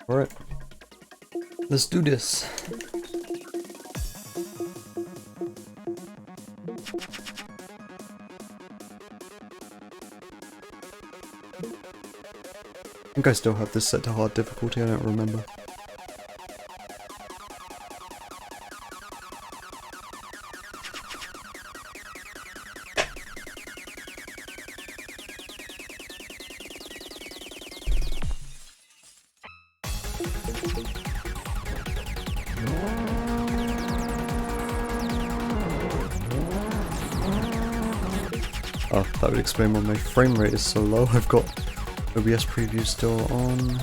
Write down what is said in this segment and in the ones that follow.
Alright, let's do this. I think I still have this set to hard difficulty, I don't remember. Oh, that would explain why my frame rate is so low. I've got OBS preview still on.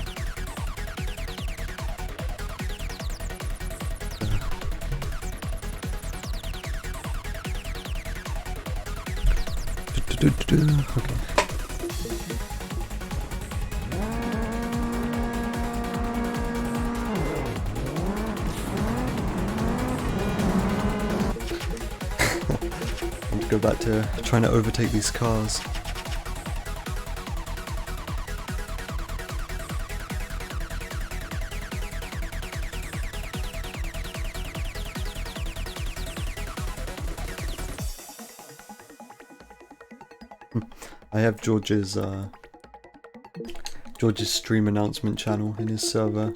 Okay. Go back to trying to overtake these cars. I have George's stream announcement channel in his server,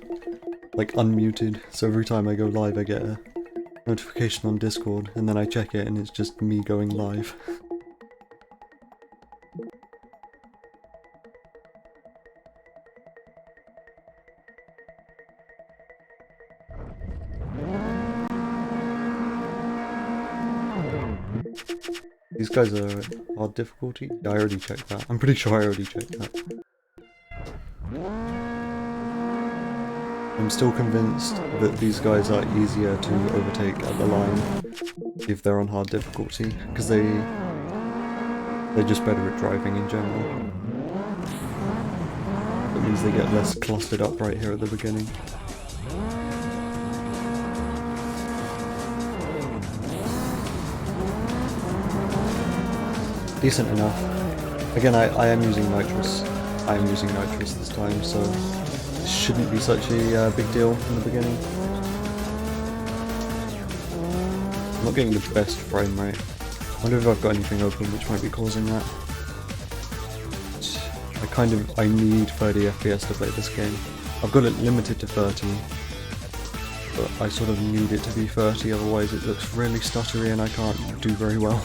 like unmuted, so every time I go live I get a notification on Discord, and then I check it and it's just me going live. These guys are hard difficulty? Yeah, I already checked that. I'm pretty sure I already checked that. I'm still convinced that these guys are easier to overtake at the line if they're on hard difficulty, because they're just better at driving in general. That means they get less clustered up right here at the beginning. Decent enough. Again, I am using nitrous. I am using nitrous this time, so it shouldn't be such a big deal in the beginning. I'm not getting the best frame rate. I wonder if I've got anything open which might be causing that. I need 30 FPS to play this game. I've got it limited to 30, but I sort of need it to be 30, otherwise it looks really stuttery and I can't do very well.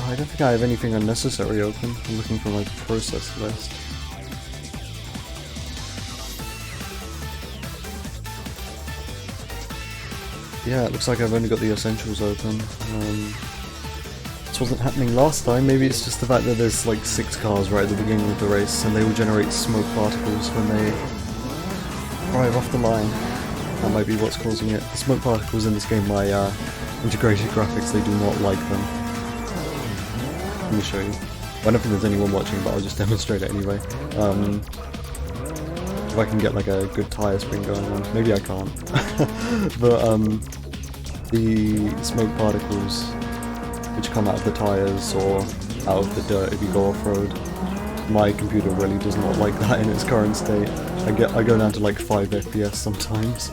I don't think I have anything unnecessary open. I'm looking for my process list. Yeah, it looks like I've only got the essentials open. This wasn't happening last time. Maybe it's just the fact that there's like 6 cars right at the beginning of the race and they will generate smoke particles when they drive off the line. That might be what's causing it. The smoke particles in this game, my integrated graphics, they do not like them. Let me show you. I don't think there's anyone watching, but I'll just demonstrate it anyway. If I can get like a good tyre spin going on. Maybe I can't. But the smoke particles which come out of the tyres or out of the dirt if you go off-road, my computer really does not like that in its current state. I go down to like 5 FPS sometimes.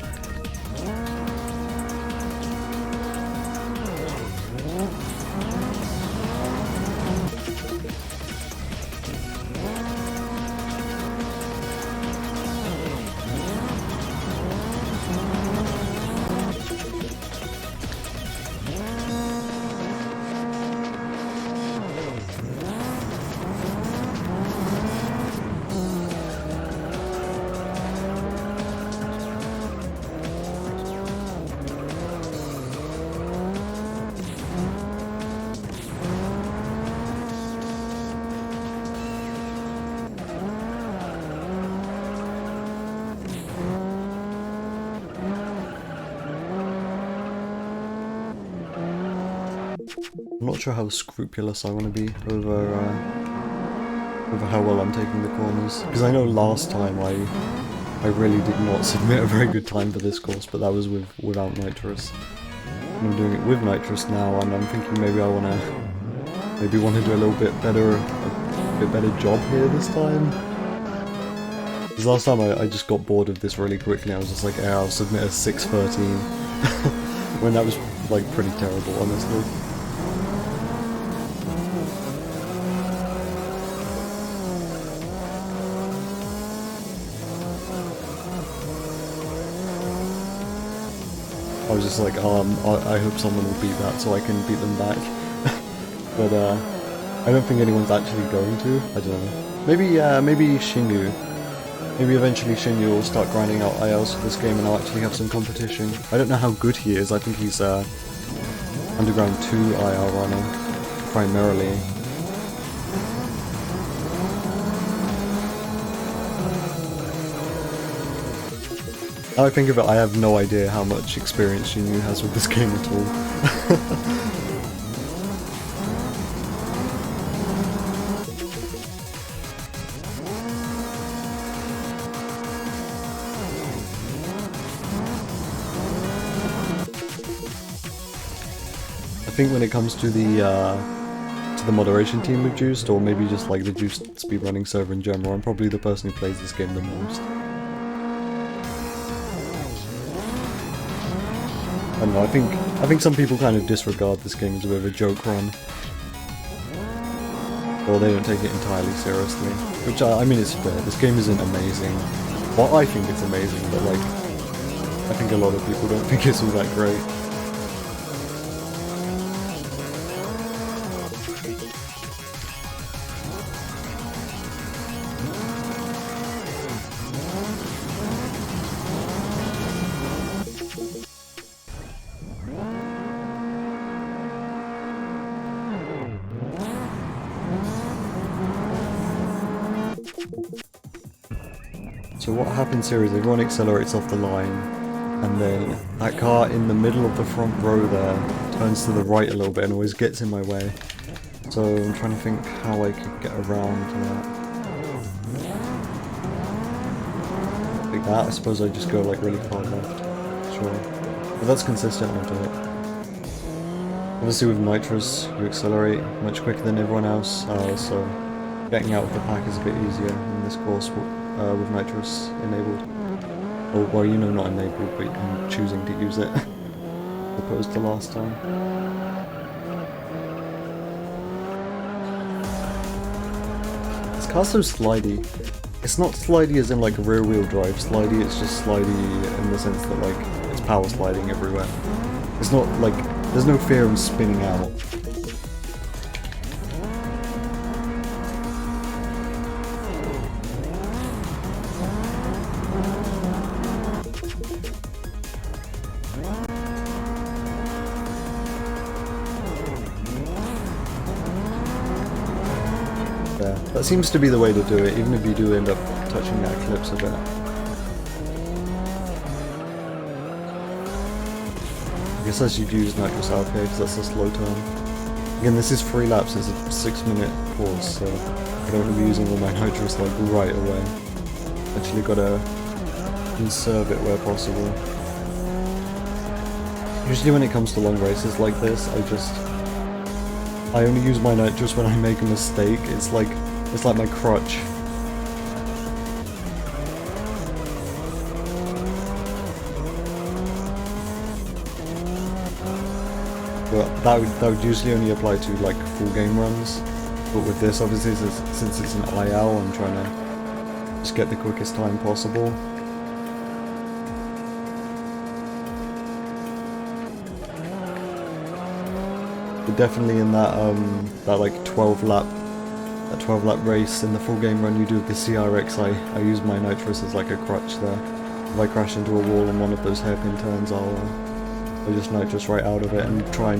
I'm not sure how scrupulous I want to be over how well I'm taking the corners, because I know last time I really did not submit a very good time for this course, but that was without nitrous. And I'm doing it with nitrous now, and I'm thinking maybe I want to do a little bit better a bit better job here this time. Because last time I just got bored of this really quickly. I was just like, yeah, I'll submit a 6:13. When that was like pretty terrible, honestly. I was just like, I hope someone will beat that so I can beat them back. But I don't think anyone's actually going to. I don't know. Maybe Shinyu. Maybe eventually Shinyu will start grinding out ILs for this game and I'll actually have some competition. I don't know how good he is. I think he's Underground 2 IL runner, primarily. Now I think of it, I have no idea how much experience Shinyu has with this game at all. I think when it comes to the moderation team with Juiced, or maybe just like the Juiced speedrunning server in general, I'm probably the person who plays this game the most. I don't know, I think some people kind of disregard this game as a bit of a joke run. Or they don't take it entirely seriously. Which, I mean, it's fair. This game isn't amazing. Well, I think it's amazing, but like, I think a lot of people don't think it's all that great. So what happens here is everyone accelerates off the line, and then that car in the middle of the front row there turns to the right a little bit and always gets in my way. So I'm trying to think how I could get around that. Like that, I suppose I just go like really far left. Sure. If that's consistent, I'll do it. Obviously with Nitrous, you accelerate much quicker than everyone else, so getting out of the pack is a bit easier in this course with Nitrous enabled. Or, well, you know, not enabled, but I'm choosing to use it, opposed to last time. This car's so slidey. It's not slidey as in like rear wheel drive slidey, it's just slidey in the sense that like it's power sliding everywhere. It's not like, there's no fear of spinning out. Yeah, that seems to be the way to do it, even if you do end up touching that eclipse a bit. I guess I should use Nitrous RK because that's a slow turn. Again, this is 3 laps, it's a 6-minute course, so I don't want to be using all my Nitrous like right away. Actually gotta conserve it where possible. Usually when it comes to long races like this, I only use my Nitrous when I make a mistake. It's like my crutch. But that would usually only apply to like full game runs. But with this, obviously, since it's an IL, I'm trying to just get the quickest time possible. But definitely in that like 12 lap race in the full game run you do with the CRX, I use my Nitrous as like a crutch there. If I crash into a wall on one of those hairpin turns, I'll just Nitrous right out of it and try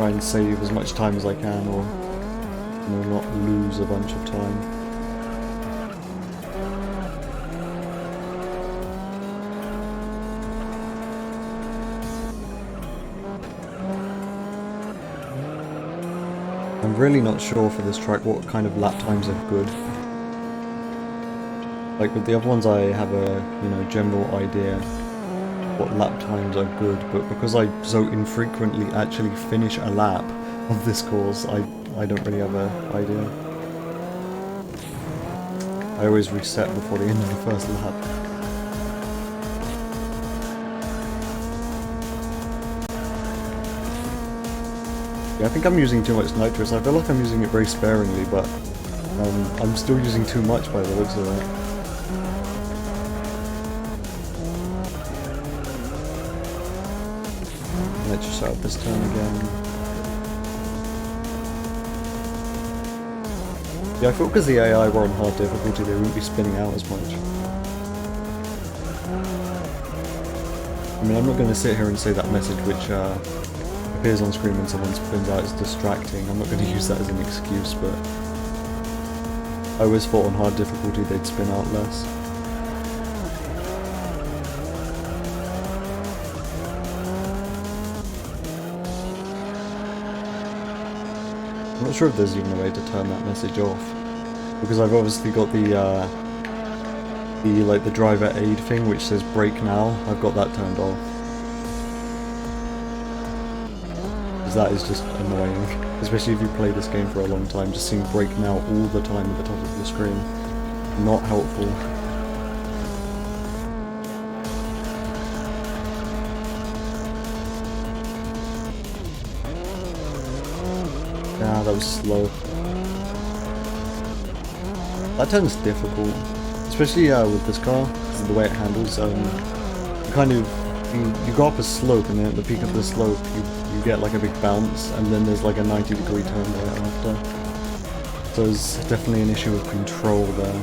and save as much time as I can, or not lose a bunch of time. I'm really not sure for this track what kind of lap times are good. Like with the other ones I have a, general idea what lap times are good, but because I so infrequently actually finish a lap of this course, I I don't really have an idea. I always reset before the end of the first lap. Yeah, I think I'm using too much nitrous. I feel like I'm using it very sparingly, but I'm still using too much by the looks of it. Let's just start this turn again. Yeah, I thought because the AI were on hard difficulty, they wouldn't be spinning out as much. I mean, I'm not going to sit here and say that message which appears on screen when someone spins out is distracting. I'm not going to use that as an excuse, but I always thought on hard difficulty they'd spin out less. I'm not sure if there's even a way to turn that message off, because I've obviously got the driver aid thing which says brake now. I've got that turned off. Because that is just annoying, especially if you play this game for a long time. Just seeing brake now all the time at the top of the screen, not helpful. Yeah, that was slow. That turn's difficult, especially with this car, because of the way it handles. You kind of you go up a slope, and then at the peak of the slope, you get like a big bounce, and then there's like a 90-degree turn right after. So there's definitely an issue of control there.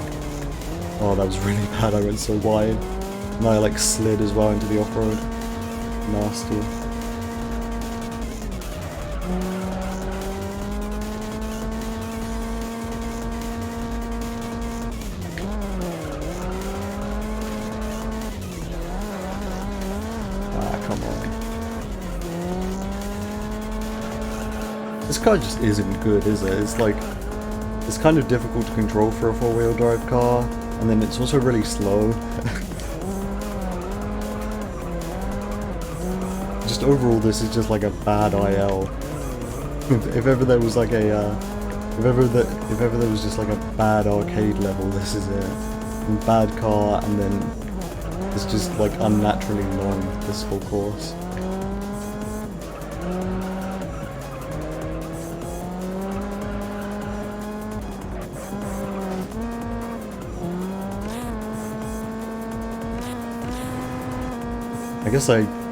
Oh, that was really bad. I went so wide, and I like slid as well into the off-road. Nasty. This car just isn't good, is it? It's like, it's kind of difficult to control for a four-wheel drive car, and then it's also really slow. Just overall, this is just like a bad IL. If ever there was like a, if ever there was just like a bad arcade level, this is it. And bad car, and then it's just like unnaturally long, this whole course.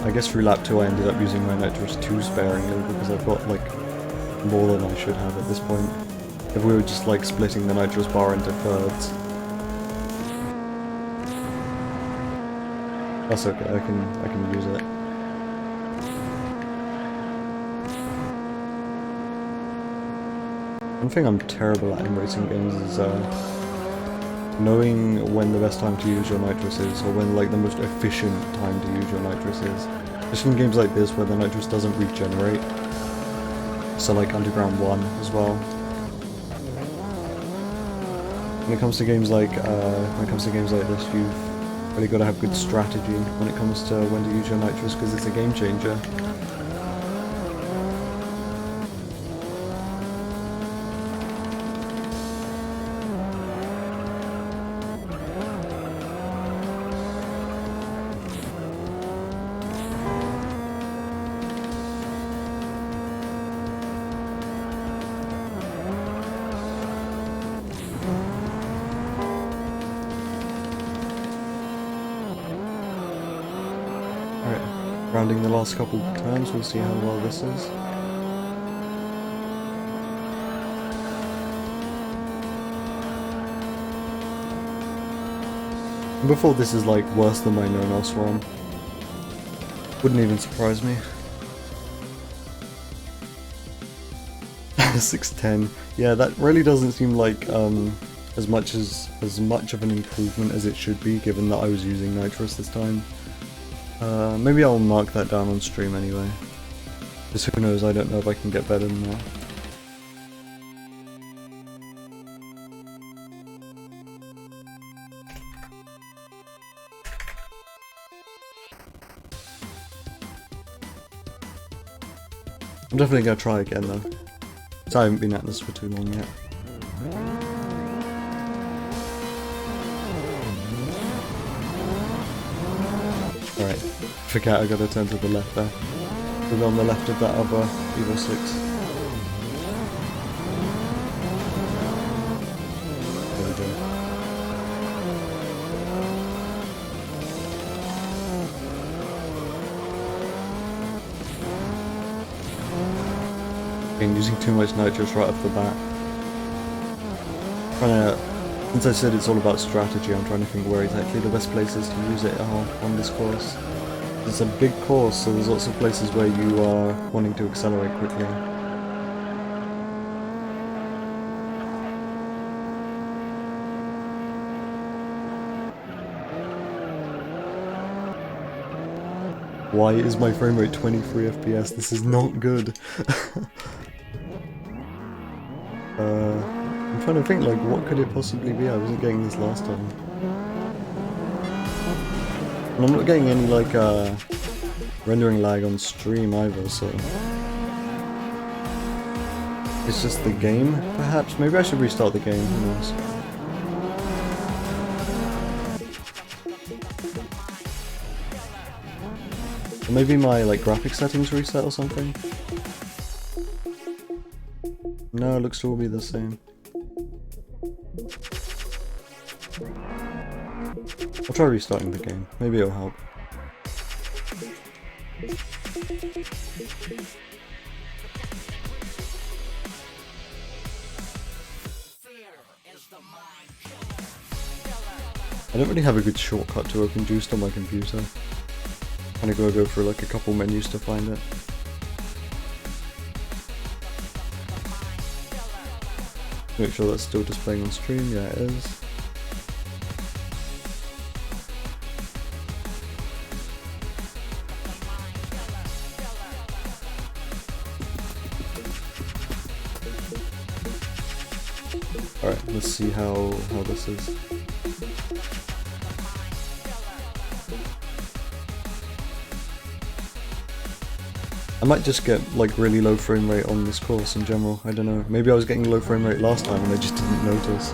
I guess through lap 2 I ended up using my nitrous too sparingly, because I've got like more than I should have at this point. If we were just like splitting the nitrous bar into thirds. That's okay, I can use it. One thing I'm terrible at in racing games is knowing when the best time to use your nitrous is, or when like the most efficient time to use your nitrous is. Especially in games like this where the nitrous doesn't regenerate. So like Underground 1 as well. When it comes to games like this, you've really got to have good strategy when it comes to when to use your nitrous, because it's a game changer. Rounding the last couple turns, we'll see how well this is. And before this is like worse than my no-nos ROM. Wouldn't even surprise me. 610. Yeah, that really doesn't seem like as much of an improvement as it should be, given that I was using nitrous this time. Maybe I'll mark that down on stream anyway. Because who knows, I don't know if I can get better than that. I'm definitely gonna try again though. So I haven't been at this for too long yet. Alright, forget I gotta turn to the left there. We're on the left of that other Evo 6. There we go. Using too much nitrous right off the bat. Since I said it's all about strategy, I'm trying to think where exactly the best places to use it are on this course. It's a big course, so there's lots of places where you are wanting to accelerate quickly. Why is my frame rate 23 FPS? This is not good. I'm trying to think, like, what could it possibly be? I wasn't getting this last time. And I'm not getting any, like, rendering lag on stream either, so... It's just the game, perhaps? Maybe I should restart the game, who knows? Or maybe my, like, graphic settings reset or something? No, it looks to all be the same. I'll try restarting the game. Maybe it'll help. I don't really have a good shortcut to open Juiced on my computer. I'm gonna go through like a couple menus to find it. Make sure that's still displaying on stream. Yeah, it is. Alright, let's see how this is. I might just get like really low frame rate on this course in general, I don't know. Maybe I was getting low frame rate last time and I just didn't notice.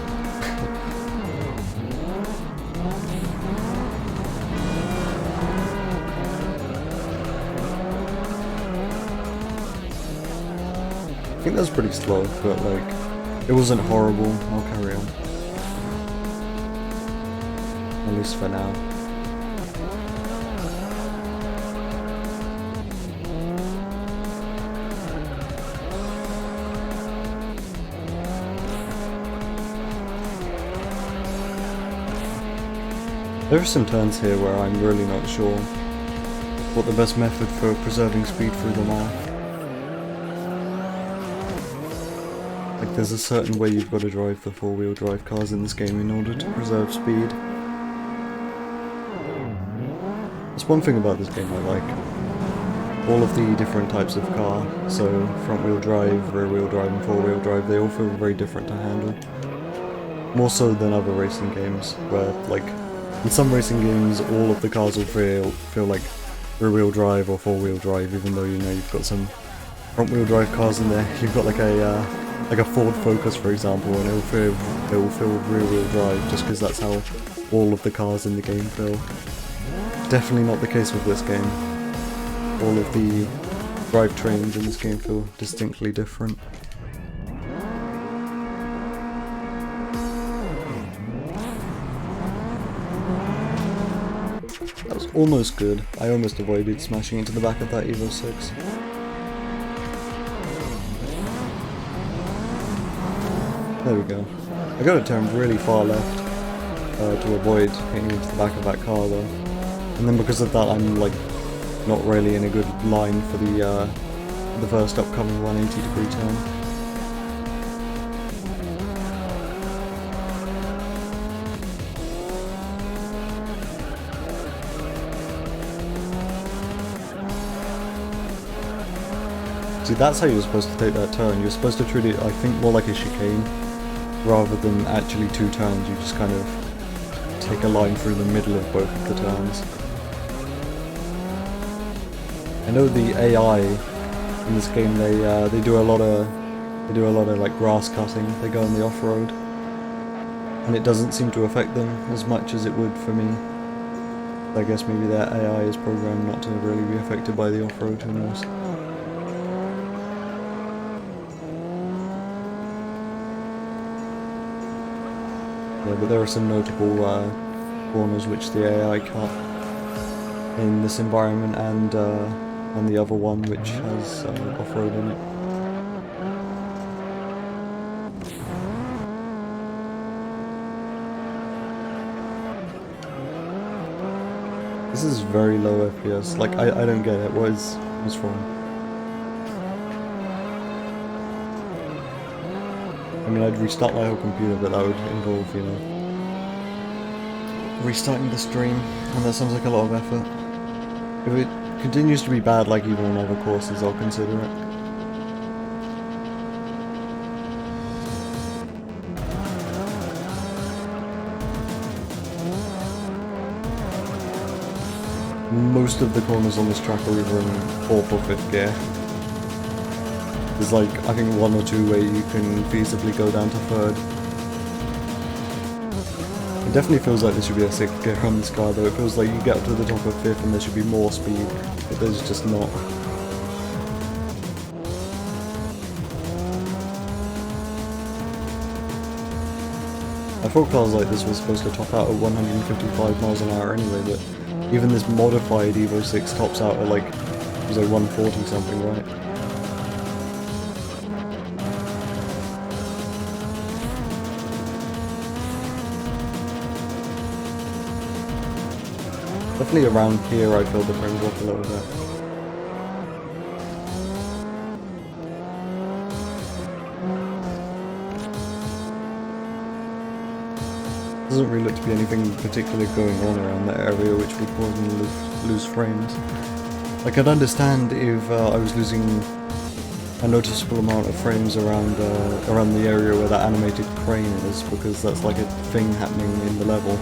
I think that was pretty slow, but like, it wasn't horrible. I'll carry on. At least for now. There are some turns here where I'm really not sure what the best method for preserving speed through them are. Like, there's a certain way you've got to drive the four-wheel drive cars in this game in order to preserve speed. That's one thing about this game I like. All of the different types of car, so front-wheel drive, rear-wheel drive and four-wheel drive, they all feel very different to handle. More so than other racing games, where, like, in some racing games all of the cars will feel like rear-wheel drive or four-wheel drive, even though you know you've got some front-wheel drive cars in there. You've got like a Ford Focus, for example, and it will feel rear-wheel drive just because that's how all of the cars in the game feel. Definitely not the case with this game. All of the drivetrains in this game feel distinctly different. That was almost good. I almost avoided smashing into the back of that Evo 6. There we go. I got to turn really far left to avoid hitting into the back of that car though. And then because of that I'm like not really in a good line for the first upcoming 180-degree turn. See, that's how you're supposed to take that turn. You're supposed to treat it, I think, more like a chicane, rather than actually two turns. You just kind of take a line through the middle of both of the turns. I know the AI in this game, they do a lot of They do a lot of like grass cutting, they go on the off-road. And it doesn't seem to affect them as much as it would for me. I guess maybe their AI is programmed not to really be affected by the off-road, who knows. Yeah, but there are some notable corners which the AI cut in this environment and the other one which has off-road in it. This is very low FPS, like I don't get it, what's wrong? I mean, I'd restart my whole computer, but that would involve, you know, restarting the stream, and that sounds like a lot of effort. If it continues to be bad like even on other courses, I'll consider it. Most of the corners on this track are either in 4th or 5th gear. There's like, I think 1 or 2 where you can feasibly go down to 3rd. It definitely feels like there should be a 6th gear on this car though. It feels like you get up to the top of 5th and there should be more speed, but there's just not. I thought cars like this were supposed to top out at 155 miles an hour anyway, but even this modified Evo 6 tops out at like, it was like 140 something, right? Definitely around here I feel the frame drop a little bit. Doesn't really look to be anything particular going on around that area which would cause me to lose frames. Like, I'd understand if I was losing a noticeable amount of frames around the area where that animated crane is, because that's like a thing happening in the level.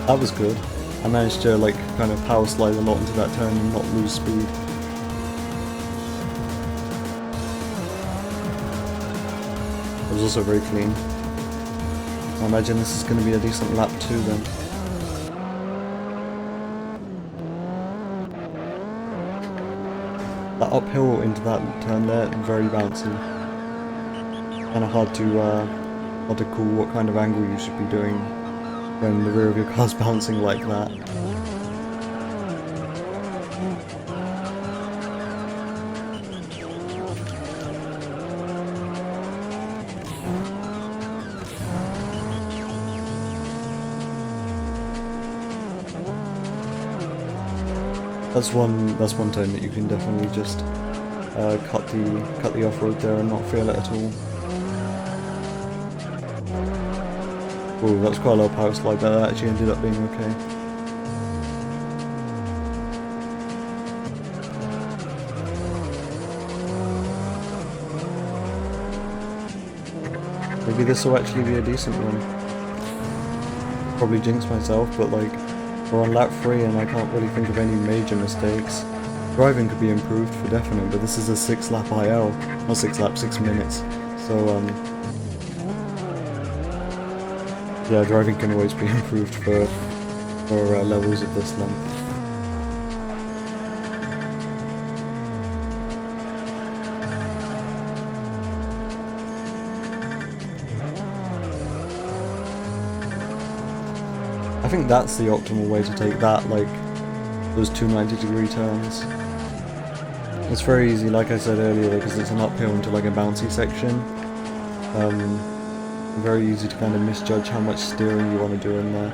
That was good. I managed to like kind of power slide a lot into that turn and not lose speed. It was also very clean. I imagine this is going to be a decent lap too then. That uphill into that turn there, very bouncy. Kind of hard to call what kind of angle you should be doing when the rear of your car's bouncing like that. That's one turn that you can definitely just cut the off-road there and not feel it at all. Oh, that was quite a low power slide, but that actually ended up being okay. Maybe this will actually be a decent one. Probably jinx myself, but like, we're on lap 3 and I can't really think of any major mistakes. Driving could be improved for definite, but this is a 6 lap IL, not 6 laps, 6 minutes. So yeah, driving can always be improved for levels of this length. I think that's the optimal way to take that, like, those two 90-degree turns. It's very easy, like I said earlier, because it's an uphill into like a bouncy section. Very easy to kind of misjudge how much steering you want to do in there.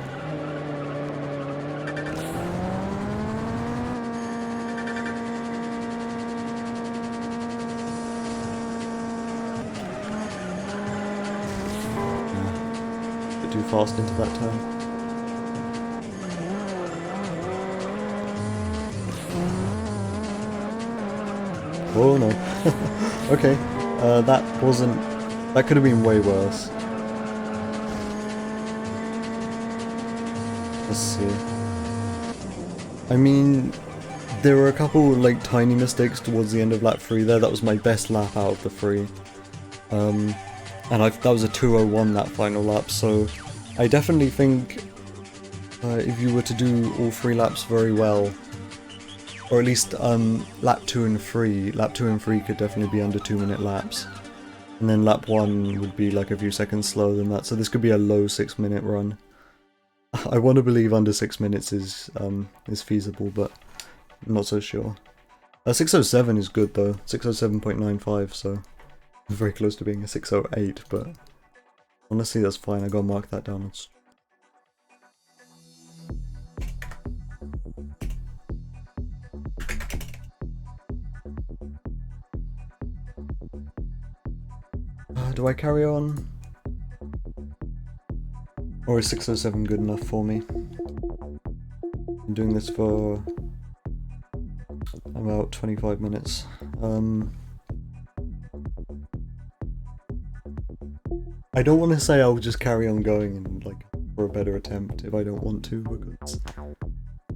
too fast into that turn. Oh no. Okay, that could have been way worse. Let's see. I mean, there were a couple like tiny mistakes towards the end of lap 3 there. That was my best lap out of the 3. And that was a 2:01 that final lap, so I definitely think if you were to do all 3 laps very well, or at least lap 2 and 3 could definitely be under 2-minute laps. And then lap 1 would be like a few seconds slower than that, so this could be a low 6-minute run. I want to believe under 6 minutes is feasible, but I'm not so sure. 6:07 is good though, 6:07.95, so very close to being a 6:08, but honestly that's fine, I gotta mark that down. Do I carry on? Or is 6:07 good enough for me? I'm doing this for about 25 minutes. I don't want to say I'll just carry on going and like for a better attempt if I don't want to, because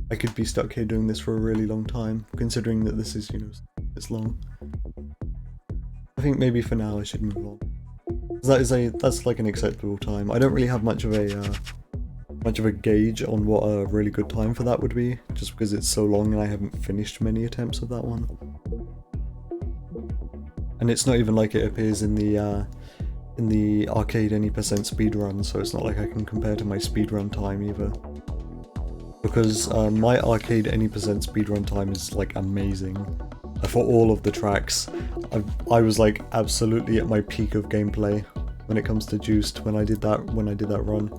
I could be stuck here doing this for a really long time, considering that this is, you know, it's long. I think maybe for now I should move on. That's like an acceptable time. I don't really have much of a gauge on what a really good time for that would be, just because it's so long and I haven't finished many attempts of that one. And it's not even like it appears in the arcade any percent speedrun, so it's not like I can compare to my speedrun time either. Because my arcade any percent speedrun time is like amazing. For all of the tracks, I was like absolutely at my peak of gameplay when it comes to Juiced when I did that run.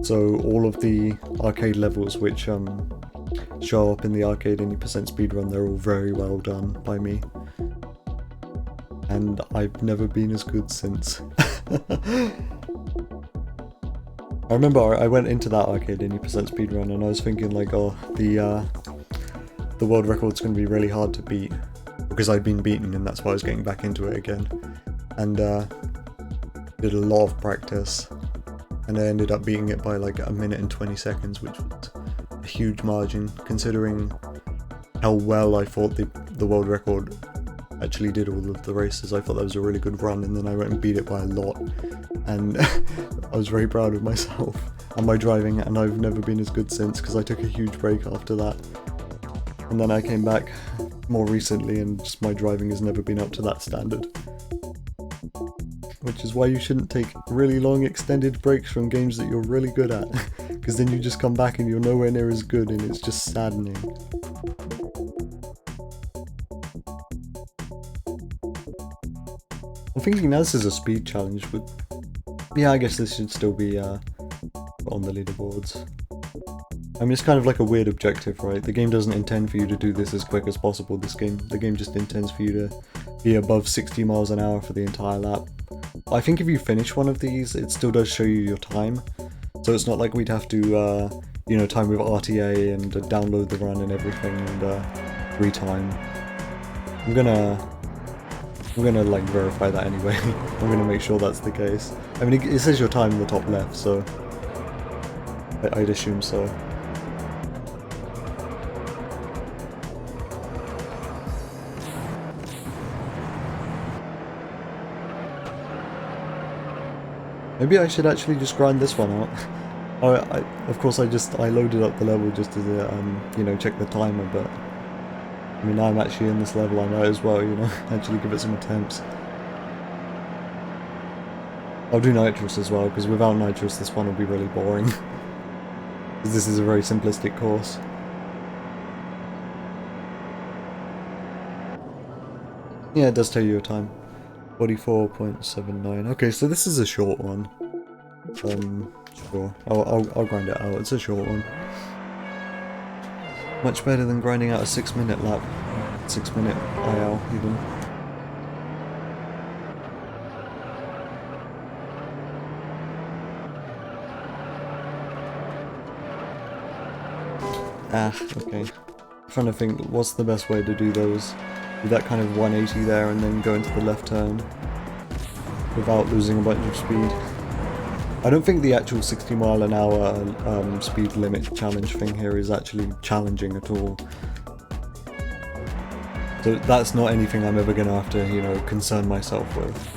So all of the arcade levels which show up in the arcade any percent speedrun, they're all very well done by me. And I've never been as good since. I remember I went into that arcade any percent speedrun and I was thinking like, oh, the world record's going to be really hard to beat, because I'd been beaten and that's why I was getting back into it again. And did a lot of practice, and I ended up beating it by like 1 minute and 20 seconds, which was a huge margin considering how well I thought the world record actually did all of the races. I thought that was a really good run, and then I went and beat it by a lot, and I was very proud of myself and my driving, and I've never been as good since because I took a huge break after that. And then I came back more recently and just my driving has never been up to that standard. Which is why you shouldn't take really long extended breaks from games that you're really good at, because then you just come back and you're nowhere near as good and it's just saddening. I'm thinking now this is a speed challenge, but yeah, I guess this should still be on the leaderboards. I mean, it's kind of like a weird objective, right? The game doesn't intend for you to do this as quick as possible, the game just intends for you to be above 60 miles an hour for the entire lap. I think if you finish one of these, it still does show you your time, so it's not like we'd have to, you know, time with RTA and download the run and everything and retime. I'm gonna like verify that anyway. I'm gonna make sure that's the case. I mean, it says your time in the top left, so I'd assume so. Maybe I should actually just grind this one out. Of course I loaded up the level just to you know, check the timer, but I mean, now I'm actually in this level, I might as well, you know, actually give it some attempts. I'll do Nitrous as well, because without Nitrous this one will be really boring. Because this is a very simplistic course. Yeah, it does tell you your time. 44.79. Okay, so this is a short one. Sure. I'll grind it out. It's a short one. Much better than grinding out a 6-minute lap. 6-minute IL, even. Okay. I'm trying to think, what's the best way to do those? Do that kind of 180 there and then go into the left turn without losing a bunch of speed. I don't think the actual 60 mile an hour speed limit challenge thing here is actually challenging at all. So that's not anything I'm ever gonna have to, you know, concern myself with.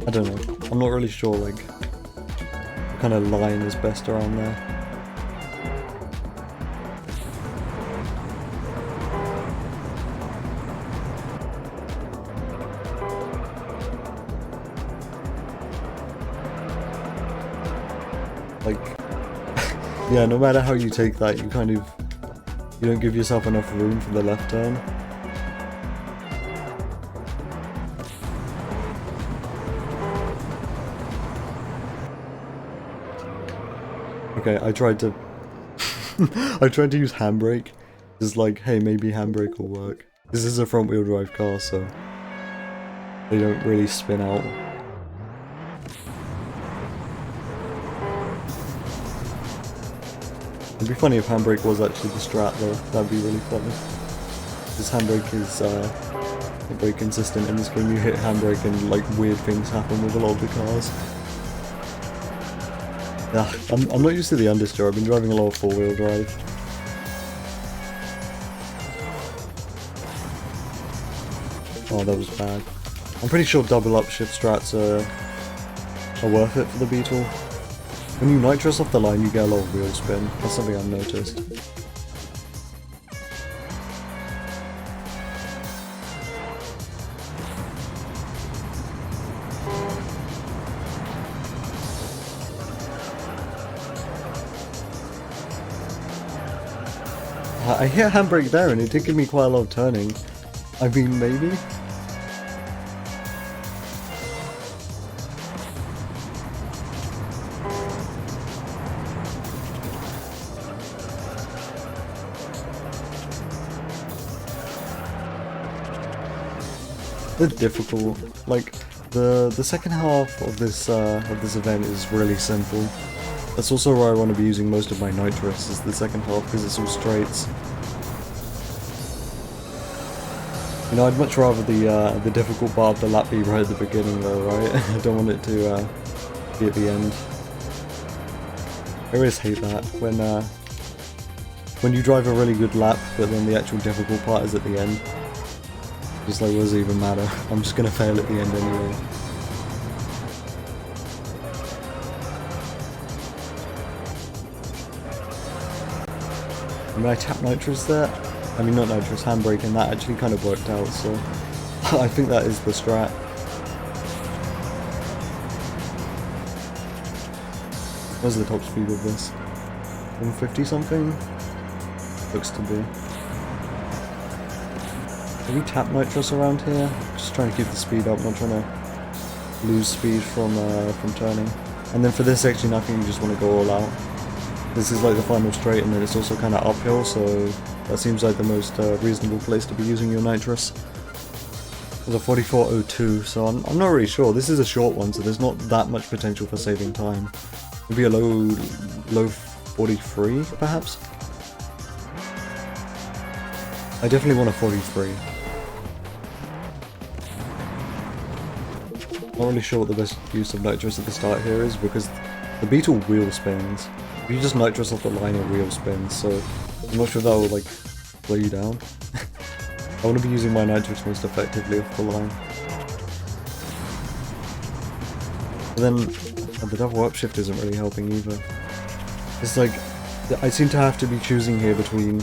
I don't know. I'm not really sure, like, what kind of line is best around there. Like, yeah, no matter how you take that, you don't give yourself enough room for the left turn. Okay, I tried to use handbrake. Just like, hey, maybe handbrake will work. This is a front wheel drive car, so they don't really spin out. It'd be funny if handbrake was actually the strat though, that'd be really funny. This handbrake is very consistent in this game. You hit handbrake and like weird things happen with a lot of the cars. Yeah, I'm not used to the understeer. I've been driving a lot of four-wheel drive. Oh, that was bad. I'm pretty sure double upshift strats are worth it for the Beetle. When you nitrous off the line, you get a lot of wheel spin. That's something I've noticed. I hit handbrake there and it did give me quite a lot of turning. I mean, maybe? They're difficult. Like, the second half of this event is really simple. That's also where I want to be using most of my nitrous, is the second half, because it's all straights. You know, I'd much rather the difficult part of the lap be right at the beginning though, right? I don't want it to be at the end. I always hate that, when you drive a really good lap, but then the actual difficult part is at the end. Just like, what does it even matter? I'm just gonna fail at the end anyway. I mean, I tapped nitrous there. I mean, not nitrous, handbrake, and that actually kind of worked out, so I think that is the strat. What's the top speed of this? 150 something? Looks to be. Can we tap nitrous around here? Just trying to keep the speed up, not trying to lose speed from turning. And then for this section, I think you just want to go all out. This is like the final straight, and then it's also kind of uphill, so that seems like the most reasonable place to be using your nitrous. There's a 44.02, so I'm not really sure. This is a short one, so there's not that much potential for saving time. Maybe a low 43, perhaps? I definitely want a 43. Not really sure what the best use of nitrous at the start here is, because the Beetle wheel spins. If you just nitrous off the line, it wheel spins, so I'm not sure that will like slow you down. I want to be using my nitrous most effectively off the line. But then the double upshift isn't really helping either. It's like, I seem to have to be choosing here between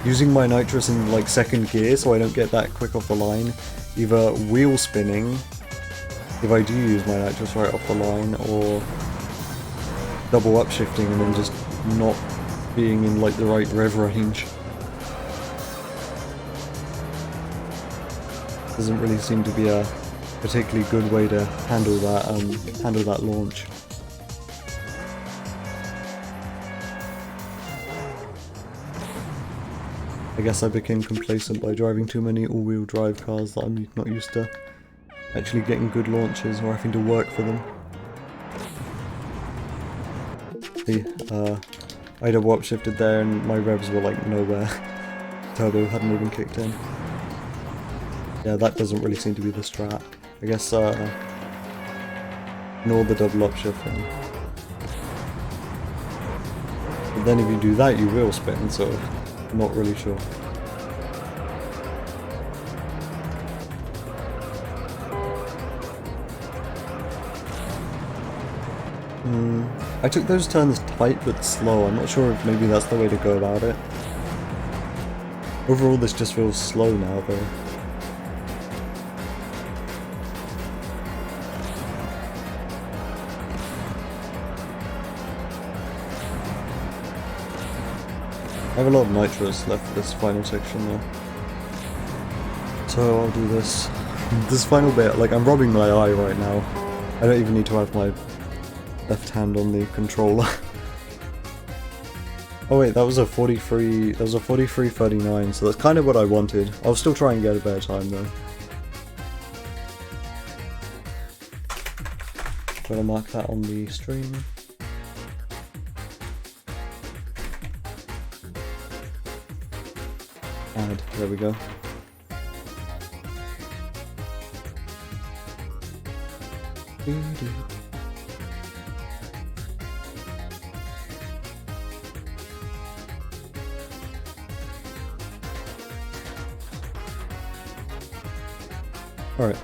using my nitrous in like second gear so I don't get that quick off the line, either wheel spinning if I do use my nitrous right off the line, or double upshifting and then just not being in like the right rev range. Doesn't really seem to be a particularly good way to handle that launch. I guess I became complacent by driving too many all-wheel drive cars that I'm not used to actually getting good launches or having to work for them. See, I'd have warp shifted there and my revs were like nowhere. Turbo hadn't even kicked in. Yeah, that doesn't really seem to be the strat. I guess, ignore the double upshifting. But then if you do that, you will spin, so I'm not really sure. I took those turns tight but slow. I'm not sure if maybe that's the way to go about it. Overall, this just feels slow now, though. I have a lot of nitrous left for this final section though. So I'll do this. This final bit, like I'm rubbing my eye right now. I don't even need to have my left hand on the controller. Oh wait, that was a 43.39, so that's kind of what I wanted. I'll still try and get a better time though. Gotta mark that on the stream. Add, there we go. Alright.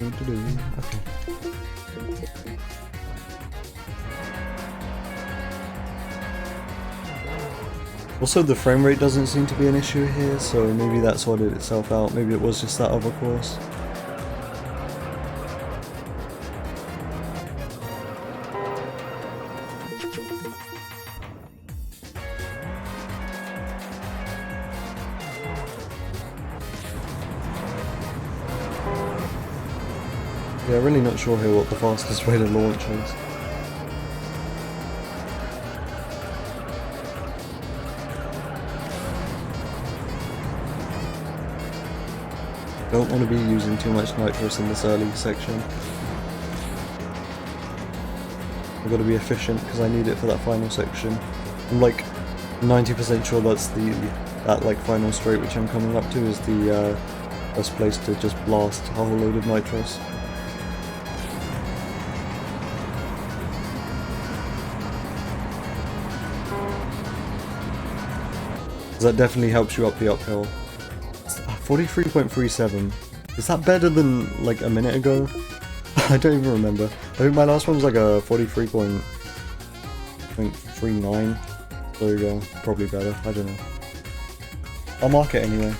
Okay. Also, the frame rate doesn't seem to be an issue here, so maybe that sorted itself out. Maybe it was just that other course. Yeah, really not sure here what the fastest way to launch is. Don't want to be using too much nitrous in this early section. I've got to be efficient because I need it for that final section. I'm like 90% sure that's that like final straight which I'm coming up to is the best place to just blast a whole load of nitrous. That definitely helps you up the uphill. 43.37. Is that better than like a minute ago? I don't even remember. I think my last one was like a 43.39. There you go. Probably better. I don't know. I'll mark it anyway.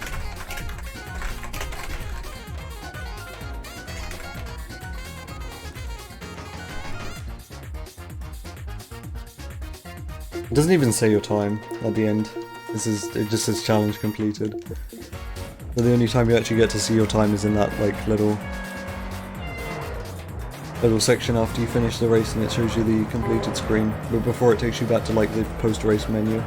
It doesn't even say your time at the end. It just says challenge completed. So the only time you actually get to see your time is in that like little section after you finish the race and it shows you the completed screen, but before it takes you back to like the post-race menu.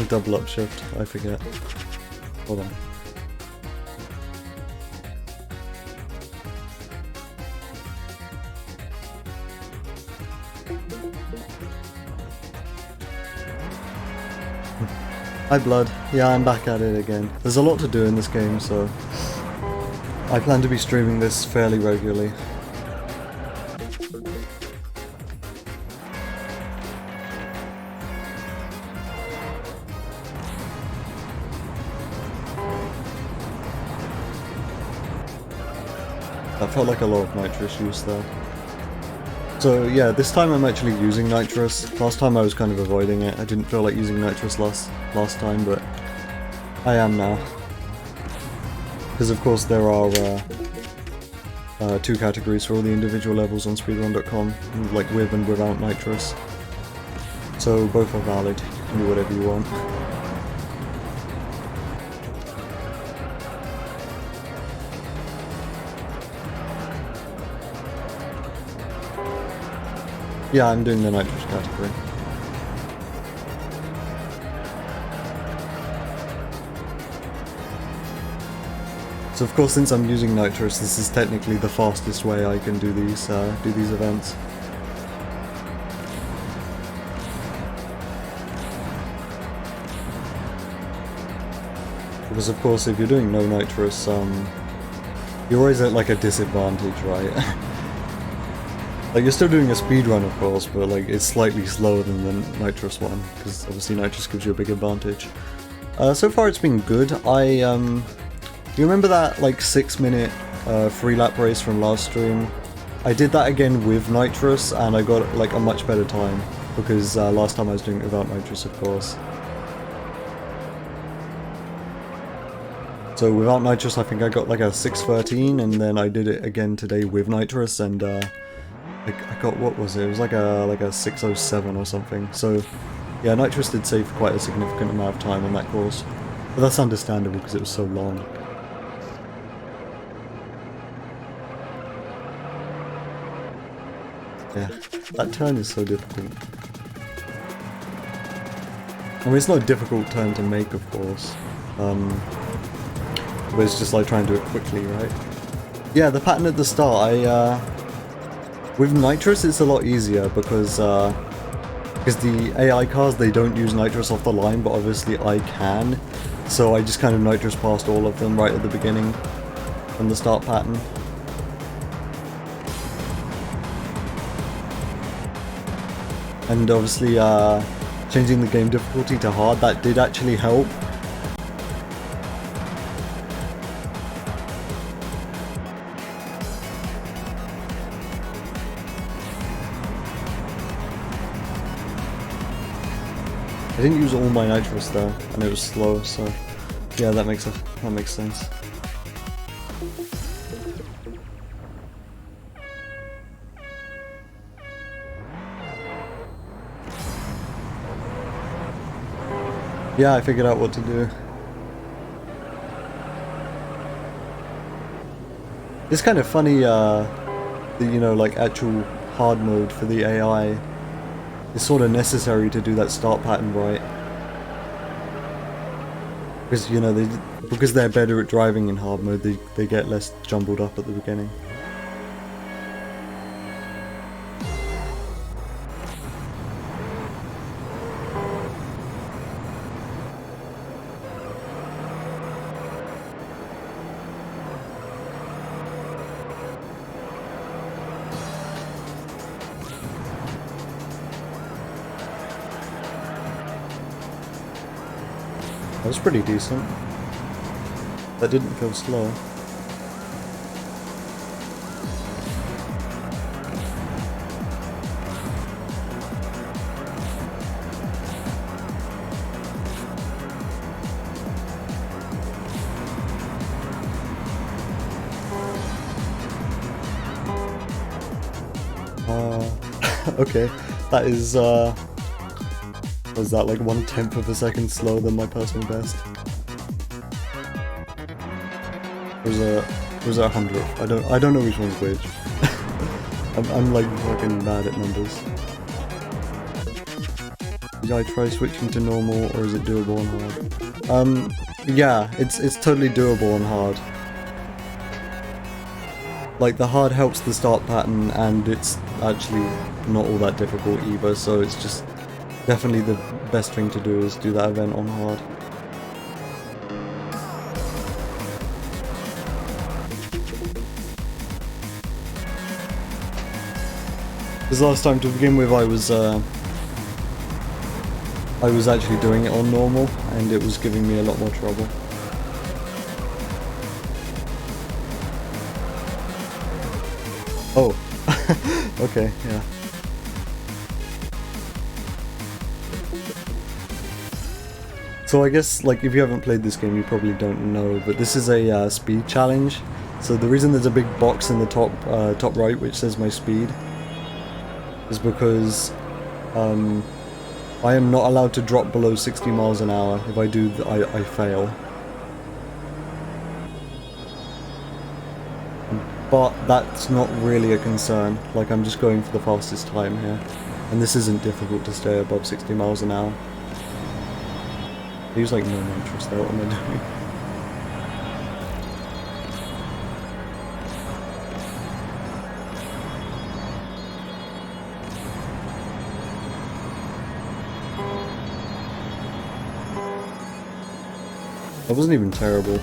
Double upshift, I forget. Hold on. Hi Blood, yeah I'm back at it again. There's a lot to do in this game, so I plan to be streaming this fairly regularly. That felt like a lot of nitrous use there. So yeah, this time I'm actually using nitrous. Last time I was kind of avoiding it. I didn't feel like using nitrous last time, but I am now. Because of course there are two categories for all the individual levels on speedrun.com, like with and without nitrous. So both are valid, you can do whatever you want. Yeah, I'm doing the nitrous category. So of course, since I'm using nitrous, this is technically the fastest way I can do these events. Because of course, if you're doing no nitrous, you're always at like a disadvantage, right? Like you're still doing a speedrun, of course, but like it's slightly slower than the nitrous one, because obviously nitrous gives you a big advantage. So far, it's been good. You remember that like 6-minute free lap race from last stream? I did that again with nitrous and I got like a much better time because last time I was doing it without nitrous, of course. So without nitrous I think I got like a 6:13, and then I did it again today with nitrous and I got, what was it? It was like a 6:07 or something. So yeah, nitrous did save quite a significant amount of time on that course. But that's understandable because it was so long. Yeah, that turn is so difficult. I mean, it's not a difficult turn to make, of course. But it's just like trying to do it quickly, right? Yeah, the pattern at the start, with nitrous it's a lot easier because the AI cars, they don't use nitrous off the line, but obviously I can. So I just kind of nitrous past all of them right at the beginning from the start pattern. And obviously, changing the game difficulty to hard, that did actually help. I didn't use all my nitrous though, and it was slow, so yeah, that makes sense. Yeah, I figured out what to do. It's kind of funny, you know, like actual hard mode for the AI is sort of necessary to do that start pattern right. Because, you know, because they're better at driving in hard mode, they get less jumbled up at the beginning. That was pretty decent. That didn't feel slow. Okay, that is, was that like 1/10 of a second slower than my personal best? Was it 100th? I don't know which one's which. I'm like fucking bad at numbers. Did I try switching to normal, or is it doable on hard? Yeah, it's totally doable on hard. Like, the hard helps the start pattern, and it's actually not all that difficult either, so it's just definitely the best thing to do is do that event on hard. Because last time, to begin with, I was actually doing it on normal, and it was giving me a lot more trouble. Oh, okay, yeah. So I guess, like, if you haven't played this game, you probably don't know, but this is a speed challenge. So the reason there's a big box in the top right which says my speed is because I am not allowed to drop below 60 miles an hour. If I do, I fail. But that's not really a concern. Like, I'm just going for the fastest time here. And this isn't difficult to stay above 60 miles an hour. I use like no nitrous there, what am I doing? That wasn't even terrible.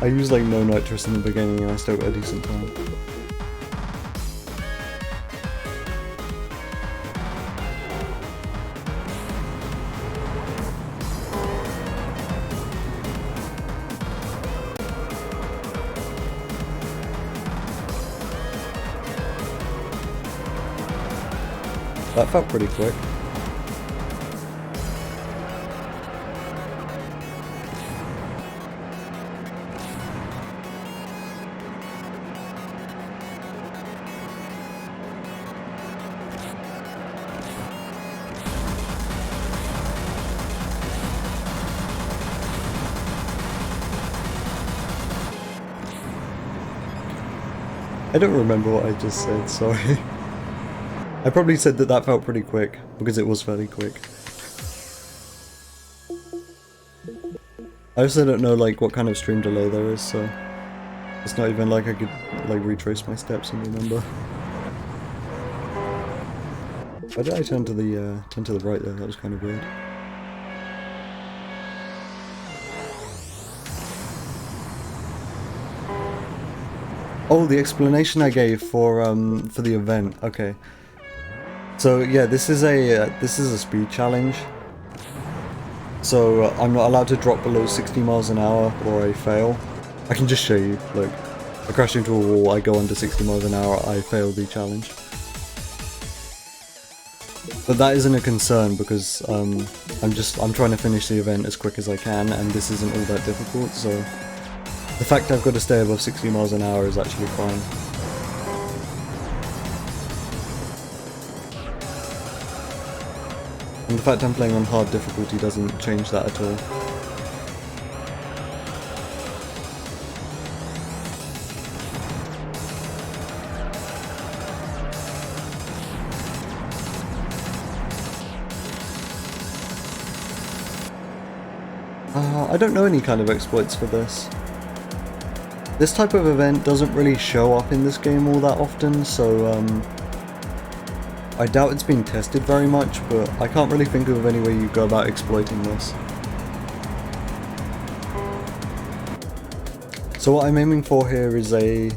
I used like no nitrous in the beginning and I still got a decent time. That felt pretty quick. I don't remember what I just said, sorry. I probably said that that felt pretty quick, because it was fairly quick. I also don't know like what kind of stream delay there is, so it's not even like I could like retrace my steps and remember. Why did I turn to the right there? That was kind of weird. Oh, the explanation I gave for the event. Okay. So yeah, this is a speed challenge. So I'm not allowed to drop below 60 miles an hour or I fail. I can just show you. Look, I crash into a wall. I go under 60 miles an hour. I fail the challenge. But that isn't a concern because I'm trying to finish the event as quick as I can, and this isn't all that difficult. So the fact I've got to stay above 60 miles an hour is actually fine. And the fact I'm playing on hard difficulty doesn't change that at all. I don't know any kind of exploits for this. This type of event doesn't really show up in this game all that often, so I doubt it's been tested very much, but I can't really think of any way you go about exploiting this. So what I'm aiming for here is a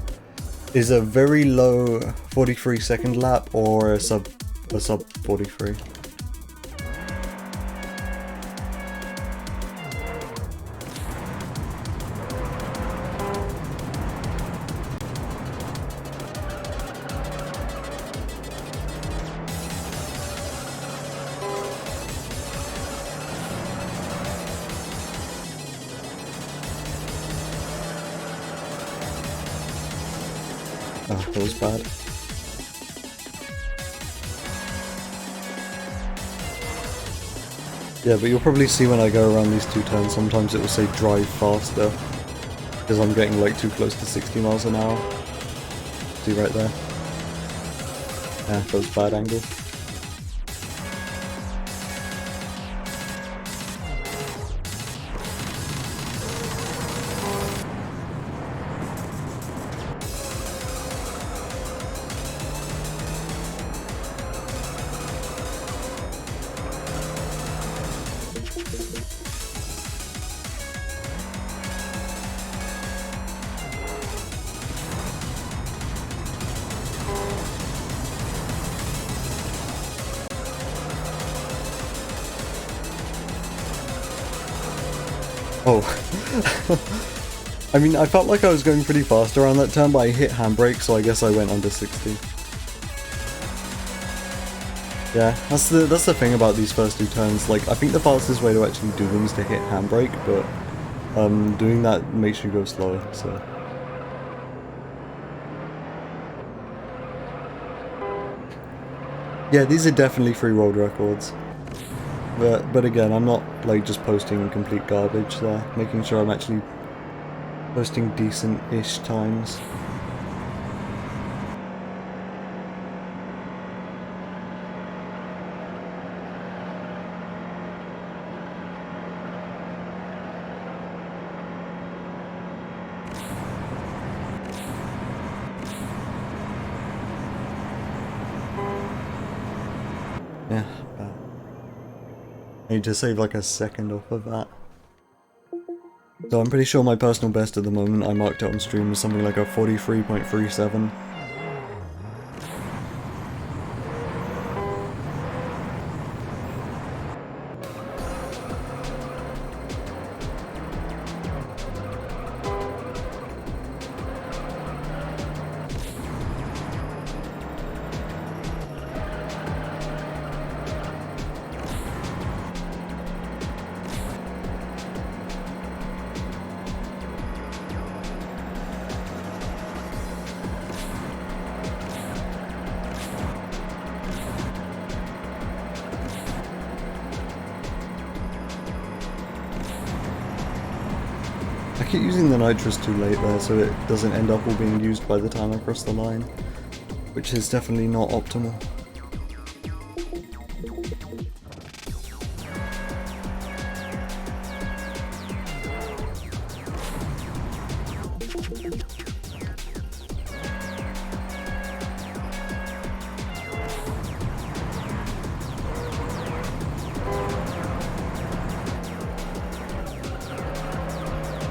very low 43-second lap or a sub 43. Oh, that was bad. Yeah, but you'll probably see when I go around these two turns, sometimes it will say drive faster, because I'm getting like too close to 60 miles an hour. See right there? Yeah, that was a bad angle. Oh. I mean, I felt like I was going pretty fast around that turn, but I hit handbrake, so I guess I went under 60. Yeah, that's the thing about these first two turns. Like, I think the fastest way to actually do them is to hit handbrake, but doing that makes you go slow, so. Yeah, these are definitely free world records. But again, I'm not like just posting complete garbage there, making sure I'm actually posting decent-ish times. Yeah, I need to save like a second off of that. So I'm pretty sure my personal best at the moment I marked out on stream was something like a 43.37. I keep using the nitrous too late there, so it doesn't end up all being used by the time I cross the line, which is definitely not optimal.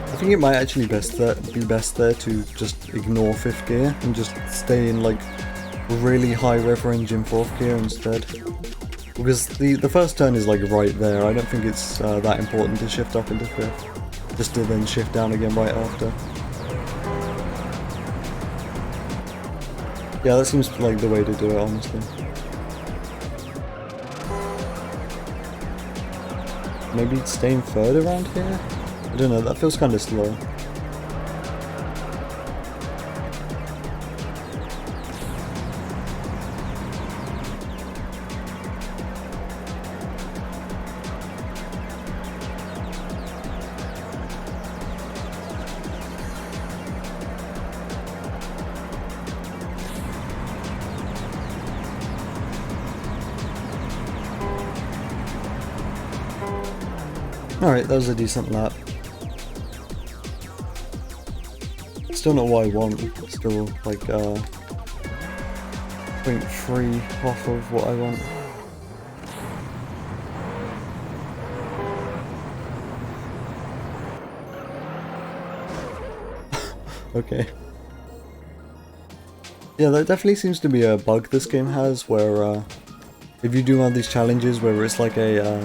I think it might actually be best there to just ignore 5th gear and just stay in like really high rev range in 4th gear instead. Because the first turn is like right there, I don't think it's that important to shift up into 5th. Just to then shift down again right after. Yeah, that seems like the way to do it, honestly. Maybe staying 3rd around here? I don't know, that feels kind of slow. Alright, that was a decent lap. Still not what I want, still like 0.3 off of what I want. Okay. Yeah, that definitely seems to be a bug this game has, where if you do one of these challenges where it's like a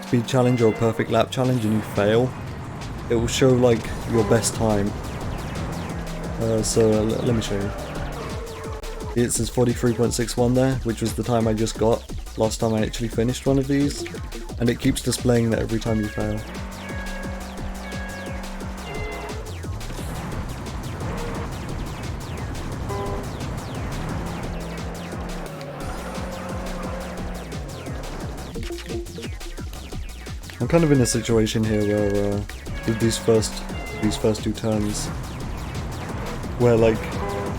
speed challenge or a perfect lap challenge and you fail, it will show like your best time. Let me show you. It says 43.61 there, which was the time I just got last time I actually finished one of these, and it keeps displaying that every time you fail. I'm kind of in a situation here where with these first 2 turns, where like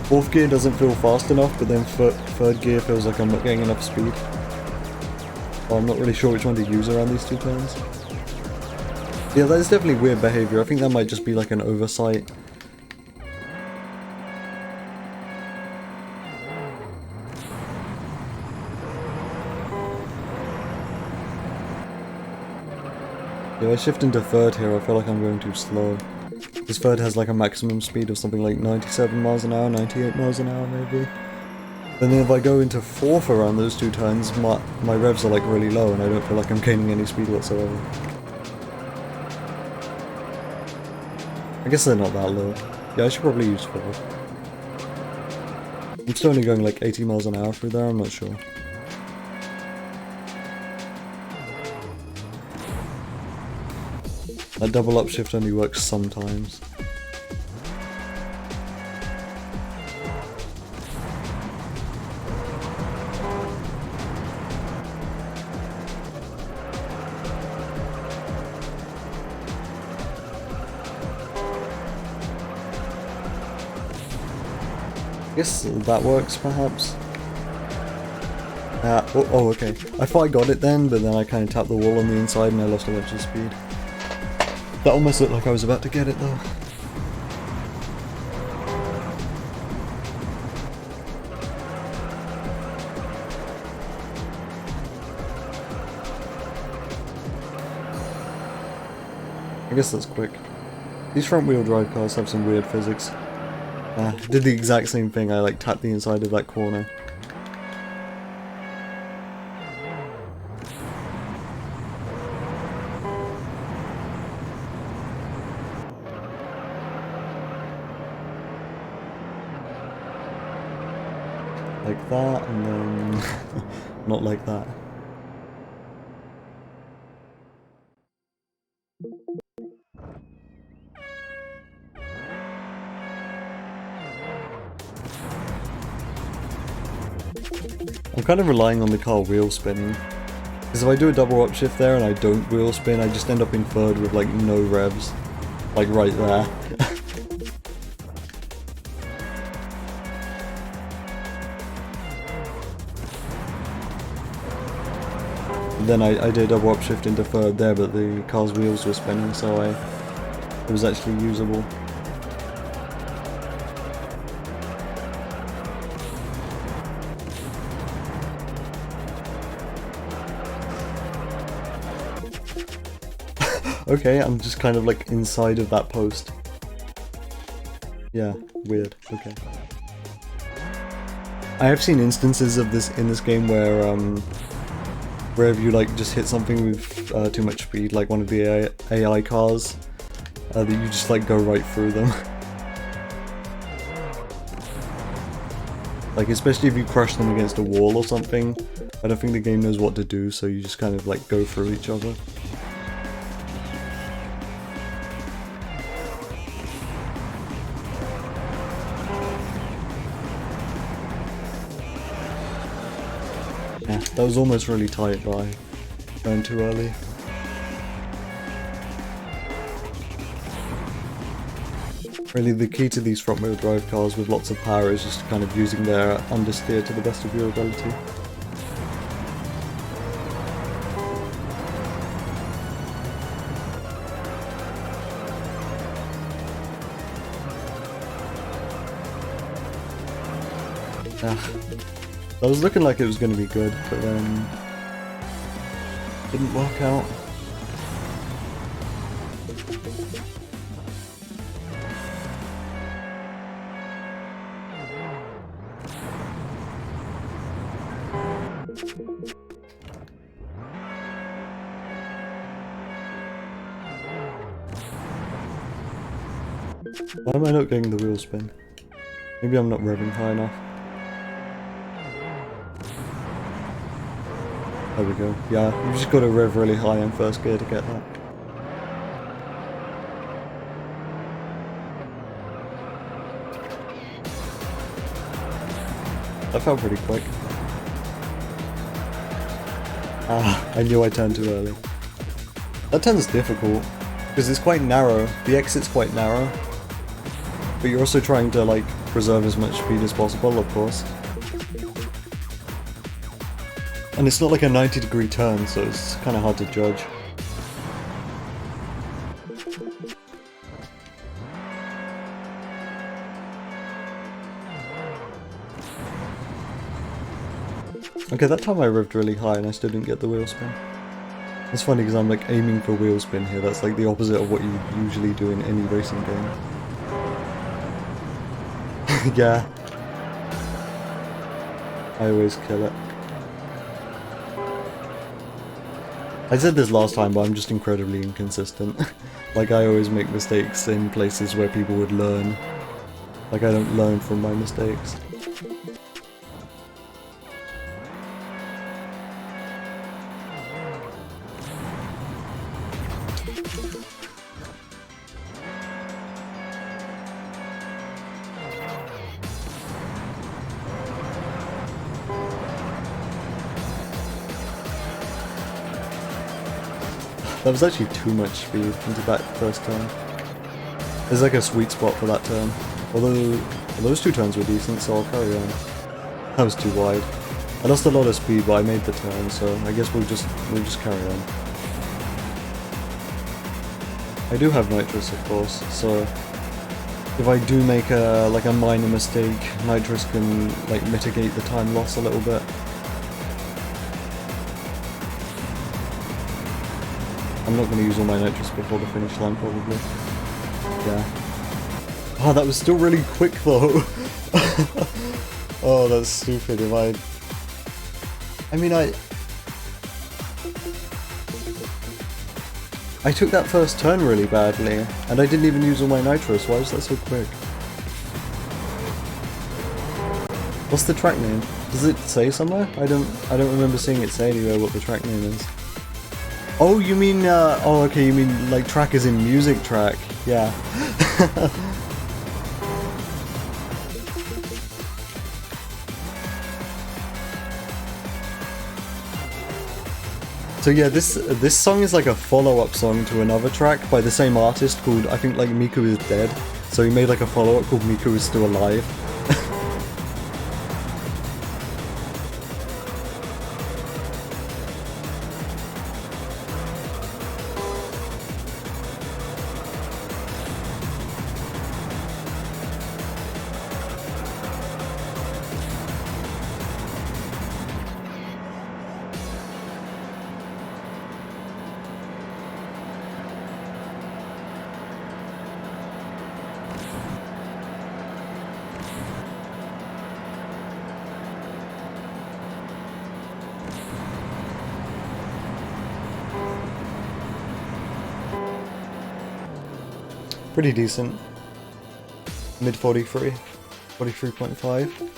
4th gear doesn't feel fast enough, but then 3rd gear feels like I'm not getting enough speed. Well, I'm not really sure which one to use around these 2 turns. Yeah, that is definitely weird behavior. I think that might just be like an oversight. If I shift into 3rd here, I feel like I'm going too slow. This 3rd has like a maximum speed of something like 97 miles an hour, 98 miles an hour maybe. And then if I go into 4th around those 2 turns, my revs are like really low and I don't feel like I'm gaining any speed whatsoever. I guess they're not that low. Yeah, I should probably use 4th. I'm still only going like 80 miles an hour through there, I'm not sure. That double upshift only works sometimes. I guess that works, perhaps. Oh, okay. I thought I got it then, but then I kind of tapped the wall on the inside and I lost a bunch of speed. That almost looked like I was about to get it, though. I guess that's quick. These front-wheel drive cars have some weird physics. Did the exact same thing, I like tapped the inside of that corner. Like that, and then not like that. I'm kind of relying on the car wheel spinning. Because if I do a double upshift there and I don't wheel spin, I just end up in third with like no revs. Like right there. Then I did a double upshift into third there, but the car's wheels were spinning, so it was actually usable. Okay, I'm just kind of like inside of that post. Yeah, weird. Okay. I have seen instances of this in this game where wherever you like just hit something with too much speed, like one of the AI cars, that you just like go right through them. Like especially if you crush them against a wall or something, I don't think the game knows what to do, so you just kind of like go through each other. Yeah, that was almost really tight, but I turned too early. Really, the key to these front-wheel drive cars with lots of power is just kind of using their understeer to the best of your ability. That was looking like it was going to be good, but then didn't work out. Why am I not getting the wheel spin? Maybe I'm not revving high enough. There we go. Yeah, you just gotta rev really high in first gear to get that. That felt pretty quick. I knew I turned too early. That turn's difficult, because it's quite narrow. The exit's quite narrow. But you're also trying to, like, preserve as much speed as possible, of course. And it's not like a 90-degree turn, so it's kind of hard to judge. Okay, that time I revved really high and I still didn't get the wheel spin. It's funny because I'm like aiming for wheel spin here. That's like the opposite of what you usually do in any racing game. Yeah. I always kill it. I said this last time, but I'm just incredibly inconsistent. Like, I always make mistakes in places where people would learn. Like, I don't learn from my mistakes. That was actually too much speed into that first turn. There's like a sweet spot for that turn. Although those two turns were decent, so I'll carry on. That was too wide. I lost a lot of speed, but I made the turn, so I guess we'll just carry on. I do have nitrous, of course, so if I do make a minor mistake, nitrous can like mitigate the time loss a little bit. I'm not going to use all my nitrous before the finish line, probably. Yeah. Oh, that was still really quick though. Oh, that's stupid. I mean, I took that first turn really badly, and I didn't even use all my nitrous. Why was that so quick? What's the track name? Does it say somewhere? I don't remember seeing it say anywhere what the track name is. Oh, you mean, oh, okay, you mean, like, track as in music track. Yeah. So yeah, this song is like a follow-up song to another track by the same artist called, I think, like, Miku is Dead. So he made like a follow-up called Miku is Still Alive. Pretty decent. Mid 43, 43.5.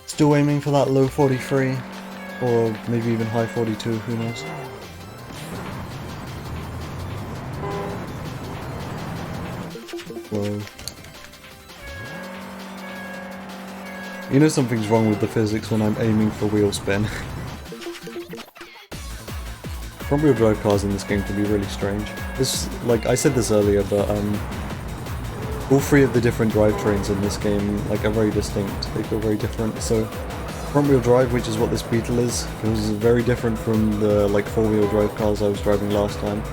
Still aiming for that low 43, or maybe even high 42, who knows. Whoa. You know something's wrong with the physics when I'm aiming for wheel spin. Front wheel drive cars in this game can be really strange. This, like I said this earlier, but all three of the different drivetrains in this game like are very distinct. They feel very different. So front wheel drive, which is what this Beetle is, feels very different from the like 4-wheel drive cars I was driving last time.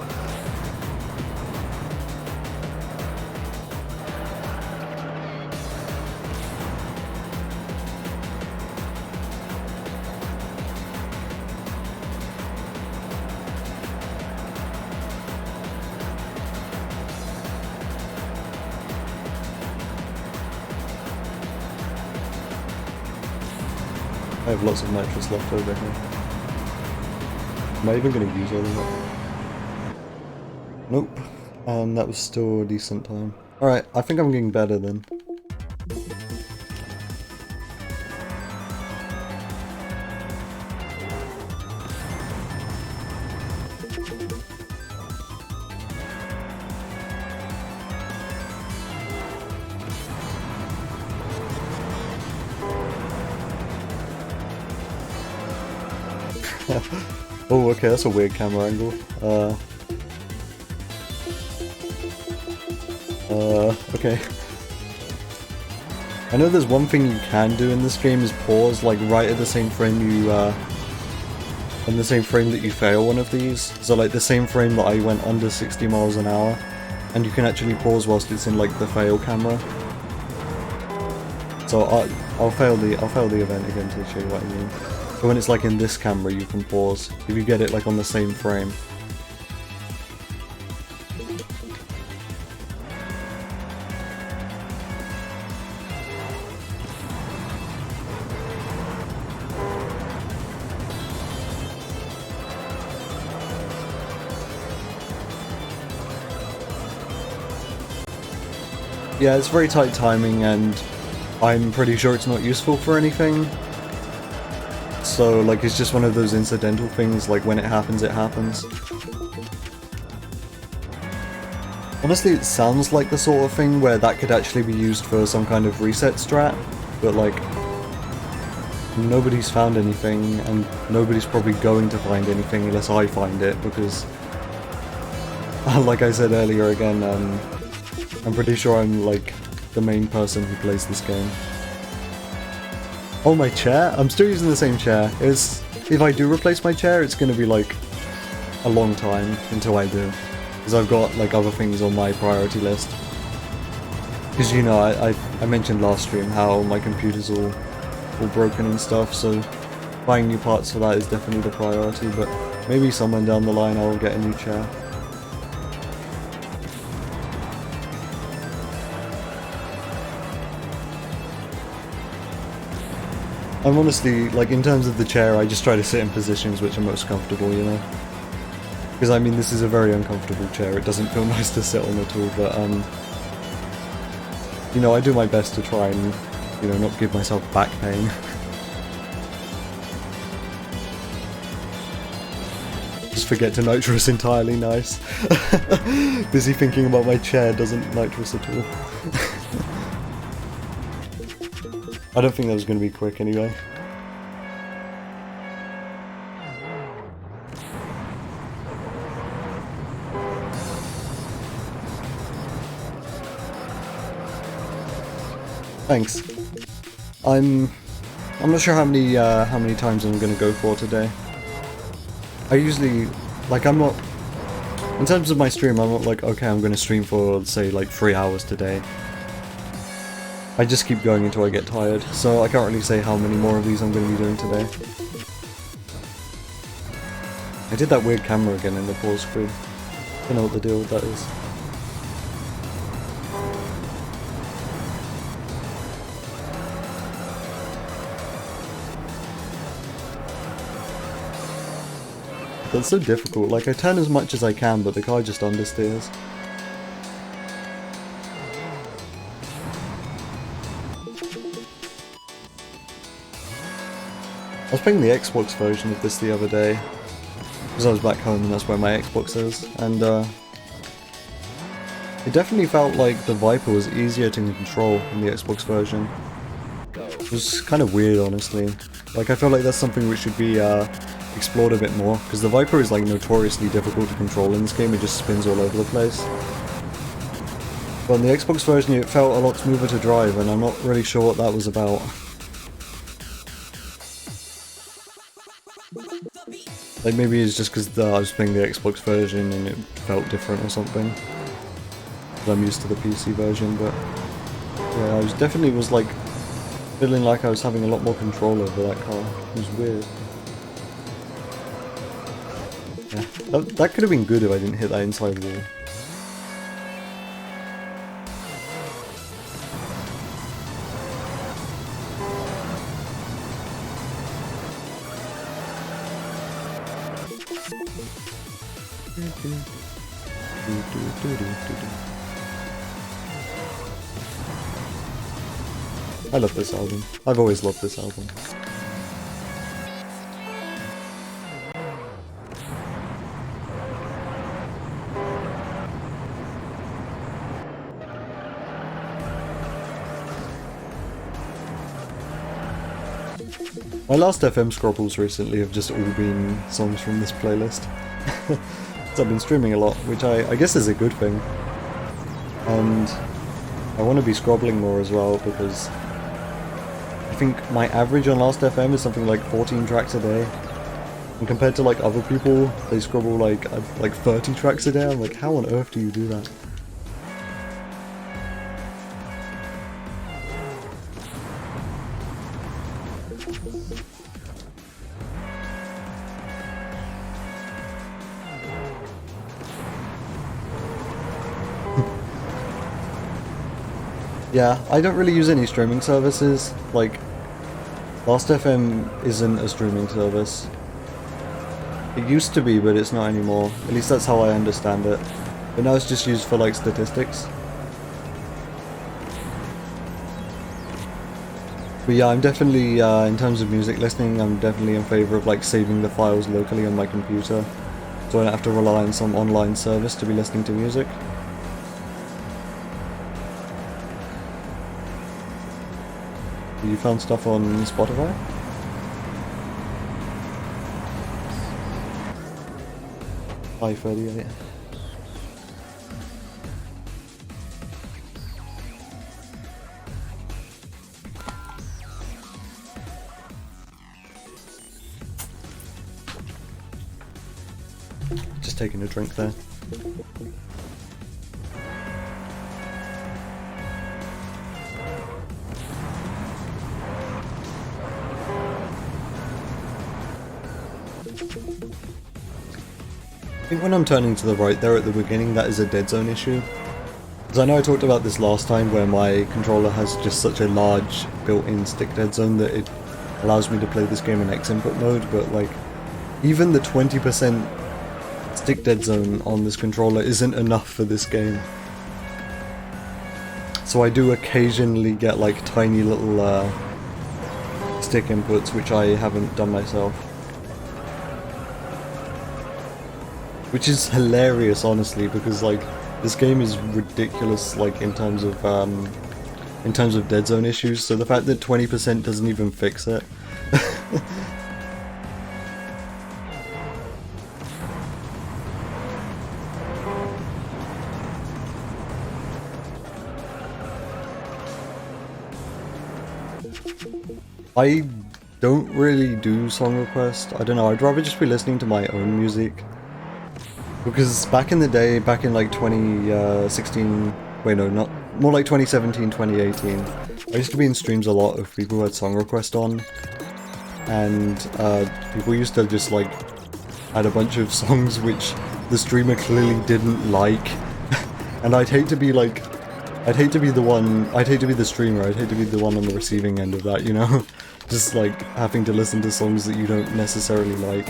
I have lots of nitrous left over here. Am I even going to use all of it? Nope. And that was still a decent time. Alright, I think I'm getting better then. Oh, okay, that's a weird camera angle. Okay. I know there's one thing you can do in this game is pause, like right at the same frame in the same frame that you fail one of these. So like the same frame that I went under 60 miles an hour, and you can actually pause whilst it's in like the fail camera. So I'll fail the event again to show you what I mean. So when it's like in this camera, you can pause if you get it like on the same frame. Yeah, it's very tight timing, and I'm pretty sure it's not useful for anything. So, like, it's just one of those incidental things, like, when it happens, it happens. Honestly, it sounds like the sort of thing where that could actually be used for some kind of reset strat, but, like, nobody's found anything, and nobody's probably going to find anything unless I find it, because Like I said earlier again, I'm pretty sure I'm like the main person who plays this game. Oh, my chair? I'm still using the same chair. If I do replace my chair, it's gonna be like a long time until I do. Because I've got like other things on my priority list. Because you know, I mentioned last stream how my computer's all broken and stuff, so buying new parts for that is definitely the priority, but maybe somewhere down the line I'll get a new chair. I'm honestly, like, in terms of the chair, I just try to sit in positions which are most comfortable, you know? Because, I mean, this is a very uncomfortable chair, it doesn't feel nice to sit on at all, but, you know, I do my best to try and, you know, not give myself back pain. Just forget to nitrous entirely, nice. Busy thinking about my chair, doesn't nitrous at all. I don't think that was going to be quick anyway. Thanks. I'm not sure how many times I'm going to go for today. I usually, like, I'm not, in terms of my stream, I'm not like, okay, I'm going to stream for, say, like 3 hours today. I just keep going until I get tired, so I can't really say how many more of these I'm going to be doing today. I did that weird camera again in the pause screen. Don't know what the deal with that is. That's so difficult, like I turn as much as I can, but the car just understeers. I was playing the Xbox version of this the other day, because I was back home and that's where my Xbox is, and it definitely felt like the Viper was easier to control in the Xbox version. It was kind of weird, honestly. Like, I feel like that's something which should be explored a bit more, because the Viper is like notoriously difficult to control in this game, it just spins all over the place. But in the Xbox version it felt a lot smoother to drive, and I'm not really sure what that was about. Like, maybe it's just because I was playing the Xbox version and it felt different or something. I'm used to the PC version, but yeah, I definitely was like feeling like I was having a lot more control over that car. It was weird. Yeah, that could have been good if I didn't hit that inside wall. I love this album. I've always loved this album. My last FM scrobbles recently have just all been songs from this playlist. So I've been streaming a lot, which I guess is a good thing. And I want to be scrobbling more as well, because I think my average on Last FM is something like 14 tracks a day. And compared to like other people, they scrobble like 30 tracks a day. I'm like, how on earth do you do that? Yeah, I don't really use any streaming services. Like, Last.fm isn't a streaming service. It used to be, but it's not anymore. At least that's how I understand it. But now it's just used for like statistics. But yeah, I'm definitely, in terms of music listening, I'm definitely in favor of like saving the files locally on my computer, so I don't have to rely on some online service to be listening to music. You found stuff on Spotify? I-38. taking a drink there. I think when I'm turning to the right there at the beginning, that is a dead zone issue. Because I know I talked about this last time where my controller has just such a large built-in stick dead zone that it allows me to play this game in X input mode, but like, even the 20% stick dead zone on this controller isn't enough for this game. So I do occasionally get like tiny little stick inputs, which I haven't done myself. Which is hilarious, honestly, because like this game is ridiculous, like in terms of dead zone issues. So the fact that 20% doesn't even fix it. I don't really do song requests. I don't know. I'd rather just be listening to my own music. Because back in the day, back in like 2016, wait no, not, more like 2017, 2018, I used to be in streams a lot of people who had song requests on, and people used to just like add a bunch of songs which the streamer clearly didn't like, and I'd hate to be the streamer, I'd hate to be the one on the receiving end of that, you know? Just like having to listen to songs that you don't necessarily like.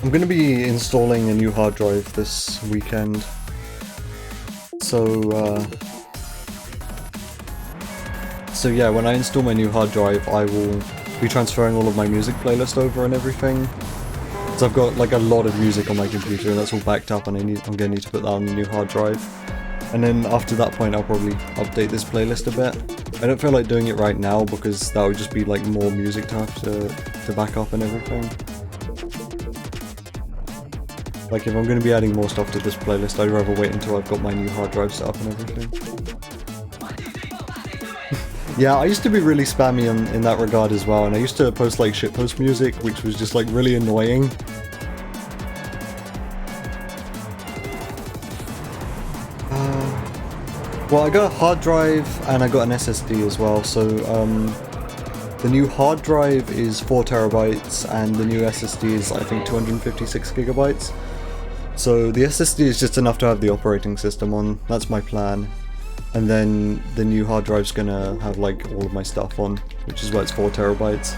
I'm going to be installing a new hard drive this weekend, so yeah, when I install my new hard drive I will be transferring all of my music playlist over and everything. So I've got like a lot of music on my computer and that's all backed up, and I'm going to need to put that on the new hard drive. And then after that point I'll probably update this playlist a bit. I don't feel like doing it right now because that would just be like more music to have to back up and everything. Like, if I'm going to be adding more stuff to this playlist, I'd rather wait until I've got my new hard drive set up and everything. Yeah, I used to be really spammy in that regard as well, and I used to post like shitpost music, which was just like really annoying. Well, I got a hard drive and I got an SSD as well, so the new hard drive is 4 terabytes and the new SSD is I think 256 gigabytes. So the SSD is just enough to have the operating system on, that's my plan. And then the new hard drive's gonna have like all of my stuff on, which is why it's 4 terabytes.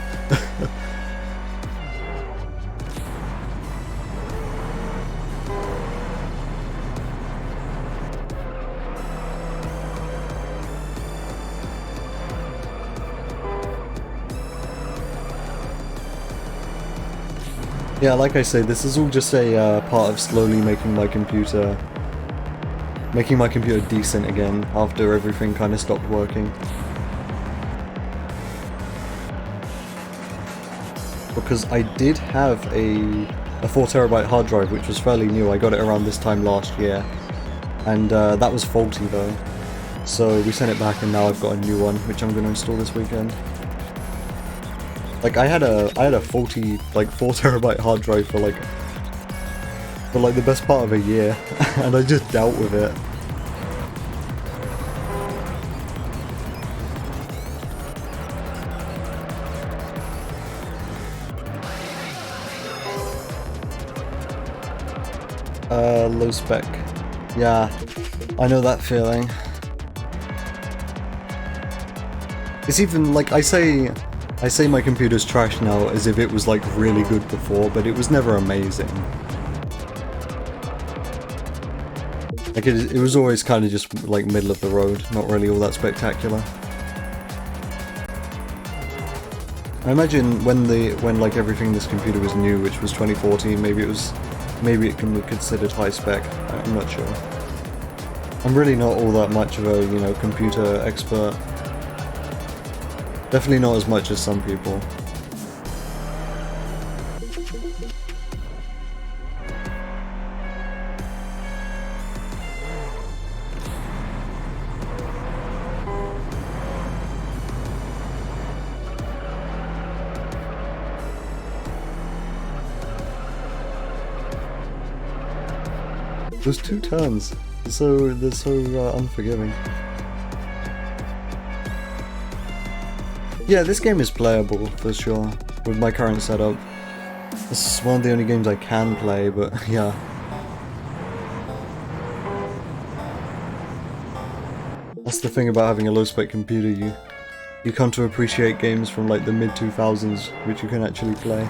Yeah, like I say, this is all just a part of slowly making my computer decent again after everything kind of stopped working. Because I did have a 4 terabyte hard drive which was fairly new. I got it around this time last year, and that was faulty though. So we sent it back and now I've got a new one which I'm going to install this weekend. Like I had a faulty like 4 terabyte hard drive for like the best part of a year, and I just dealt with it. Low spec. Yeah, I know that feeling. It's even like I say my computer's trash now as if it was like really good before, but it was never amazing. Like it was always kind of just like middle of the road, not really all that spectacular. I imagine when like everything in this computer was new, which was 2014, maybe it can be considered high spec. I'm not sure. I'm really not all that much of a, you know, computer expert. Definitely not as much as some people. Those two turns, they're so unforgiving. Yeah, this game is playable for sure with my current setup. This is one of the only games I can play, but yeah. That's the thing about having a low-spec computer. You come to appreciate games from like the mid-2000s, which you can actually play.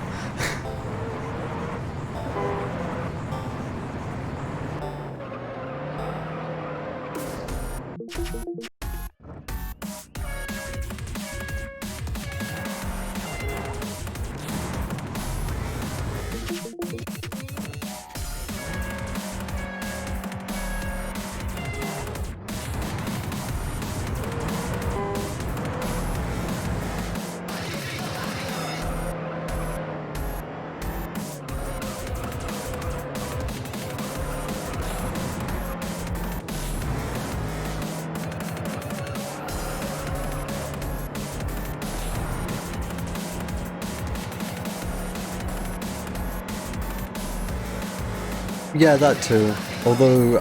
Yeah, that too. Although,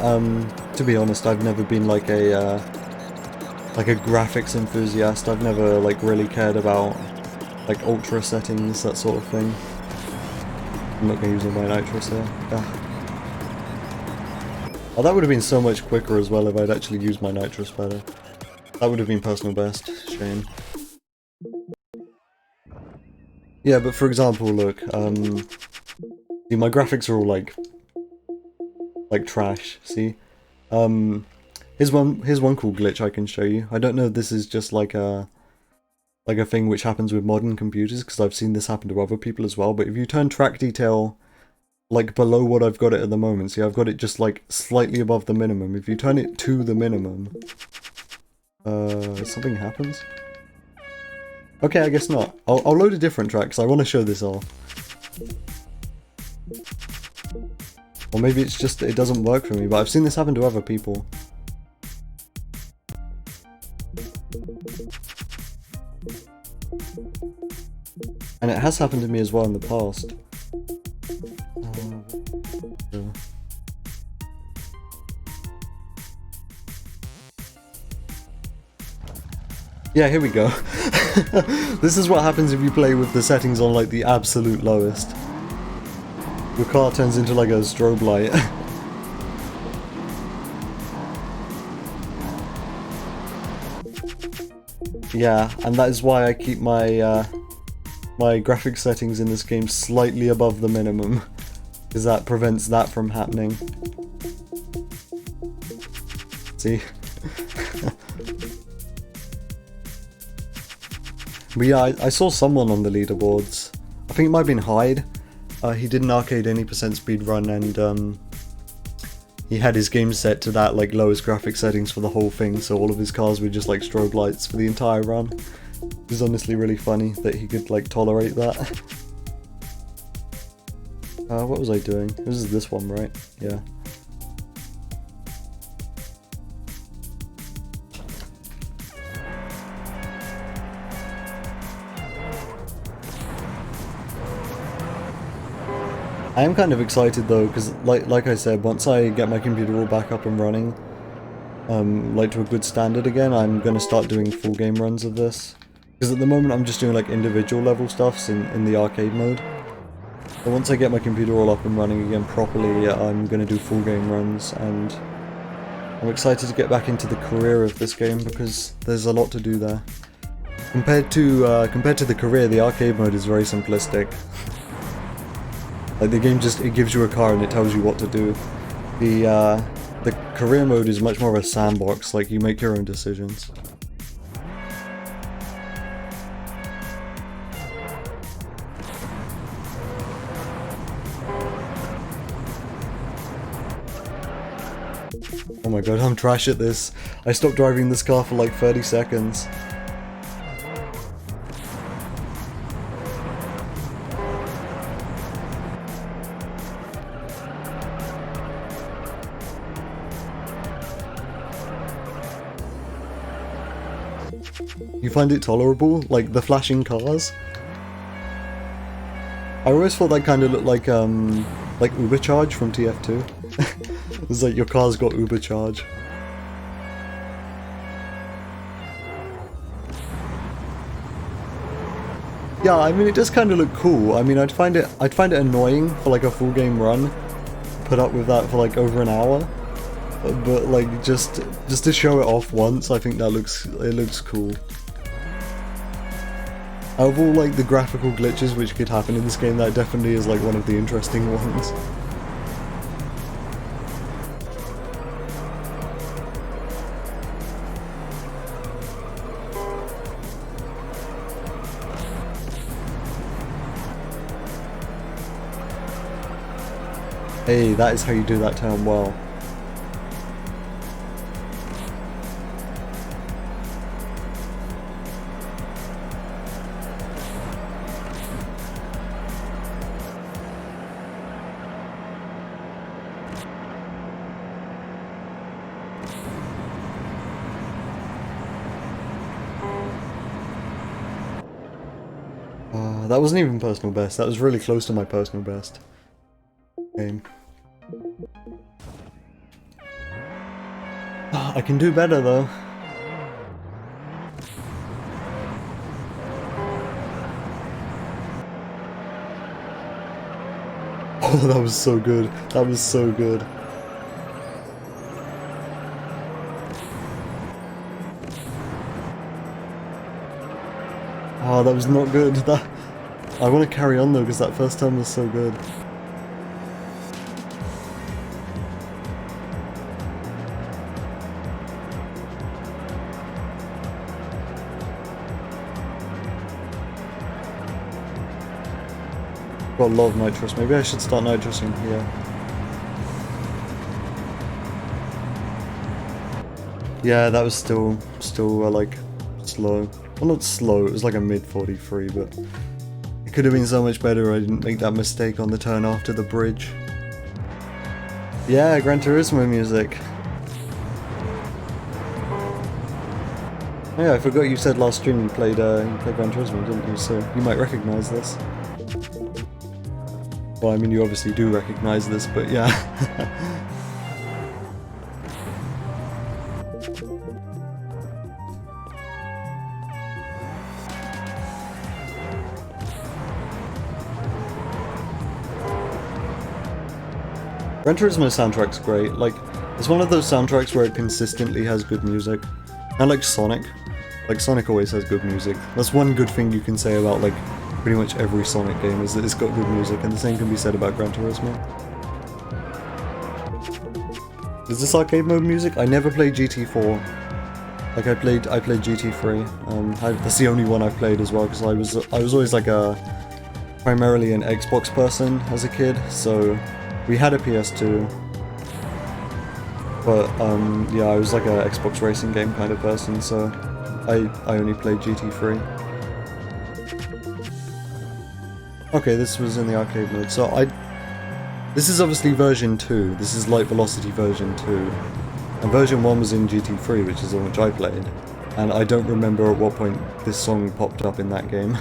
to be honest, I've never been like a graphics enthusiast. I've never like really cared about like ultra settings, that sort of thing. I'm not gonna use all my nitrous here. Oh, that would have been so much quicker as well if I'd actually used my nitrous better. That would have been personal best. Shame. Yeah, but for example, look, see, my graphics are all like trash, see? Here's one cool glitch I can show you. I don't know if this is just like a thing which happens with modern computers, because I've seen this happen to other people as well, but if you turn track detail like below what I've got it at the moment, see, I've got it just like slightly above the minimum. If you turn it to the minimum, something happens? Okay, I guess not. I'll load a different track, because I want to show this off. Or maybe it's just that it doesn't work for me, but I've seen this happen to other people. And it has happened to me as well in the past. Yeah, here we go. This is what happens if you play with the settings on like the absolute lowest. Your car turns into like a strobe light. Yeah, and that is why I keep my my graphics settings in this game slightly above the minimum, because that prevents that from happening. See? But yeah, I saw someone on the leaderboards. I think it might have been Hyde. He did an arcade any % speed run, and he had his game set to that like lowest graphic settings for the whole thing, so all of his cars were just like strobe lights for the entire run. It was honestly really funny that he could like tolerate that. What was I doing? This is this one, right? Yeah. I am kind of excited though, because like I said, once I get my computer all back up and running, like to a good standard again, I'm going to start doing full game runs of this. Because at the moment I'm just doing like individual level stuffs in the arcade mode. But once I get my computer all up and running again properly, I'm going to do full game runs, and I'm excited to get back into the career of this game because there's a lot to do there. Compared to the career, the arcade mode is very simplistic. Like the game just, it gives you a car and it tells you what to do. The career mode is much more of a sandbox, like you make your own decisions. Oh my god, I'm trash at this. I stopped driving this car for like 30 seconds. You find it tolerable? Like the flashing cars? I always thought that kind of looked like Ubercharge from TF2. It's like your car's got Ubercharge. Yeah, I mean it does kind of look cool. I mean I'd find it annoying for like a full game run, put up with that for like over an hour. But like just to show it off once, I think it looks cool. Out of all like the graphical glitches which could happen in this game, that definitely is like one of the interesting ones. Hey, that is how you do that turn well. That wasn't even personal best, that was really close to my personal best game. I can do better though. Oh, that was so good. That was so good. Oh, that was not good. I want to carry on though, because that first time was so good. Got a lot of nitrous. Maybe I should start nitrosing here. Yeah, that was still like slow. Well, not slow. It was like a mid 43, but it could have been so much better. I didn't make that mistake on the turn after the bridge. Yeah, Gran Turismo music. Yeah, I forgot you said last stream you played Gran Turismo, didn't you? So you might recognize this. Well, I mean, you obviously do recognize this, but yeah. Gran Turismo soundtrack's great. Like, it's one of those soundtracks where it consistently has good music. And like Sonic. Like, Sonic always has good music. That's one good thing you can say about, like, pretty much every Sonic game, is that it's got good music, and the same can be said about Gran Turismo. Is this arcade mode music? I never played GT4. Like, I played GT3. That's the only one I've played as well, because I was always like primarily an Xbox person as a kid, so we had a PS2. But yeah, I was like a Xbox racing game kind of person, so I only played GT3. Okay, this was in the arcade mode, so this is obviously version 2, this is Light Velocity version 2, and version 1 was in GT3, which is the one which I played, and I don't remember at what point this song popped up in that game.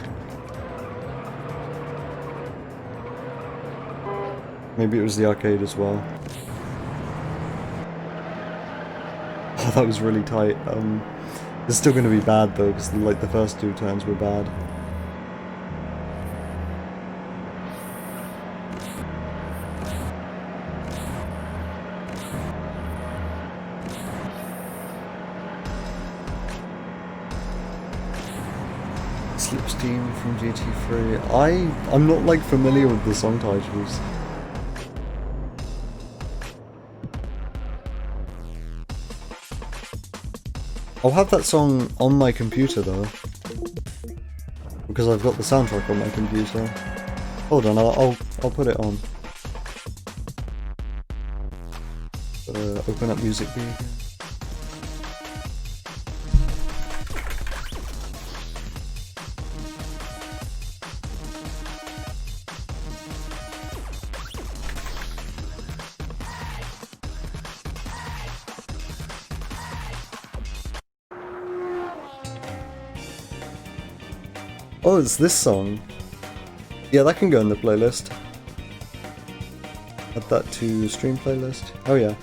Maybe it was the arcade as well. Oh, that was really tight. It's still going to be bad though, because like the first two turns were bad. Slipstream from GT3. I'm not like familiar with the song titles. I'll have that song on my computer though, because I've got the soundtrack on my computer. Hold on, I'll put it on. Open up Music Bee. Oh, it's this song. Yeah, that can go in the playlist. Add that to stream playlist. Oh yeah.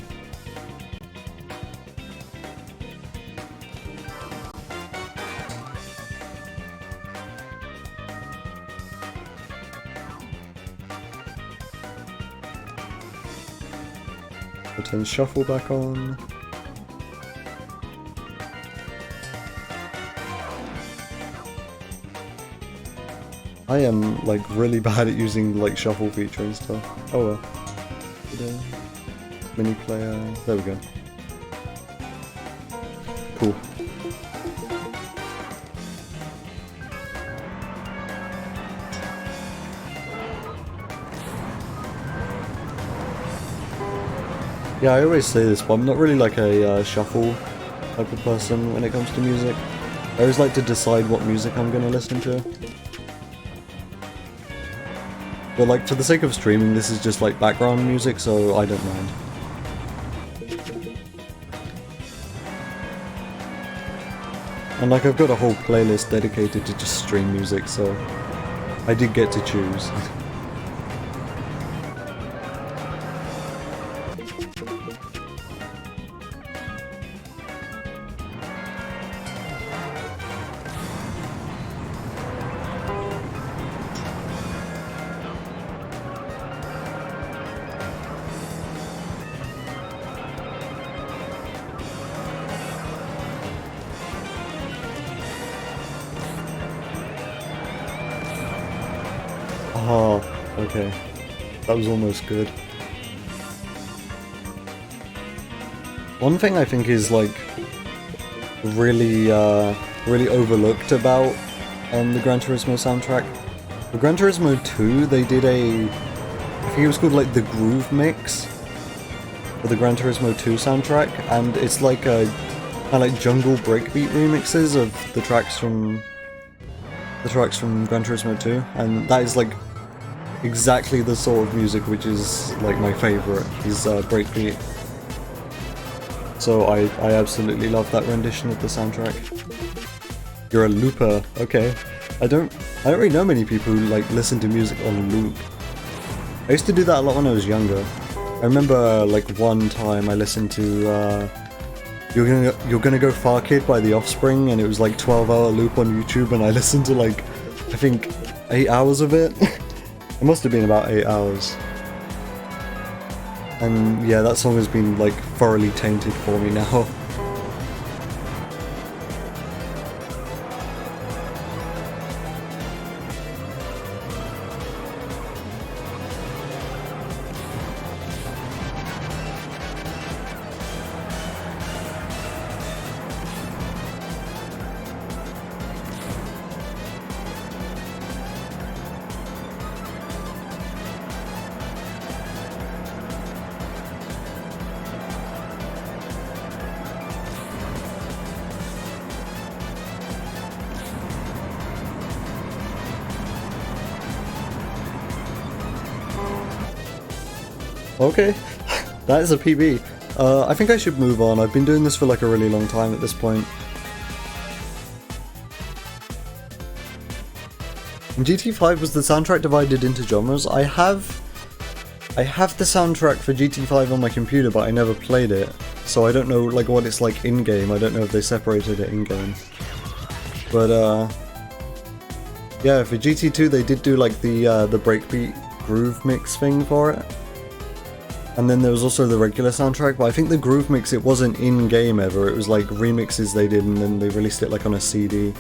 We'll turn shuffle back on. I am like really bad at using like shuffle feature and stuff. Oh well. Mini player. There we go. Cool. Yeah, I always say this, but I'm not really like a shuffle type of person when it comes to music. I always like to decide what music I'm gonna listen to. But like, for the sake of streaming, this is just like background music, so I don't mind. And like, I've got a whole playlist dedicated to just stream music, so I did get to choose. Oh, okay. That was almost good. One thing I think is like really really overlooked about the Gran Turismo soundtrack. For Gran Turismo 2, they did I think it was called like the Groove Mix for the Gran Turismo 2 soundtrack, and it's like a kind of like jungle breakbeat remixes of the tracks from Gran Turismo 2, and that is like exactly the sort of music which is like my favorite, is breakbeat. So I absolutely love that rendition of the soundtrack. You're a looper, okay. I don't really know many people who like listen to music on loop. I used to do that a lot when I was younger. I remember like one time I listened to You're Gonna Go Far Kid by The Offspring, and it was like 12-hour loop on YouTube, and I listened to like I think 8 hours of it. It must have been about 8 hours. And yeah, that song has been like thoroughly tainted for me now. Okay, that is a PB. I think I should move on. I've been doing this for like a really long time at this point. In GT5, was the soundtrack divided into genres? I have the soundtrack for GT5 on my computer, but I never played it, so I don't know like what it's like in-game. I don't know if they separated it in-game. But yeah, for GT2 they did do like the breakbeat groove mix thing for it. And then there was also the regular soundtrack, but I think the groove mix, it wasn't in-game ever, it was like remixes they did and then they released it like on a CD.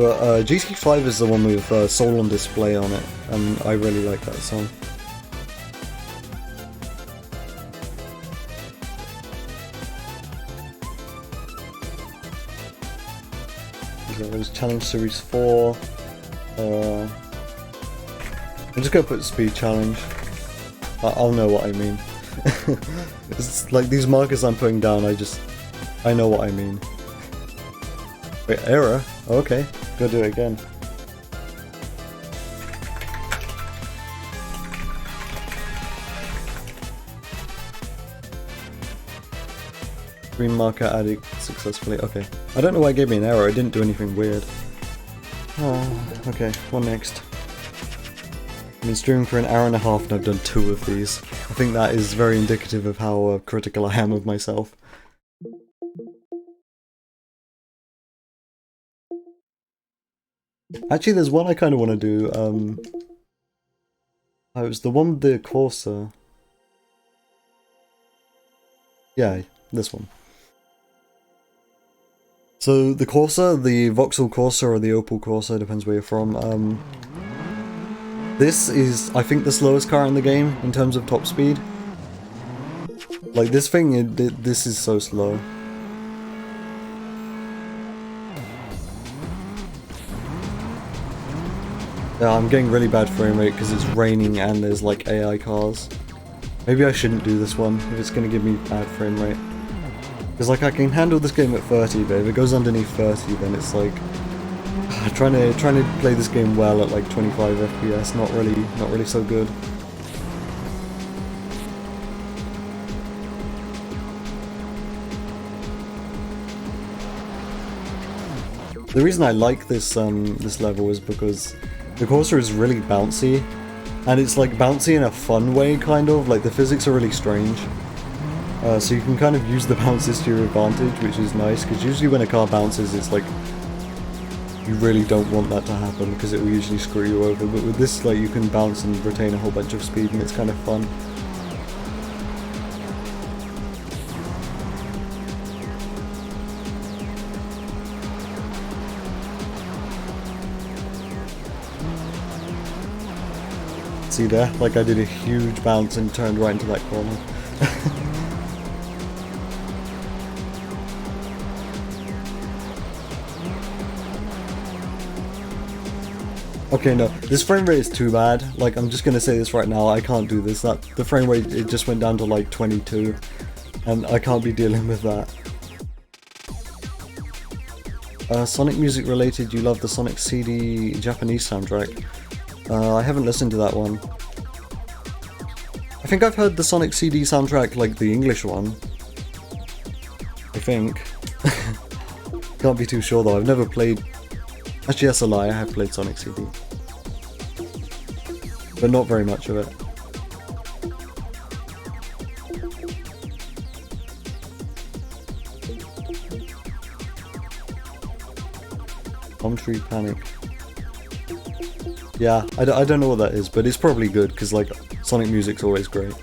But GT5 is the one with Soul on Display on it, and I really like that song. There's Challenge Series 4. I'm just gonna put Speed Challenge. I'll know what I mean. It's like these markers I'm putting down, I know what I mean. Wait, error? Okay, go do it again. Green marker added successfully. Okay. I don't know why it gave me an error. I didn't do anything weird. Oh, okay. What next? I've been streaming for an hour and a half and I've done 2 of these. I think that is very indicative of how critical I am of myself. Actually, there's one I kind of want to do. It was the one with the Corsa. Yeah, this one. So the Corsa, the Vauxhall Corsa or the Opel Corsa, depends where you're from. This is, I think, the slowest car in the game in terms of top speed. Like this thing, this is so slow. Yeah, I'm getting really bad frame rate because it's raining and there's like AI cars. Maybe I shouldn't do this one if it's going to give me bad frame rate. Because like I can handle this game at 30, but if it goes underneath 30 then it's like trying to play this game well at like 25 FPS, not really so good. The reason I like this this level is because the Corsa is really bouncy, and it's like bouncy in a fun way, kind of. Like the physics are really strange, so you can kind of use the bounces to your advantage, which is nice. Because usually when a car bounces, it's like you really don't want that to happen because it will usually screw you over. But with this, like you can bounce and retain a whole bunch of speed, and it's kind of fun. See there? Like I did a huge bounce and turned right into that corner. Okay, no, this frame rate is too bad. Like, I'm just gonna say this right now, I can't do this. The frame rate, it just went down to like 22, and I can't be dealing with that. Sonic music related, you love the Sonic CD Japanese soundtrack. I haven't listened to that one. I think I've heard the Sonic CD soundtrack, like the English one. I think. Can't be too sure though, I've never played... Actually, that's a lie, I have played Sonic CD. But not very much of it. Palm Tree Panic. Yeah, I don't know what that is, but it's probably good, because like, Sonic music's always great.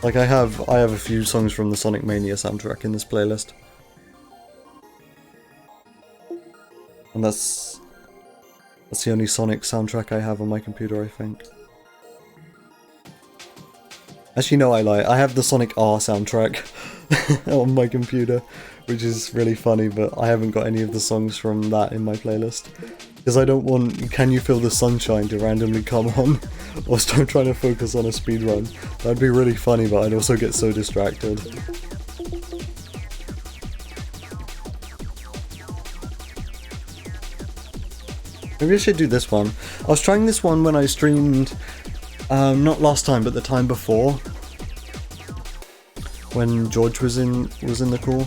Like I have a few songs from the Sonic Mania soundtrack in this playlist. And that's the only Sonic soundtrack I have on my computer, I think. Actually, no, I lie. I have the Sonic R soundtrack on my computer, which is really funny, but I haven't got any of the songs from that in my playlist. Because I don't want Can You Feel the Sunshine to randomly come on, whilst I'm trying to focus on a speedrun. That'd be really funny, but I'd also get so distracted. Maybe I should do this one. I was trying this one when I streamed, not last time, but the time before, when George was in the call.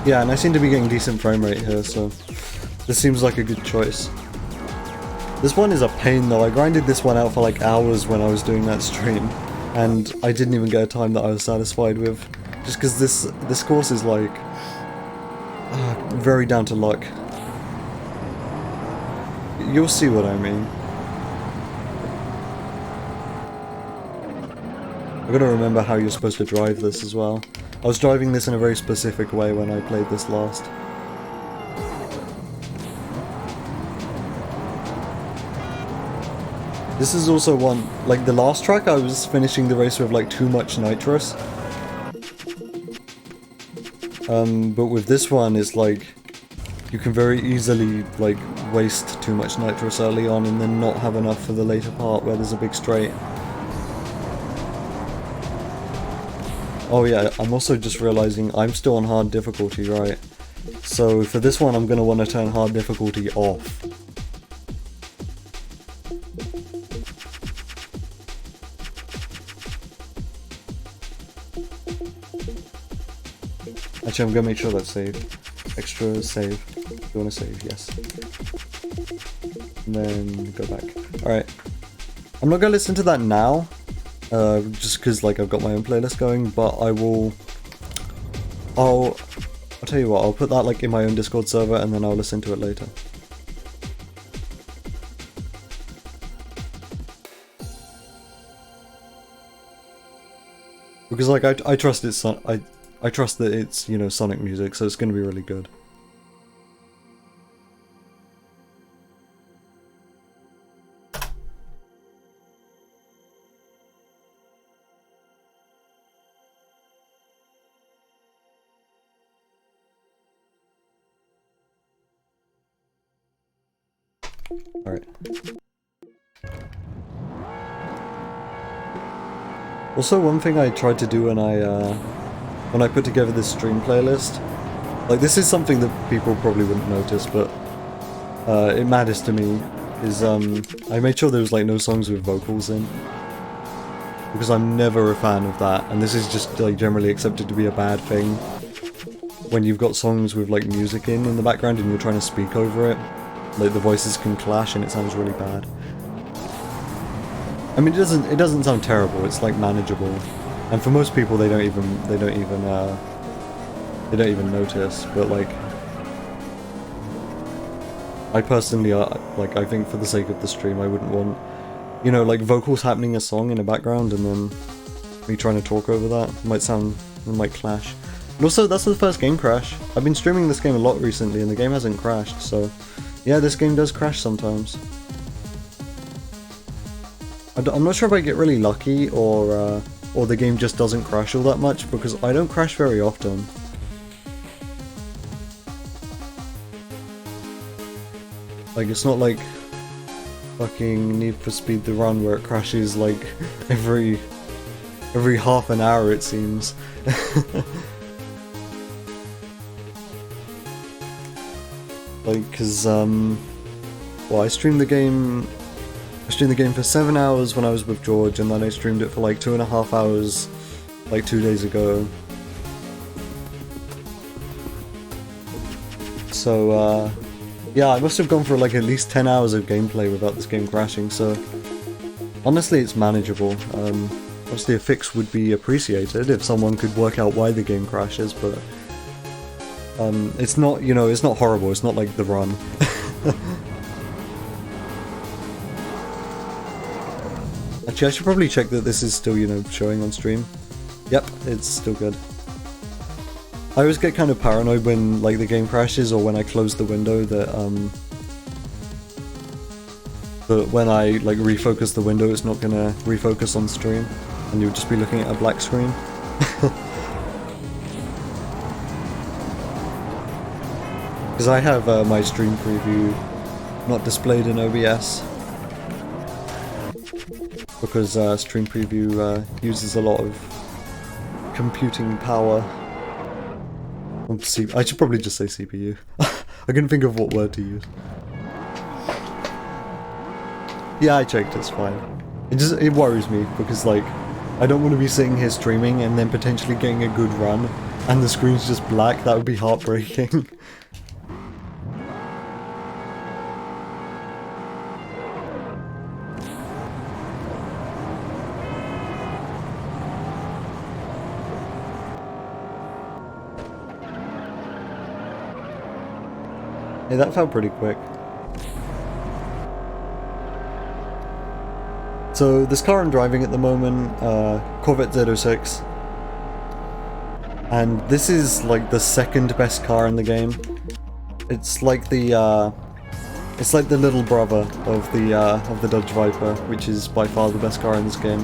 Yeah, and I seem to be getting decent frame rate here, so this seems like a good choice. This one is a pain though. I grinded this one out for like hours when I was doing that stream, and I didn't even get a time that I was satisfied with, just because this course is like very down to luck. You'll see what I mean. I gotta remember how you're supposed to drive this as well. I was driving this in a very specific way when I played this last. This is also one, like the last track I was finishing the race with like too much nitrous. But with this one it's like, you can very easily like waste too much nitrous early on and then not have enough for the later part where there's a big straight. Oh yeah, I'm also just realizing I'm still on hard difficulty, right? So for this one I'm gonna want to turn hard difficulty off. Actually, I'm gonna make sure that's saved. Extra save. You wanna save? Yes. And then go back. Alright. I'm not gonna listen to that now. Just because like I've got my own playlist going, but I'll tell you what, I'll put that like in my own Discord server and then I'll listen to it later. Because like I trust it's I trust that it's, you know, Sonic music, so it's gonna be really good. Alright. Also, one thing I tried to do when I put together this stream playlist, like this is something that people probably wouldn't notice, but it matters to me, is I made sure there was like no songs with vocals in. Because I'm never a fan of that, and this is just like generally accepted to be a bad thing. When you've got songs with like music in the background and you're trying to speak over it, like the voices can clash and it sounds really bad. I mean, it doesn't sound terrible. It's like manageable, and for most people they don't even notice. But like, I personally like I think for the sake of the stream, I wouldn't want, you know, like vocals happening a song in the background and then me trying to talk over that. It might clash. And also, that's the first game crash. I've been streaming this game a lot recently and the game hasn't crashed, so yeah, this game does crash sometimes. I'm not sure if I get really lucky or the game just doesn't crash all that much, because I don't crash very often. Like, it's not like fucking Need for Speed The Run where it crashes like every half an hour it seems. Like, cause well, I streamed the game for 7 hours when I was with George, and then I streamed it for like 2.5 hours like 2 days ago. So yeah, I must have gone for like at least 10 hours of gameplay without this game crashing, so honestly it's manageable. Obviously a fix would be appreciated if someone could work out why the game crashes, but it's not, you know, it's not horrible. It's not like The Run. Actually, I should probably check that this is still, you know, showing on stream. Yep, it's still good. I always get kind of paranoid when, like, the game crashes or when I close the window that when I, like, refocus the window, it's not gonna refocus on stream, and you'll just be looking at a black screen. Because I have my stream preview not displayed in OBS. Because stream preview uses a lot of computing power. I should probably just say CPU. I couldn't think of what word to use. Yeah, I checked, it's fine. It worries me, because like, I don't want to be sitting here streaming and then potentially getting a good run, and the screen's just black. That would be heartbreaking. Hey, that felt pretty quick. So this car I'm driving at the moment, Corvette Z06, and this is like the second best car in the game. It's like the little brother of the Dodge Viper, which is by far the best car in this game.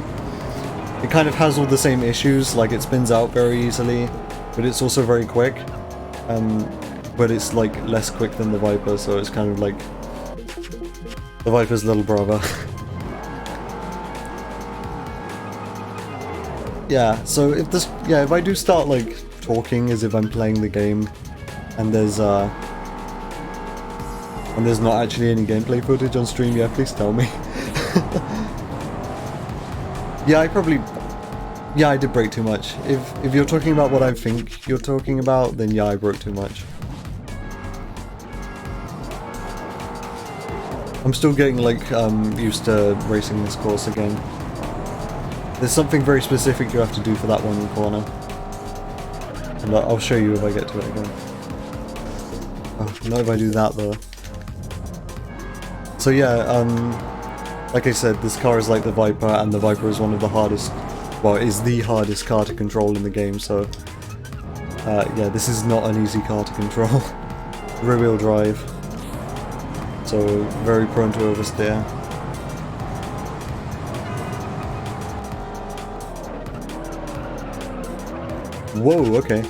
It kind of has all the same issues, like it spins out very easily, but it's also very quick. But it's like less quick than the Viper, so it's kind of like the Viper's little brother. Yeah, so if I do start like talking as if I'm playing the game, and there's not actually any gameplay footage on stream, yeah, please tell me. Yeah, I did break too much. If you're talking about what I think you're talking about, then yeah, I broke too much. I'm still getting like used to racing this course again. There's something very specific you have to do for that one corner. And I'll show you if I get to it again. Oh, not if I do that though. So yeah, like I said, this car is like the Viper, and the Viper is one of the hardest, well, is the hardest car to control in the game, so yeah, this is not an easy car to control. Rear-wheel drive, so very prone to oversteer. Whoa, okay.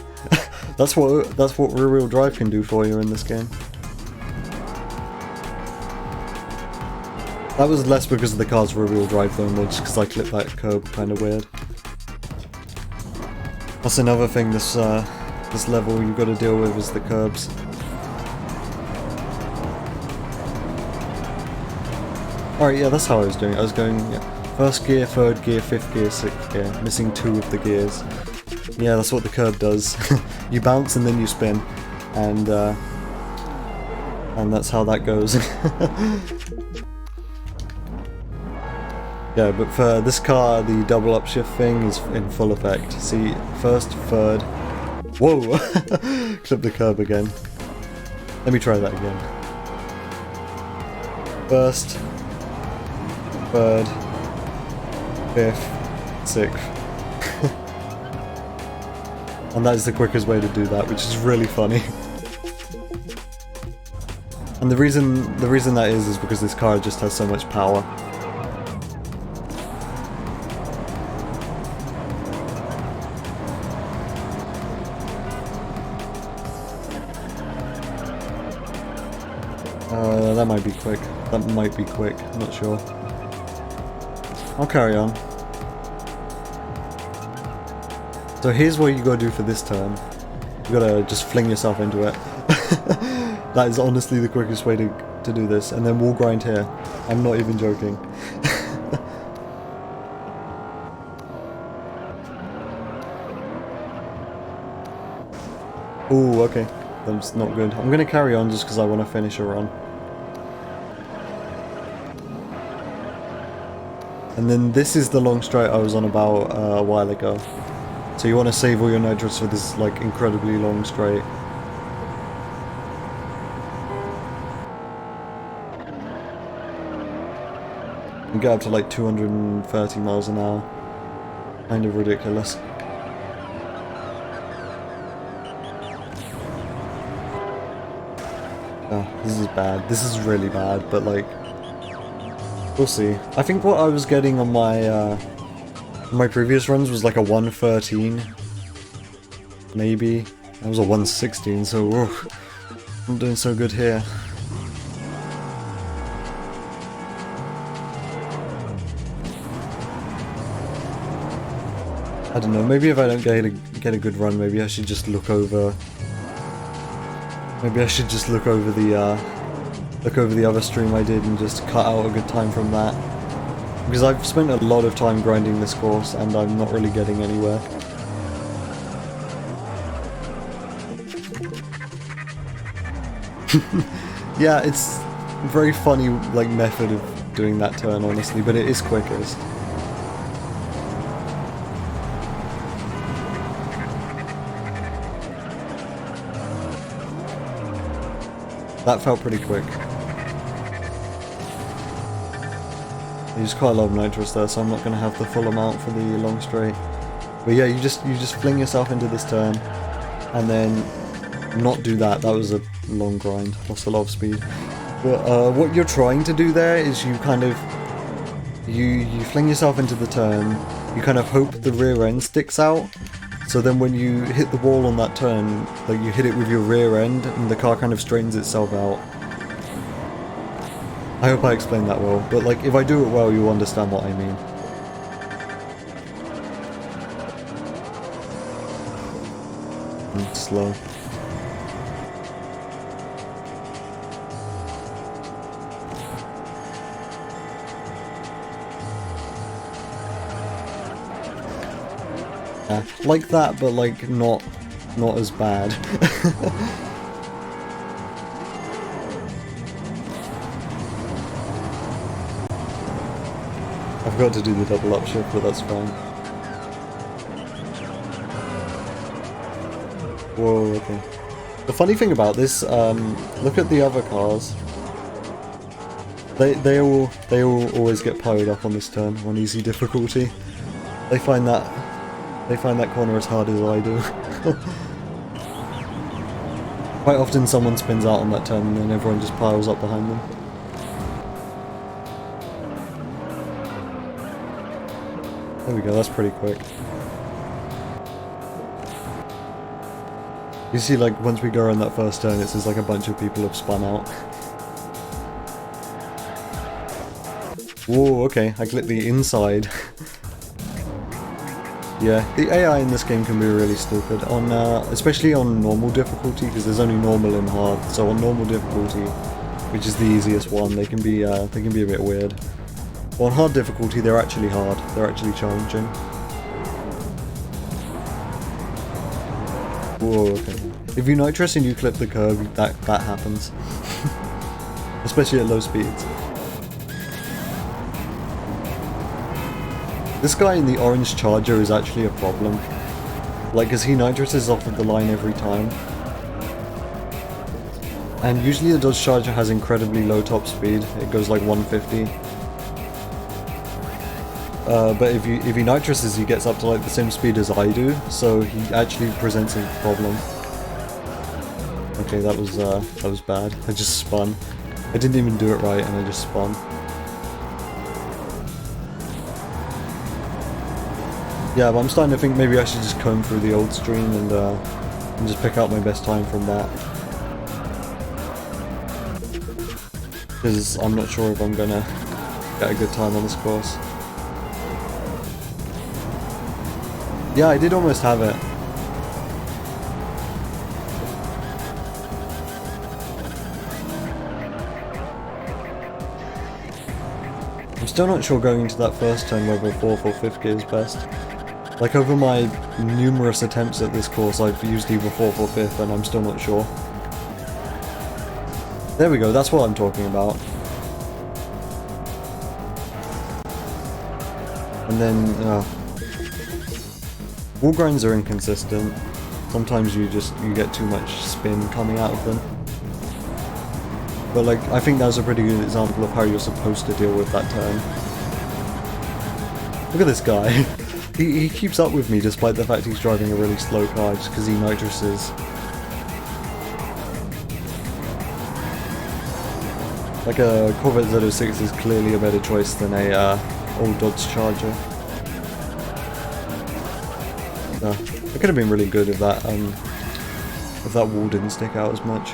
That's what rear-wheel drive can do for you in this game. That was less because of the car's rear-wheel drive though, more just because I clipped that curb kind of weird. That's another thing this level you've got to deal with is the curbs. Alright, yeah, that's how I was doing it. I was going first gear, third gear, fifth gear, sixth gear, missing 2 of the gears. Yeah, that's what the curb does. You bounce and then you spin, and that's how that goes. Yeah, but for this car, the double upshift thing is in full effect. See, first, third... Whoa! Clip the curb again. Let me try that again. First, third, fifth, sixth. And that is the quickest way to do that, which is really funny. And the reason that is because this car just has so much power. That might be quick. That might be quick. I'm not sure. I'll carry on. So here's what you gotta do for this turn. You gotta just fling yourself into it. That is honestly the quickest way to do this. And then wall grind here. I'm not even joking. Ooh, okay. That's not good. I'm gonna carry on just because I want to finish a run. And then this is the long straight I was on about a while ago. So you want to save all your nitrous for this like incredibly long straight. You get up to like 230 miles an hour. Kind of ridiculous. Oh, this is bad. This is really bad, but like... We'll see. I think what I was getting on my previous runs was like a 113. Maybe. That was a 116, so whew, I'm doing so good here. I don't know, maybe if I don't get a good run, maybe I should just look over... Maybe I should just look over the other stream I did and just cut out a good time from that. Because I've spent a lot of time grinding this course and I'm not really getting anywhere. Yeah, it's a very funny like method of doing that turn, honestly, but it is quickest. That felt pretty quick. There's quite a lot of nitrous there, so I'm not going to have the full amount for the long straight. But yeah, you just fling yourself into this turn, and then not do that. That was a long grind, lost a lot of speed. But what you're trying to do there is you kind of you fling yourself into the turn. You kind of hope the rear end sticks out. So then when you hit the wall on that turn, like you hit it with your rear end, and the car kind of straightens itself out. I hope I explained that well, but like if I do it well, you'll understand what I mean. Slow. Yeah, like that, but like not as bad. I forgot to do the double upshift, but that's fine. Whoa, okay. The funny thing about this, look at the other cars. They all always get piled up on this turn on easy difficulty. They find that corner as hard as I do. Quite often someone spins out on that turn and then everyone just piles up behind them. There we go, that's pretty quick. You see, like, once we go around that first turn, it's just like a bunch of people have spun out. Whoa, okay, I clicked the inside. Yeah, the AI in this game can be really stupid, on especially on normal difficulty, because there's only normal and hard. So on normal difficulty, which is the easiest one, they can be a bit weird. But on hard difficulty, they're actually hard. They're actually challenging. Whoa, okay. If you nitrous and you clip the curb, that happens. Especially at low speeds. This guy in the orange Charger is actually a problem. Like, cause he nitruses off of the line every time. And usually the Dodge Charger has incredibly low top speed. It goes like 150. But if he nitruses, he gets up to like the same speed as I do, so he actually presents a problem. Okay, that was bad. I just spun. I didn't even do it right, and I just spun. Yeah, but I'm starting to think maybe I should just comb through the old stream and just pick out my best time from that. Because I'm not sure if I'm gonna get a good time on this course. Yeah, I did almost have it. I'm still not sure going into that first turn whether 4th or 5th gear is best. Like, over my numerous attempts at this course, I've used either 4th or 5th, and I'm still not sure. There we go, that's what I'm talking about. And then, wall grinds are inconsistent. Sometimes you get too much spin coming out of them. But like, I think that's a pretty good example of how you're supposed to deal with that turn. Look at this guy. He keeps up with me despite the fact he's driving a really slow car just because he nitruses. Like a Corvette Z06 is clearly a better choice than a old Dodge Charger. It could have been really good if that wall didn't stick out as much.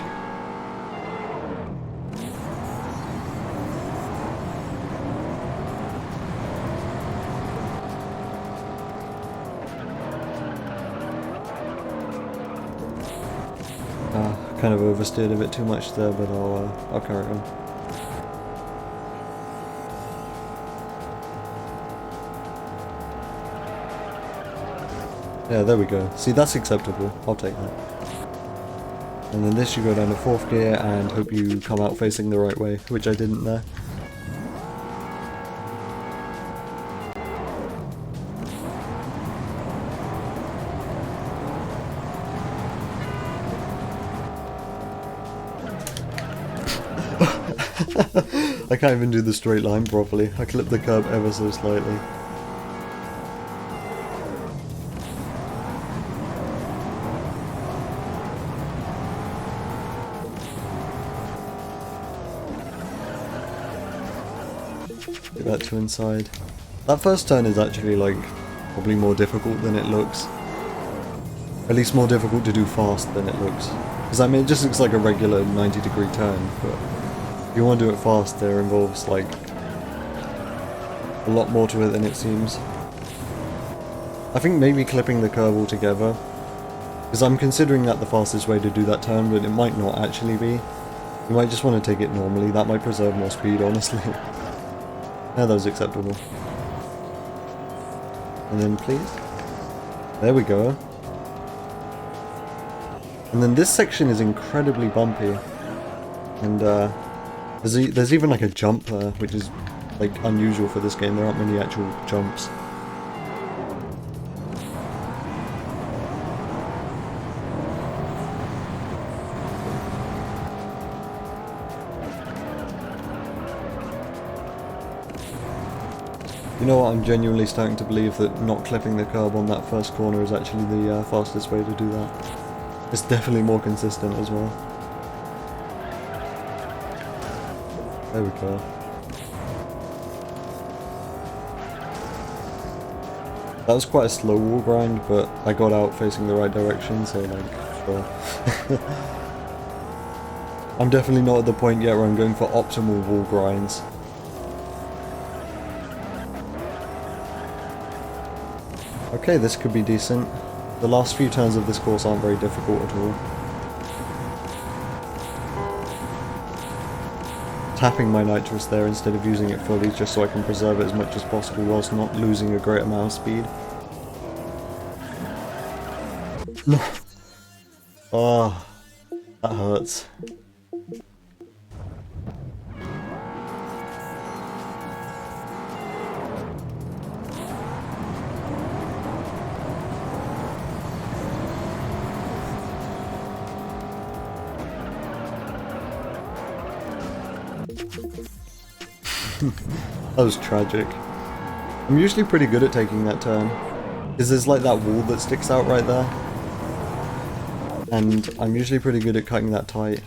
Kind of oversteered a bit too much there, but I'll carry on. Yeah, there we go. See, that's acceptable. I'll take that. And then this you go down to 4th gear and hope you come out facing the right way, which I didn't there. I can't even do the straight line properly. I clip the curb ever so slightly. Get that to inside. That first turn is actually like probably more difficult than it looks. At least more difficult to do fast than it looks. Because I mean it just looks like a regular 90-degree turn, but if you want to do it fast there involves like a lot more to it than it seems. I think maybe clipping the curve altogether, because I'm considering that the fastest way to do that turn, but it might not actually be. You might just want to take it normally, that might preserve more speed honestly. Yeah, that was acceptable. And then please. There we go. And then this section is incredibly bumpy. And there's even like a jump there, which is like unusual for this game. There aren't many actual jumps. You know what, I'm genuinely starting to believe that not clipping the curb on that first corner is actually the fastest way to do that. It's definitely more consistent as well. There we go. That was quite a slow wall grind, but I got out facing the right direction, so like, sure. I'm definitely not at the point yet where I'm going for optimal wall grinds. Okay, this could be decent. The last few turns of this course aren't very difficult at all. Tapping my nitrous there instead of using it fully just so I can preserve it as much as possible whilst not losing a great amount of speed. No. Oh, that hurts. That was tragic. I'm usually pretty good at taking that turn, because there's like that wall that sticks out right there. And I'm usually pretty good at cutting that tight.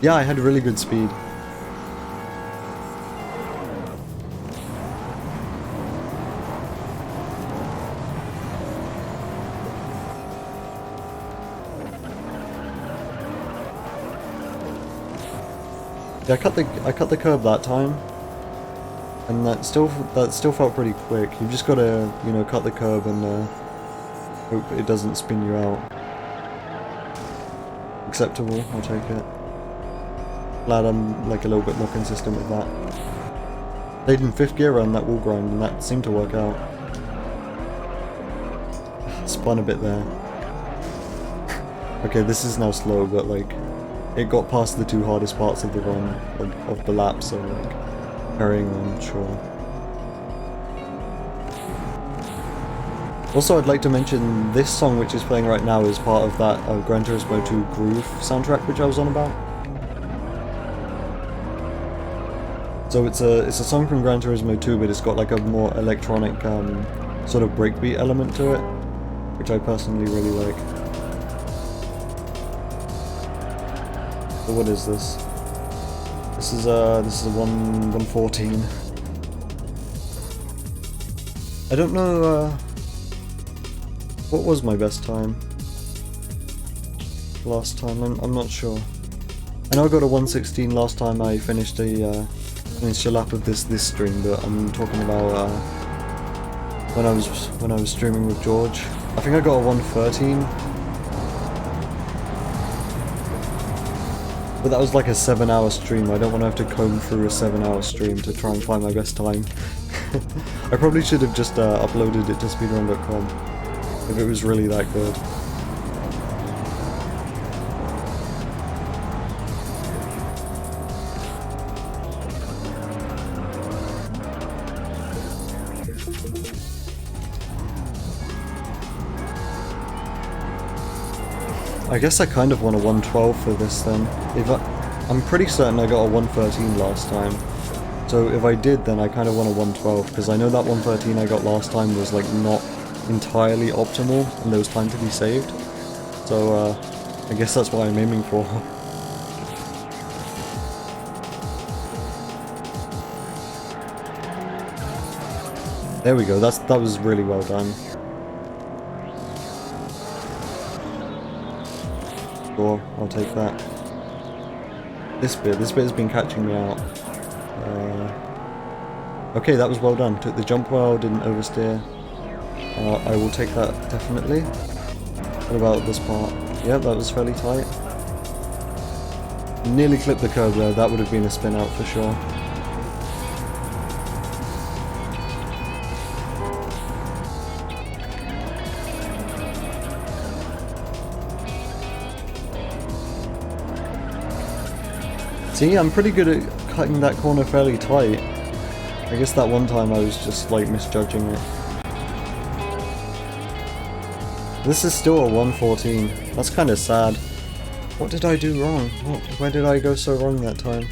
Yeah, I had really good speed. Yeah, I cut the curb that time. And that still felt pretty quick. You've just got to, you know, cut the curb and hope it doesn't spin you out. Acceptable, I'll take it. Glad I'm like a little bit more consistent with that. Stayed in 5th gear on that wall grind and that seemed to work out. Spun a bit there. Okay, this is now slow, but like it got past the 2 hardest parts of the run of the lap, so like carrying on, sure. Also, I'd like to mention this song which is playing right now is part of that Gran Turismo 2 Groove soundtrack which I was on about. So it's a song from Gran Turismo 2, but it's got like a more electronic sort of breakbeat element to it, which I personally really like. So what is this? This is a 114. I don't know what was my best time last time. I'm not sure. I know I got a 116 last time I finished a lap of this stream, but I'm talking about when I was streaming with George. I think I got a 113. But that was like a 7-hour stream. I don't want to have to comb through a 7-hour stream to try and find my best time. I probably should have just uploaded it to speedrun.com if it was really that good. I guess I kind of want a 112 for this then. I'm pretty certain I got a 113 last time. So if I did, then I kind of want a 112, because I know that 113 I got last time was like not entirely optimal, and there was time to be saved. So I guess that's what I'm aiming for. There we go, that was really well done. Sure, I'll take that. This bit has been catching me out. Okay, that was well done. Took the jump well, didn't oversteer. I will take that, definitely. What about this part? Yeah, that was fairly tight. Nearly clipped the curb there, that would have been a spin out for sure. See, I'm pretty good at cutting that corner fairly tight. I guess that one time I was just like misjudging it. This is still a 114. That's kind of sad. What did I do wrong? Where did I go so wrong that time?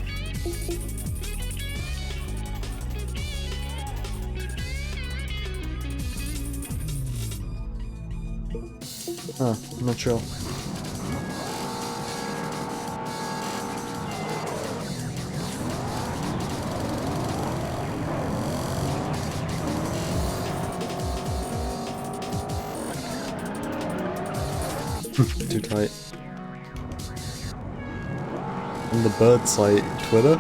Huh, I'm not sure. Too tight. On the bird site, Twitter?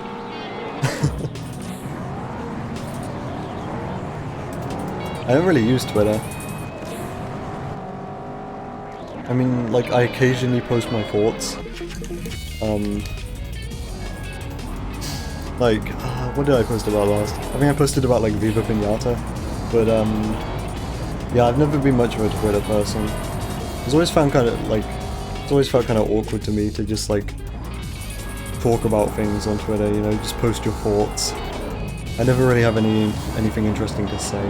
I don't really use Twitter. I mean, like, I occasionally post my thoughts. What did I post about last? I think I posted about, like, Viva Pinata. But, yeah, I've never been much of a Twitter person. It's always found kind of, like, it's always felt kind of awkward to me to just, like, talk about things on Twitter, you know, just post your thoughts. I never really have anything interesting to say.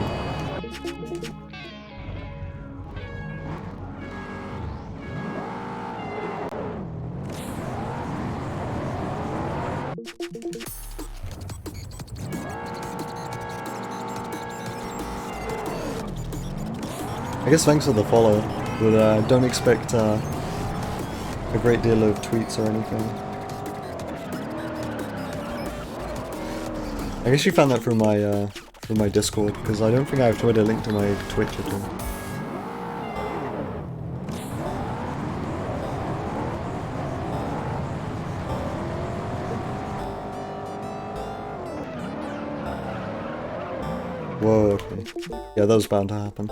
I guess thanks for the follow, but don't expect a great deal of tweets or anything. I guess you found that through my Discord, because I don't think I have Twitter linked to my Twitch at all. Whoa, okay. Yeah, that was bound to happen.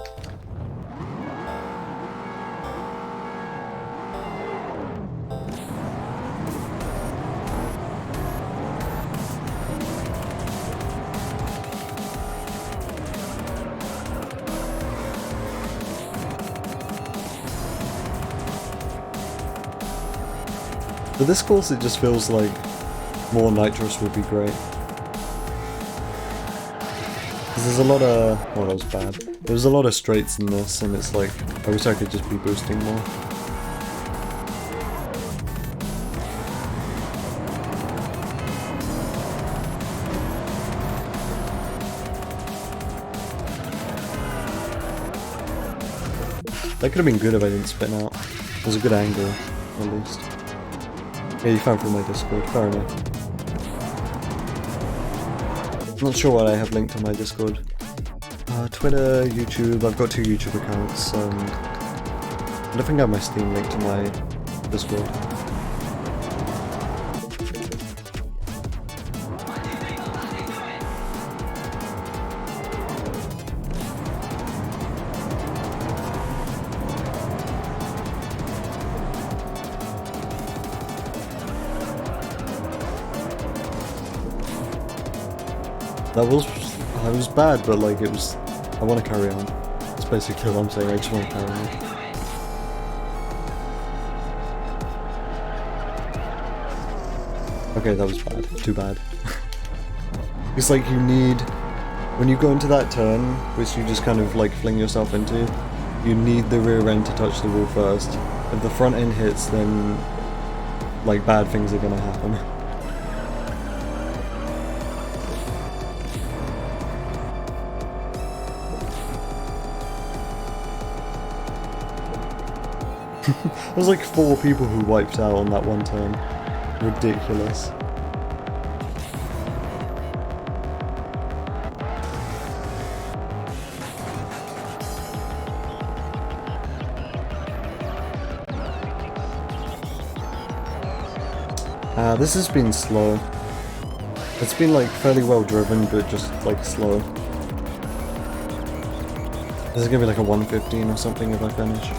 For this course, it just feels like more nitrous would be great. Because there's a lot of... well, that was bad. There's a lot of straights in this, and it's like, I wish I could just be boosting more. That could have been good if I didn't spin out. It was a good angle, at least. Yeah, you found through my Discord, fair enough. I'm not sure what I have linked to my Discord. Twitter, YouTube, I've got 2 YouTube accounts, I don't think I have my Steam linked to my Discord. That was bad, but like, it was, I want to carry on. That's basically what I'm saying, I just want to carry on. Okay, that was bad, too bad. It's like you need, when you go into that turn, which you just kind of like fling yourself into, you need the rear end to touch the wall first. If the front end hits, then like bad things are gonna happen. There's like 4 people who wiped out on that one turn. Ridiculous. This has been slow. It's been like fairly well driven, but just like slow. This is gonna be like a 115 or something if I finish.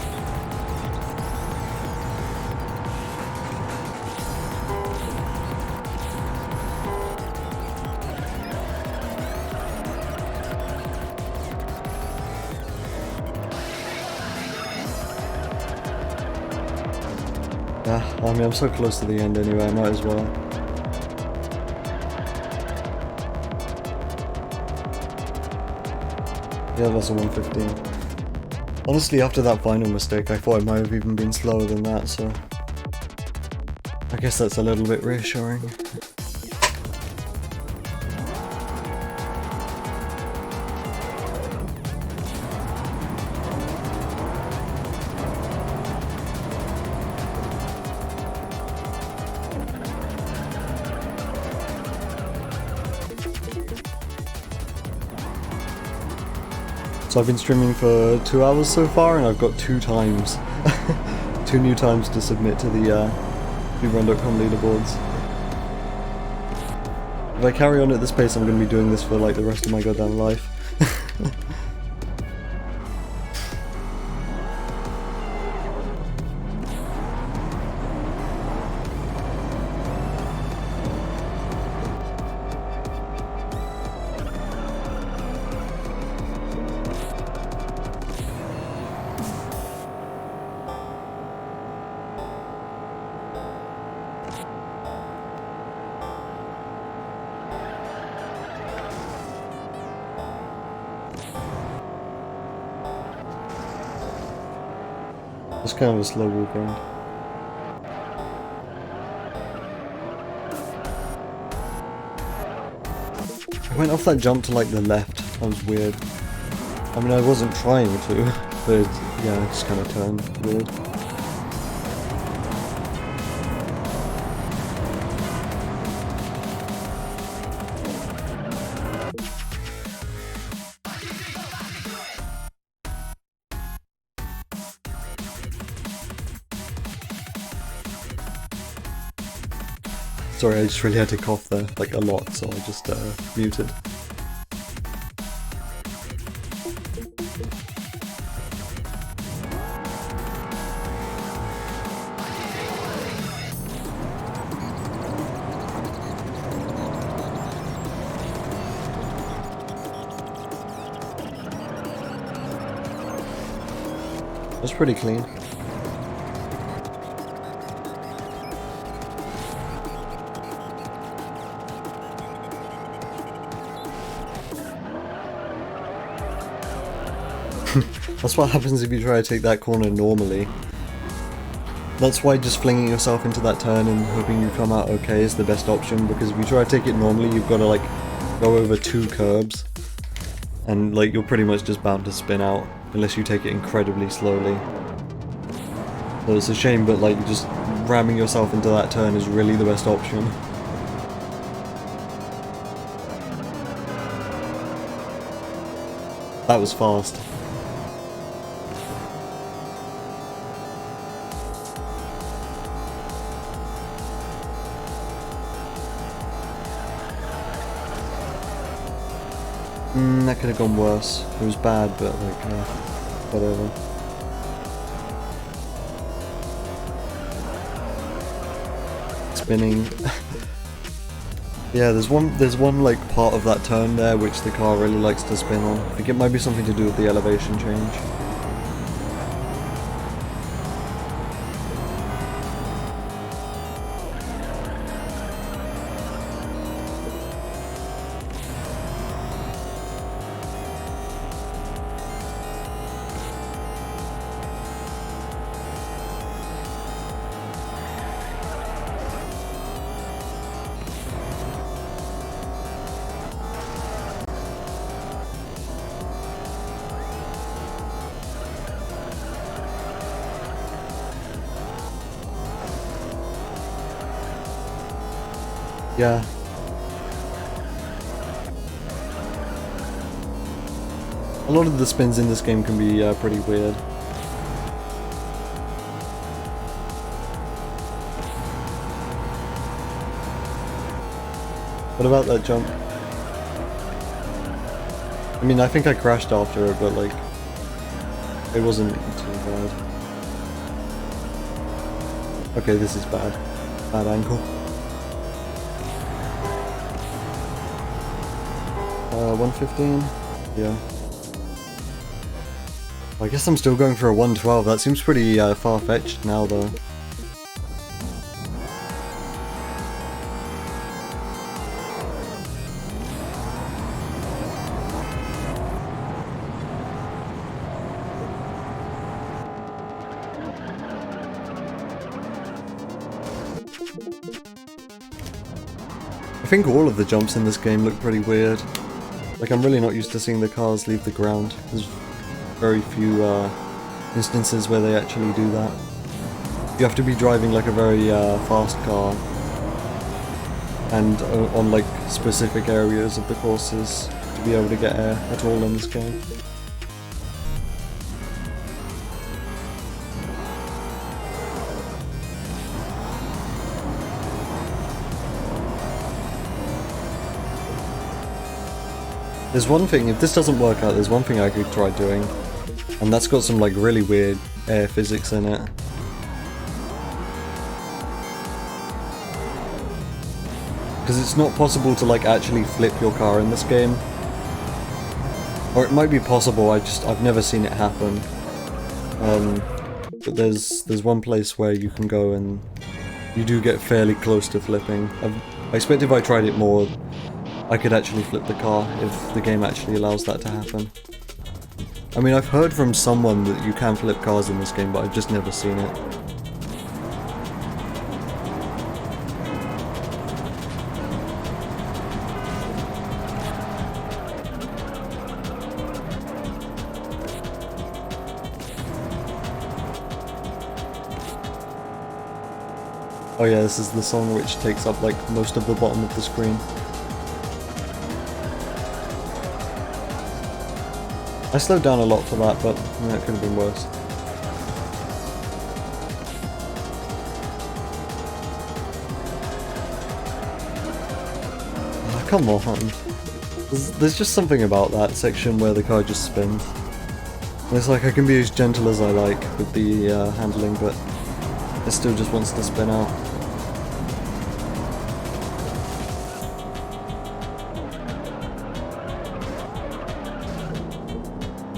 I mean, I'm so close to the end anyway, I might as well. Yeah, that's a 115. Honestly, after that final mistake, I thought it might have even been slower than that, so... I guess that's a little bit reassuring. So I've been streaming for 2 hours so far, and I've got 2 times. 2 new times to submit to the Run.com leaderboards. If I carry on at this pace, I'm going to be doing this for like the rest of my goddamn life. It's kind of a slow walk around. I went off that jump to like the left. That was weird. I mean, I wasn't trying to, but yeah, I just kind of turned weird. Sorry, I just really had to cough there, like a lot, so I just muted. That's pretty clean. That's what happens if you try to take that corner normally. That's why just flinging yourself into that turn and hoping you come out okay is the best option, because if you try to take it normally, you've got to like go over 2 curbs, and like you're pretty much just bound to spin out unless you take it incredibly slowly. So it's a shame, but like just ramming yourself into that turn is really the best option. That was fast. That could have gone worse. It was bad, but like, whatever. Spinning. Yeah, there's one like part of that turn there which the car really likes to spin on. I think it might be something to do with the elevation change. Yeah. A lot of the spins in this game can be pretty weird. What about that jump? I mean, I think I crashed after it, but like, it wasn't too bad. Okay, this is bad. Bad angle. 115? Yeah. I guess I'm still going for a 112. That seems pretty far-fetched now, though. I think all of the jumps in this game look pretty weird. Like, I'm really not used to seeing the cars leave the ground. There's very few instances where they actually do that. You have to be driving like a very fast car and on like specific areas of the courses to be able to get air at all in this game. There's one thing, if this doesn't work out, there's one thing I could try doing, and that's got some like really weird air physics in it. Because it's not possible to like actually flip your car in this game. Or it might be possible, I've never seen it happen. But there's one place where you can go and you do get fairly close to flipping. I expect if I tried it more, I could actually flip the car if the game actually allows that to happen. I mean, I've heard from someone that you can flip cars in this game, but I've just never seen it. Oh yeah, this is the song which takes up like most of the bottom of the screen. I slowed down a lot for that, but that could have been worse. Oh, come on. There's just something about that section where the car just spins. And it's like I can be as gentle as I like with the handling, but it still just wants to spin out.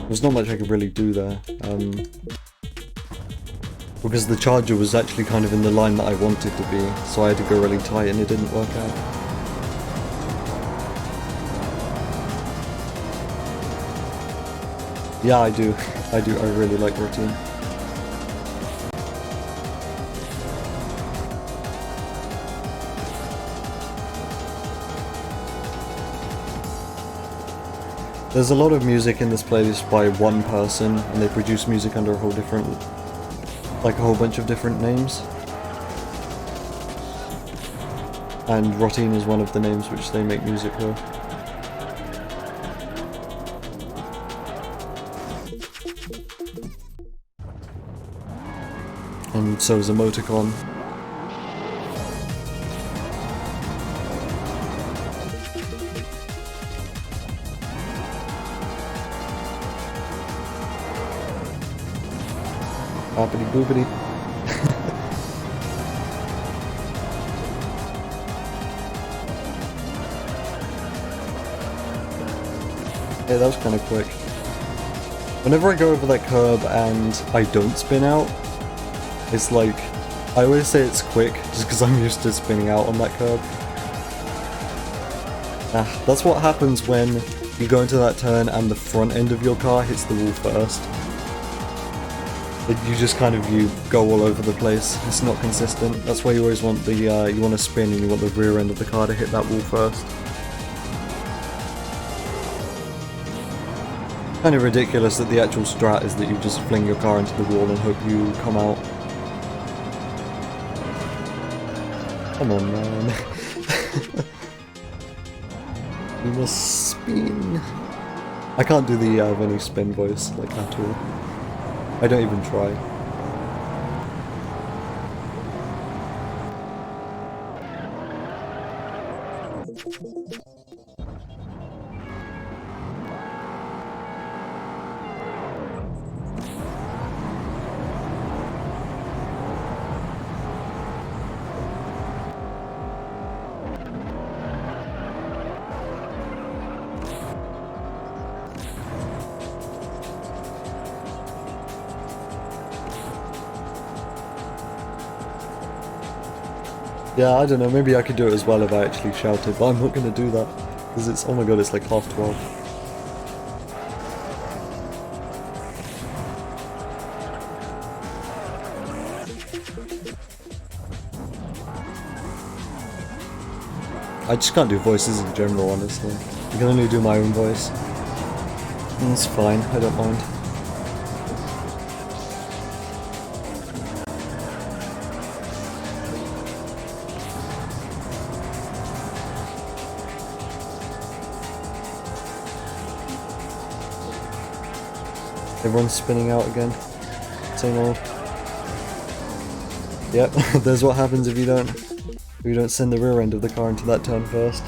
There's not much I could really do there, because the charger was actually kind of in the line that I wanted to be, so I had to go really tight and it didn't work out. Yeah, I do, I really like Routine. There's a lot of music in this playlist by one person, and they produce music under a whole different, like a whole bunch of different names. And Routine is one of the names which they make music with. And so is Emoticon. Boppity boopity. Yeah, that was kind of quick. Whenever I go over that curb and I don't spin out, it's like, I always say it's quick just because I'm used to spinning out on that curb. That's what happens when you go into that turn and the front end of your car hits the wall first. You just kind of, you go all over the place. It's not consistent. That's why you always want the, you want to spin and you want the rear end of the car to hit that wall first. Kind of ridiculous that the actual strat is that you just fling your car into the wall and hope you come out. Come on, man. You must spin. I can't do the when you spin voice like at all. I don't even try. Yeah, I don't know, maybe I could do it as well if I actually shouted, but I'm not gonna do that. Because it's, oh my god, it's like 12:30. I just can't do voices in general, honestly. I can only do my own voice. And it's fine, I don't mind. Everyone's spinning out again. Same old. Yep, there's what happens if you don't send the rear end of the car into that turn first.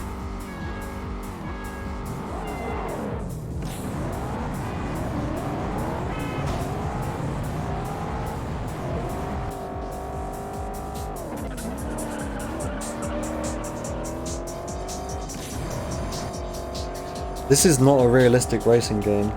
This is not a realistic racing game.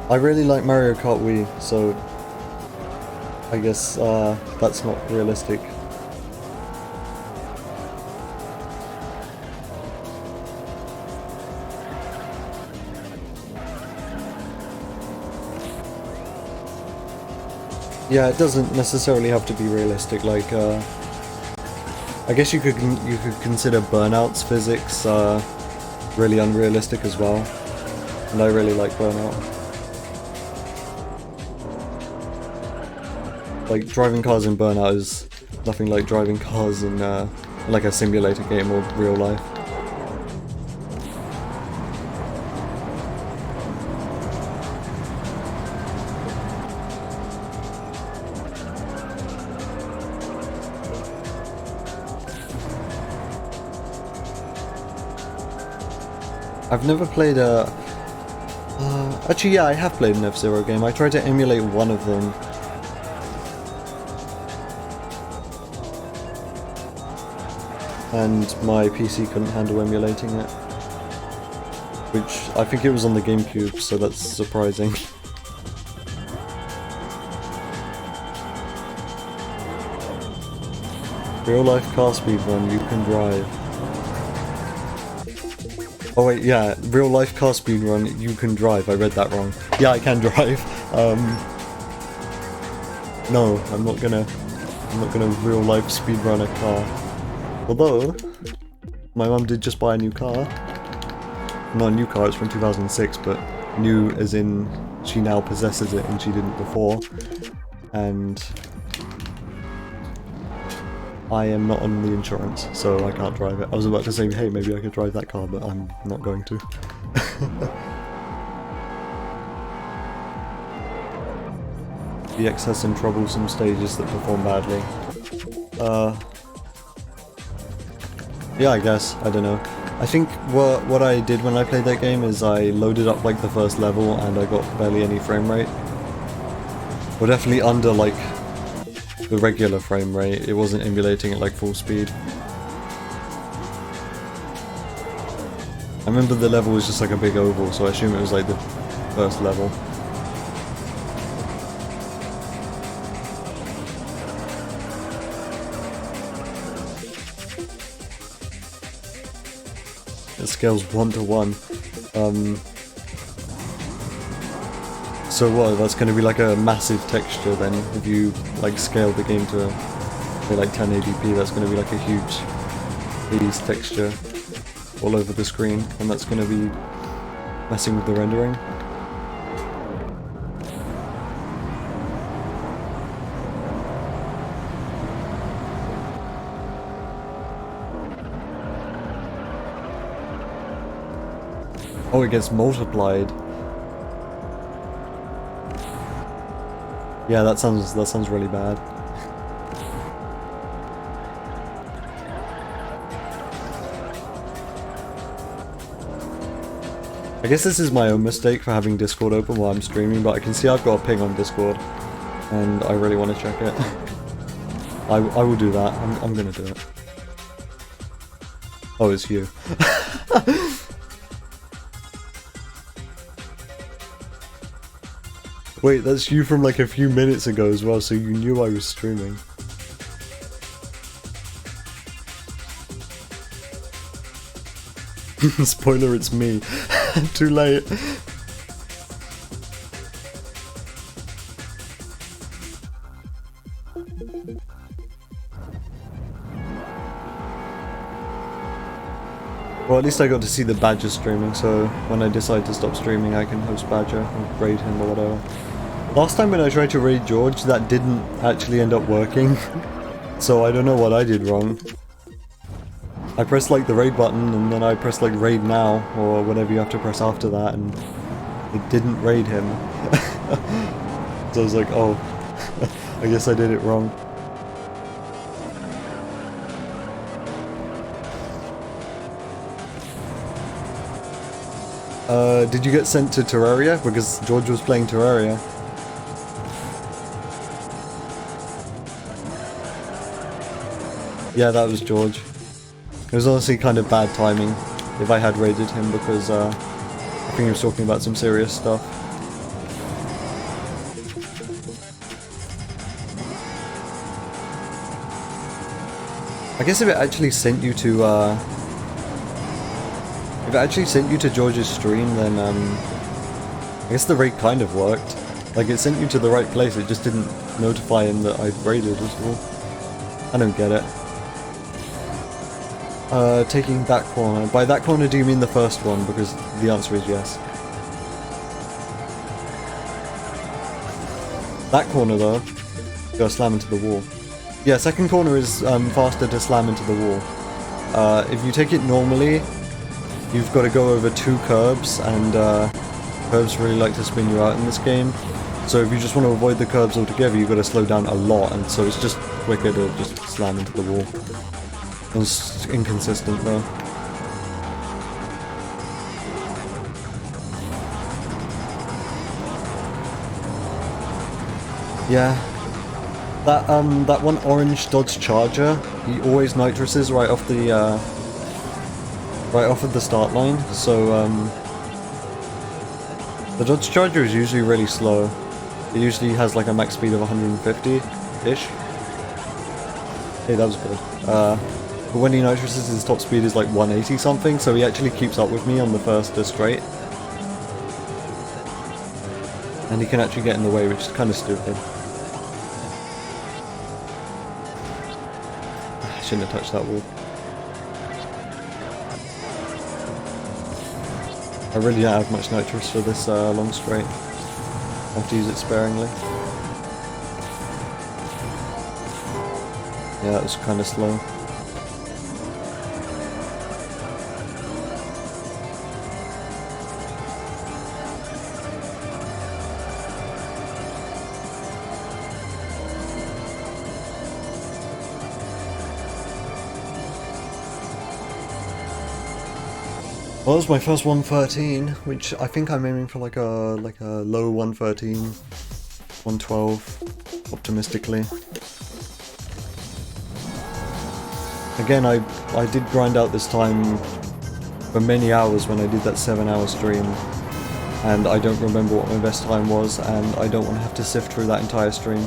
I really like Mario Kart Wii, so I guess that's not realistic. Yeah, it doesn't necessarily have to be realistic. Like, I guess you could consider Burnout's physics really unrealistic as well, and I really like Burnout. Like, driving cars in Burnout is nothing like driving cars in like a simulator game or real life. I've never played a... actually, yeah, I have played an F-Zero game. I tried to emulate one of them. And my PC couldn't handle emulating it. Which, I think it was on the GameCube, so that's surprising. Real life car speedrun, you can drive. Oh wait, yeah, real life car speedrun, you can drive. I read that wrong. Yeah, I can drive. No, I'm not gonna real life speedrun a car. Although, my mum did just buy a new car. Not a new car, it's from 2006, but new as in she now possesses it and she didn't before. And I am not on the insurance, so I can't drive it. I was about to say, hey, maybe I could drive that car, but I'm not going to. VX has some troublesome stages that perform badly. Yeah, I guess. I don't know. I think what I did when I played that game is I loaded up like the first level and I got barely any frame rate. Or definitely under like the regular frame rate. It wasn't emulating at like full speed. I remember the level was just like a big oval, so I assume it was like the first level. It scales 1 to 1. So what, that's going to be like a massive texture then, if you like scale the game to say like 1080p, that's going to be like a huge 80s texture. all over the screen, and that's going to be messing with the rendering. Oh, it gets multiplied. Yeah, that sounds really bad. I guess this is my own mistake for having Discord open while I'm streaming, but I can see I've got a ping on Discord, and I really want to check it. I will do that. I'm gonna do it. Oh, it's you. Wait, that's you from like a few minutes ago as well, so you knew I was streaming. Spoiler, it's me. Too late. Well, at least I got to see the Badger streaming, so when I decide to stop streaming I can host Badger or raid him or whatever. Last time when I tried to raid George, that didn't actually end up working, so I don't know what I did wrong. I pressed like the raid button and then I pressed like raid now or whatever you have to press after that, and it didn't raid him. So I was like, oh, I guess I did it wrong. Did you get sent to Terraria? Because George was playing Terraria. Yeah, that was George. It was honestly kind of bad timing if I had raided him, because I think he was talking about some serious stuff. I guess if it actually sent you to George's stream, then I guess the raid kind of worked. Like, it sent you to the right place, it just didn't notify him that I'd raided at all. I don't get it. Taking that corner. By that corner do you mean the first one? Because the answer is yes. That corner though, you gotta slam into the wall. Yeah, second corner is faster to slam into the wall. If you take it normally, you've got to go over 2 curbs, and curbs really like to spin you out in this game. So if you just want to avoid the curbs altogether, you've got to slow down a lot, and so it's just quicker to just slam into the wall. It's inconsistent though. Yeah. That one orange Dodge Charger, he always nitruses right off of the start line, so the Dodge Charger is usually really slow. It usually has like a max speed of 150-ish. Hey, that was good. But when he nitruses, his top speed is like 180 something, so he actually keeps up with me on the first straight. And he can actually get in the way, which is kind of stupid. I shouldn't have touched that wall. I really don't have much nitrous for this long straight. I have to use it sparingly. Yeah, it was kind of slow. Well, that was my first 113, which I think I'm aiming for like a low 113, 112, optimistically. Again, I did grind out this time for many hours when I did that 7-hour stream, and I don't remember what my best time was, and I don't want to have to sift through that entire stream.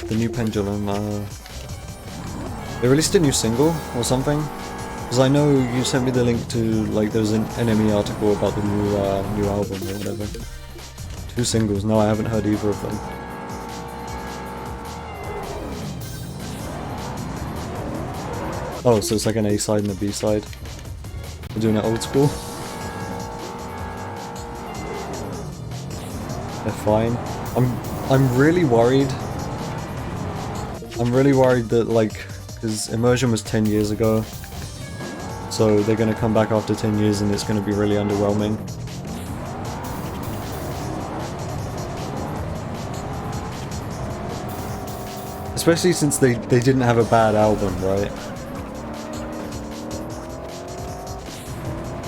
The new Pendulum, they released a new single or something? Because I know you sent me the link to, like, there's an NME article about the new album or whatever. 2 singles, no, I haven't heard either of them. Oh, so it's like an A side and a B side. We're doing it old school. They're fine. I'm really worried. I'm really worried that, like, because Immersion was 10 years ago, so they're gonna come back after 10 years and it's gonna be really underwhelming. Especially since they didn't have a bad album, right?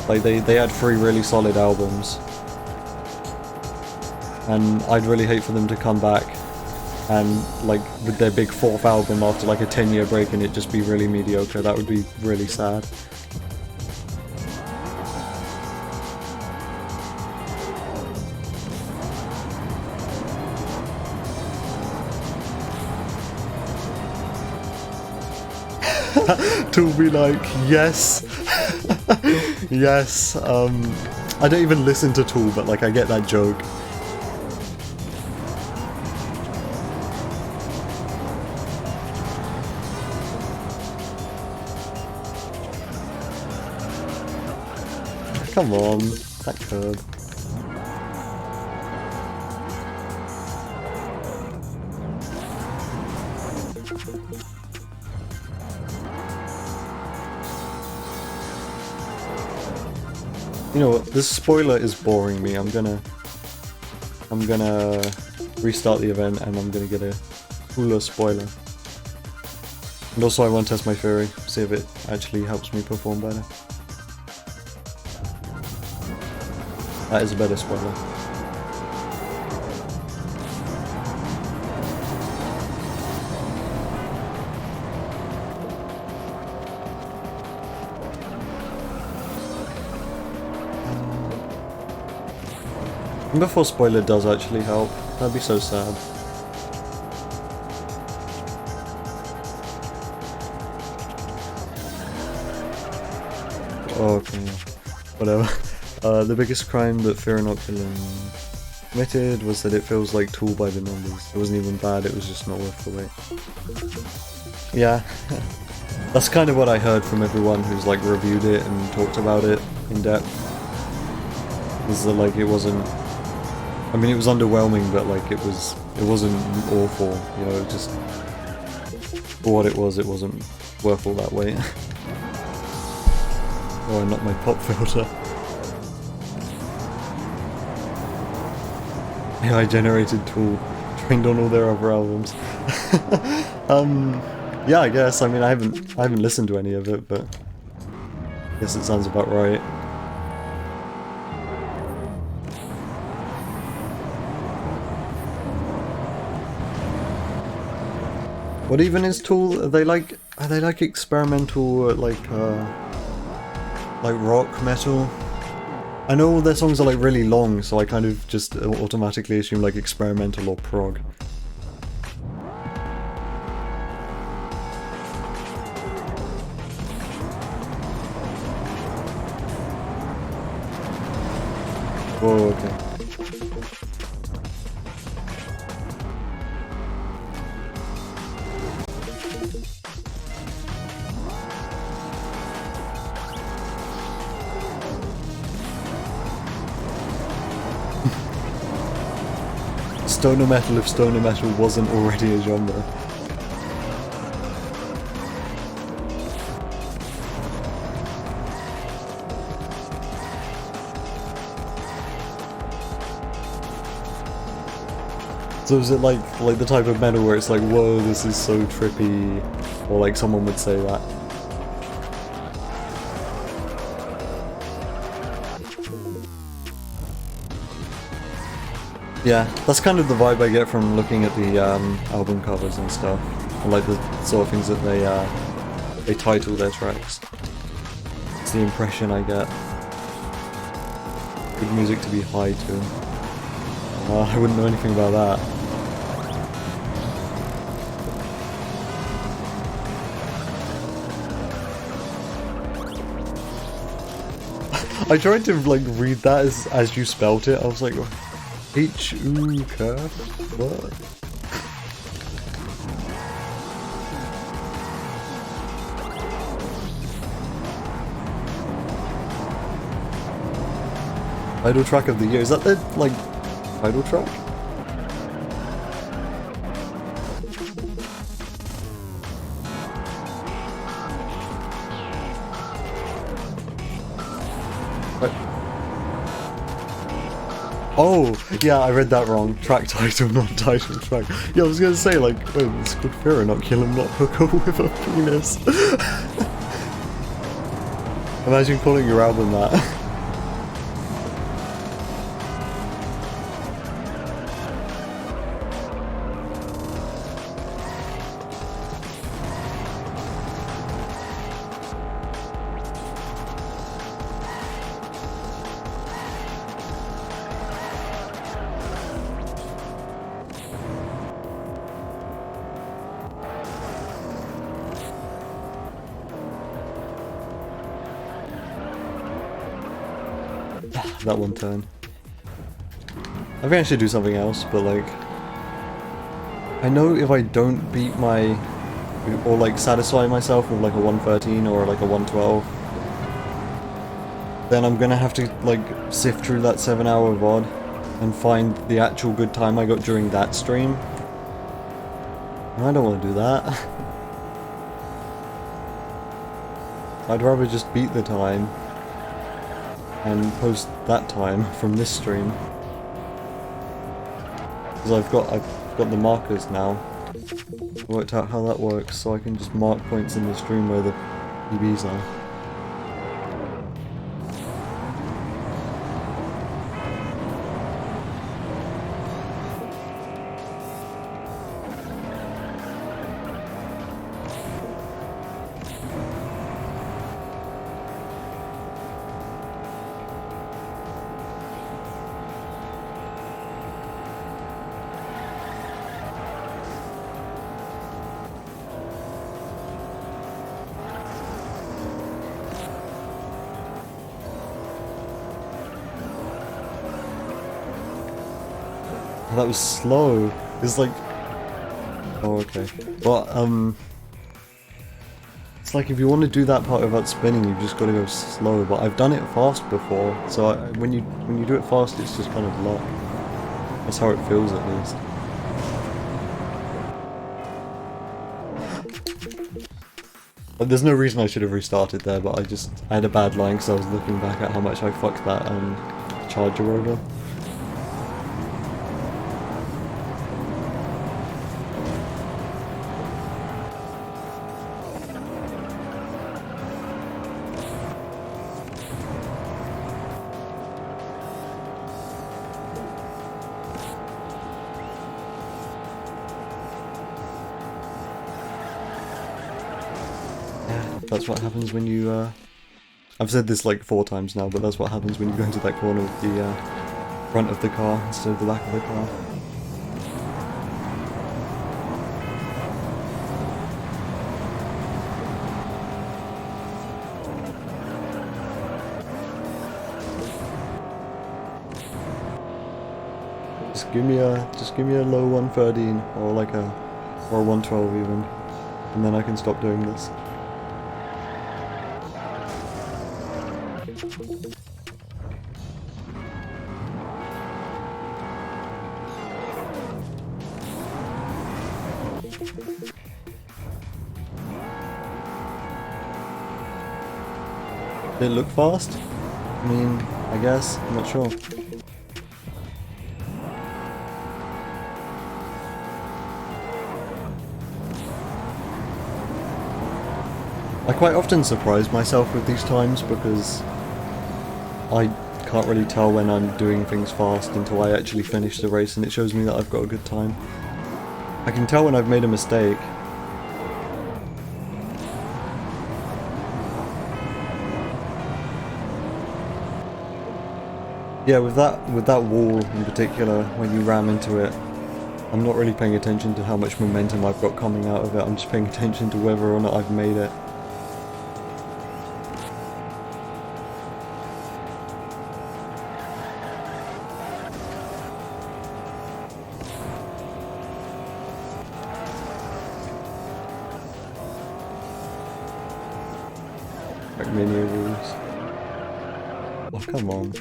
Like, they had 3 really solid albums. And I'd really hate for them to come back and, like, with their big 4th album after, like, a 10-year break and it just be really mediocre. That would be really sad. To be like, yes. Yes. I don't even listen to Tool, but, like, I get that joke. Come on, that curb. You know what, this spoiler is boring me. I'm gonna restart the event and I'm gonna get a cooler spoiler. And also I want to test my theory, see if it actually helps me perform better. That is a better spoiler. And before spoiler does actually help, that'd be so sad. Okay, whatever. The biggest crime that Fear Inoculum committed was that it feels like Tool by the numbers. It wasn't even bad, it was just not worth the wait. Yeah, that's kind of what I heard from everyone who's like reviewed it and talked about it in depth. Is that like it wasn't... I mean, it was underwhelming, but like it wasn't awful, you know, it just... For what it wasn't worth all that wait. Oh, I knocked my pop filter. AI generated Tool, trained on all their other albums. Yeah, I guess. I mean, I haven't listened to any of it, but I guess it sounds about right. What even is Tool? Are they like experimental, like rock metal? I know all their songs are like really long, so I kind of just automatically assume like experimental or prog. Whoa, okay. Stoner metal if stoner metal wasn't already a genre. So is it like the type of metal where it's like, whoa, this is so trippy, or like someone would say that? Yeah, that's kind of the vibe I get from looking at the album covers and stuff, and like the sort of things that they title their tracks. It's the impression I get. Good music to be high to. I wouldn't know anything about that. I tried to like read that as you spelt it. I was like, H-U-K? What? Idle track of the year. Is that the, like, idle track? What? Oh, yeah, I read that wrong. Track title, not title track. Yeah, I was gonna say, like, wait, it's called Fear Inoculum, not Hooker with a Penis. Imagine calling your album that. That one turn. I think I should do something else, but like, I know if I don't beat my, or like satisfy myself with like a 113 or like a 112, then I'm gonna have to like sift through that 7-hour VOD and find the actual good time I got during that stream. And I don't want to do that. I'd rather just beat the time and post that time from this stream, because I've got the markers now. I worked out how that works, so I can just mark points in the stream where the PBs are. That was slow. It's like, oh okay. Well, it's like if you want to do that part without spinning, you've just got to go slow. But I've done it fast before, so when you do it fast, it's just kind of luck. That's how it feels, at least. But there's no reason I should have restarted there, but I had a bad line because I was looking back at how much I fucked that charger over. That's what happens when you, I've said this like 4 times now, but that's what happens when you go into that corner with the front of the car instead of the back of the car. Just give me a low 113 or like a 112 even, and then I can stop doing this. Did it look fast? I mean, I guess, I'm not sure. I quite often surprise myself with these times because I can't really tell when I'm doing things fast until I actually finish the race and it shows me that I've got a good time. I can tell when I've made a mistake. Yeah, with that wall in particular, when you ram into it, I'm not really paying attention to how much momentum I've got coming out of it, I'm just paying attention to whether or not I've made it. Like mini rules. Oh, come on.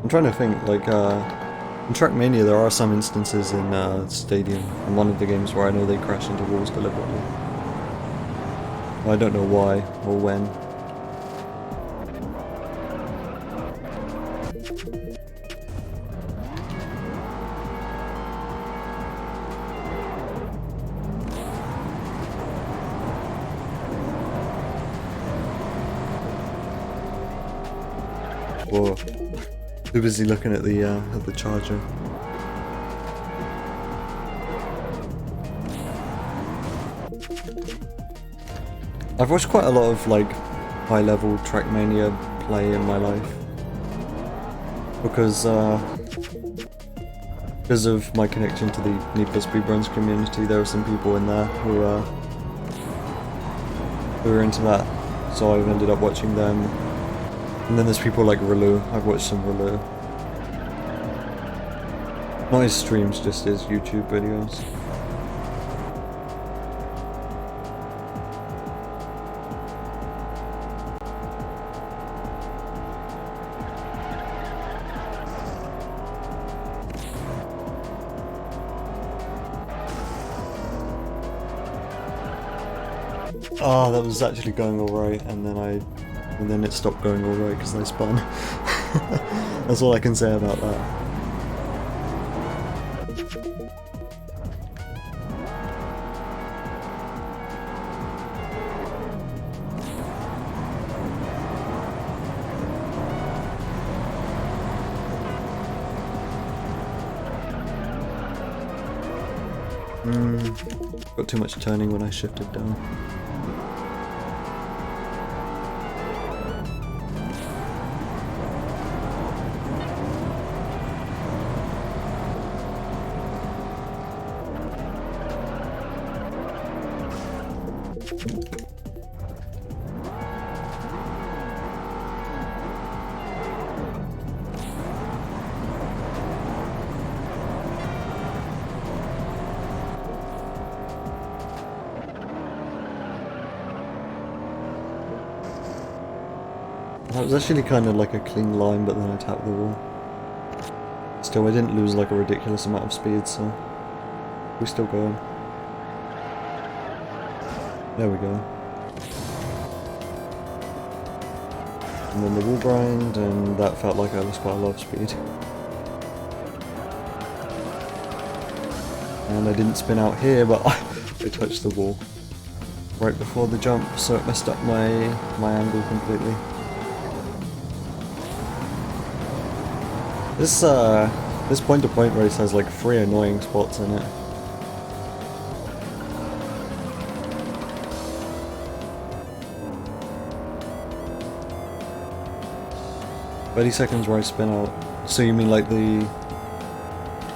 I'm trying to think, like, in Trackmania there are some instances in Stadium, in one of the games where I know they crash into walls deliberately. I don't know why or when. Whoa. Too busy looking at the charger. I've watched quite a lot of like high-level Trackmania play in my life because of my connection to the Need for Speed Runs community. There are some people in there who are into that, so I've ended up watching them. And then there's people like Relu. I've watched some Relu. Not his streams, just his YouTube videos. Oh, that was actually going alright, and then it stopped going alright because I spun. That's all I can say about that. Got too much turning when I shifted down. That was actually kind of like a clean line, but then I tapped the wall. Still, I didn't lose like a ridiculous amount of speed, so we're still going. There we go. And then the wall grind, and that felt like I lost quite a lot of speed. And I didn't spin out here, but I touched the wall right before the jump, so it messed up my angle completely. This point-to-point race has like 3 annoying spots in it. "30 seconds where I spin out." So you mean like the...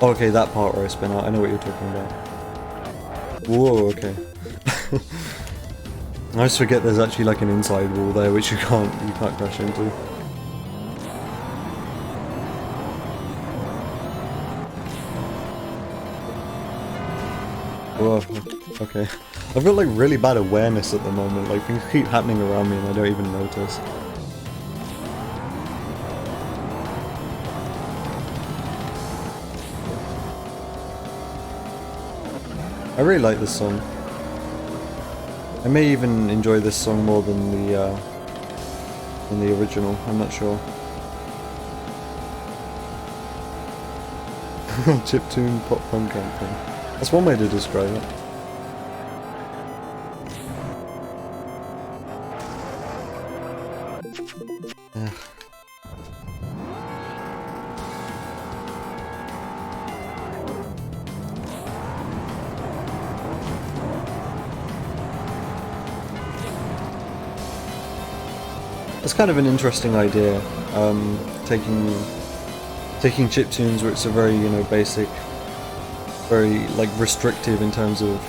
Oh, okay, that part where I spin out. I know what you're talking about. Whoa, okay. I always forget there's actually like an inside wall there which you can't crash into. Whoa, okay. I've got like really bad awareness at the moment, like things keep happening around me and I don't even notice. I really like this song. I may even enjoy this song more than the original, I'm not sure. Chiptune pop punk anthem. That's one way to describe it. Yeah. That's kind of an interesting idea, taking chiptunes which are very, basic, very like restrictive in terms of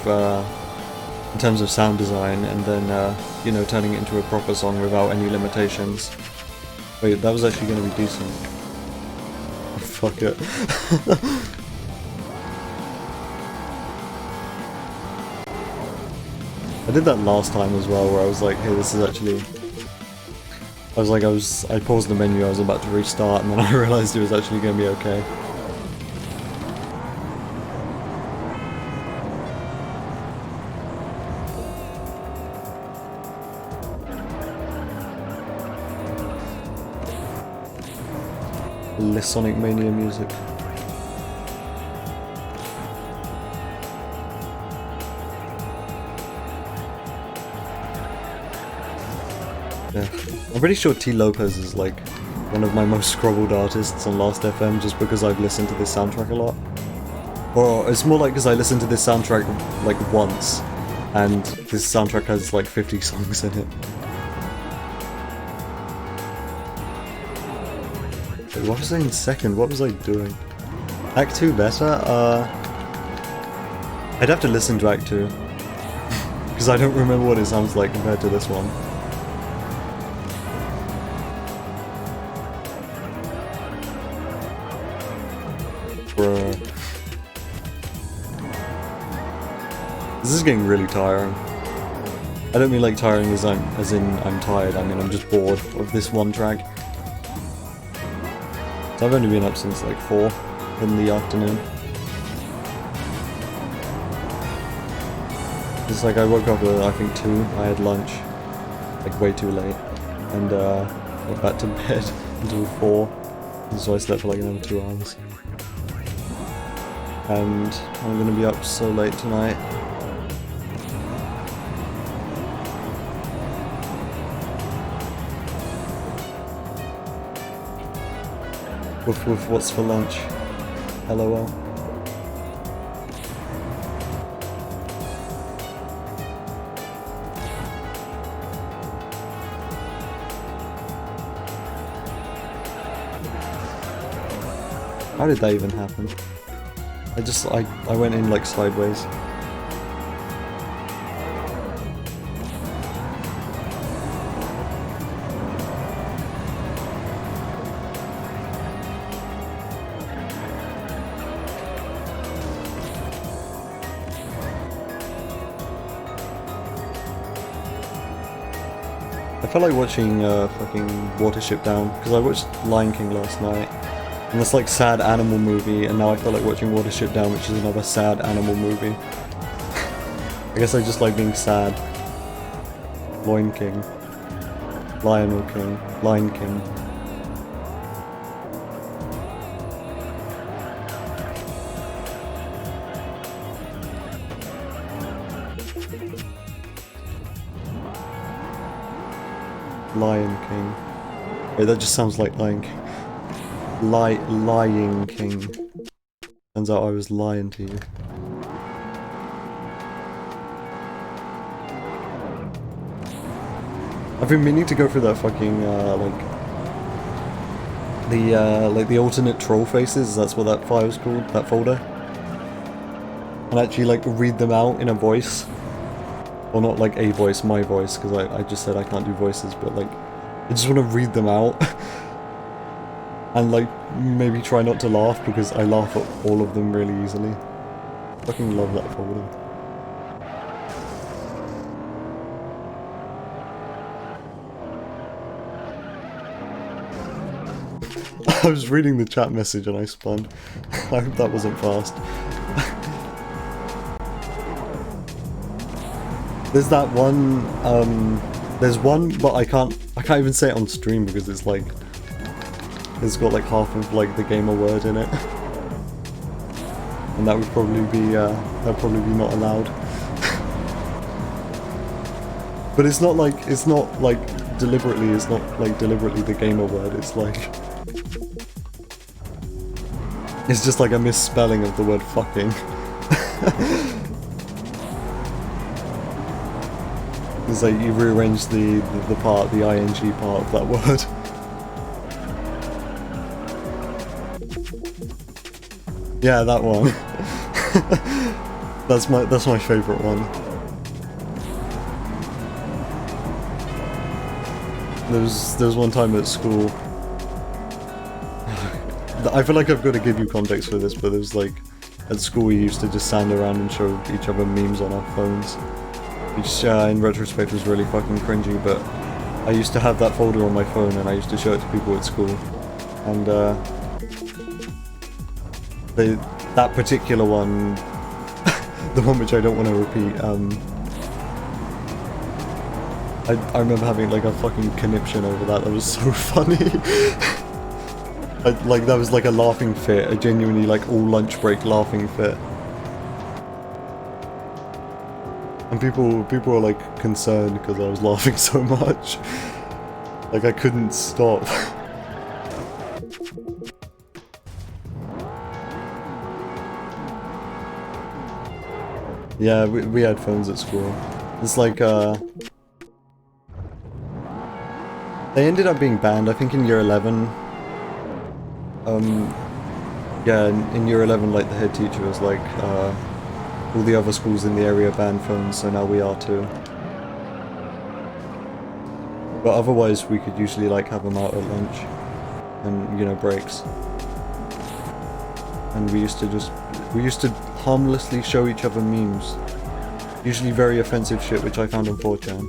sound design, and then turning it into a proper song without any limitations. Wait, that was actually going to be decent. Fuck it. I did that last time as well, where I was like, hey, this is actually... I paused the menu, I was about to restart, and then I realized it was actually going to be okay. Sonic Mania music. Yeah. I'm pretty sure T. Lopez is like one of my most scrobbled artists on Last FM just because I've listened to this soundtrack a lot. Or it's more like because I listened to this soundtrack like once, and this soundtrack has like 50 songs in it. Wait, what was I in second? What was I doing? Act 2 better? I'd have to listen to Act 2. Because I don't remember what it sounds like compared to this one. Bruh. This is getting really tiring. I don't mean like tiring as in I'm tired, I mean I'm just bored of this one track. So I've only been up since like 4 in the afternoon. It's like I woke up at I think 2, I had lunch, like way too late, and went back to bed until 4, and so I slept for like another 2 hours. And I'm gonna be up so late tonight. Woof woof, what's for lunch? LOL. How did that even happen? I went in like sideways. I felt like watching fucking Watership Down, because I watched Lion King last night, and it's like sad animal movie, and now I feel like watching Watership Down, which is another sad animal movie. I guess I just like being sad. Lion King. Lion King. Lion King. Lion King. Wait, that just sounds like Lion King. Lying King. Turns out I was lying to you. I've been meaning to go through that fucking, like the alternate troll faces, that's what that file's called, that folder. And actually, like, read them out in a voice. Well, not like a voice, my voice, because I just said I can't do voices, but like, I just want to read them out. And like, maybe try not to laugh, because I laugh at all of them really easily. Fucking love that folder. I was reading the chat message and I spun. I hope that wasn't fast. There's that one, there's one, but I can't even say it on stream because it's like, it's got like half of like the gamer word in it. And that would probably be, that'd probably be not allowed. But it's not like deliberately, it's not like deliberately the gamer word, it's like, it's just like a misspelling of the word fucking. It's like you rearrange the ing part of that word. Yeah, that one. that's my favourite one. There was one time at school. I feel like I've got to give you context for this, but there was like at school we used to just stand around and show each other memes on our phones. Which, in retrospect, was really fucking cringy, but I used to have that folder on my phone and I used to show it to people at school. And that particular one, the one which I don't want to repeat, I remember having like a fucking conniption over that. That was so funny. Like that was like a laughing fit, a genuinely like all lunch break laughing fit. And people were like concerned because I was laughing so much. Like I couldn't stop. Yeah, we had phones at school. It's like they ended up being banned, I think in year 11. Yeah, in year 11, like, the head teacher was like, all the other schools in the area banned phones, so now we are too. But otherwise, we could usually, like, have them out at lunch. And, you know, breaks. And we used to harmlessly show each other memes. Usually very offensive shit, which I found on 4chan.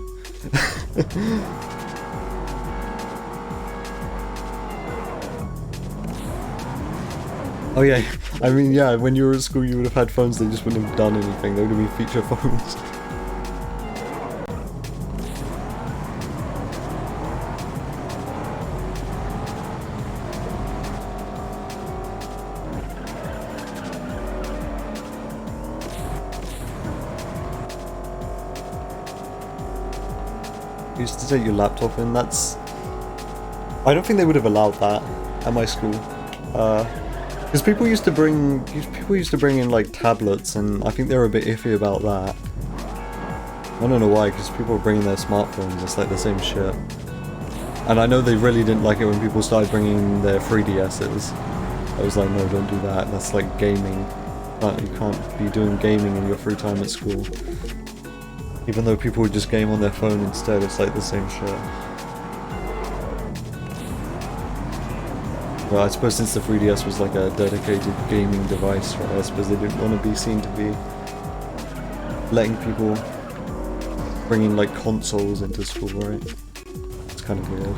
Oh yeah, I mean, yeah, when you were at school you would have had phones, they just wouldn't have done anything, they would have been feature phones. You used to take your laptop in, that's... I don't think they would have allowed that at my school. Because people used to bring in like tablets, and I think they were a bit iffy about that. I don't know why, because people were bringing their smartphones. It's like the same shit. And I know they really didn't like it when people started bringing their 3DSs. I was like, no, don't do that. That's like gaming. You can't be doing gaming in your free time at school. Even though people would just game on their phone instead, it's like the same shit. Well, I suppose since the 3DS was like a dedicated gaming device, right, I suppose they didn't want to be seen to be letting people bring in like consoles into school, right? It's kind of weird.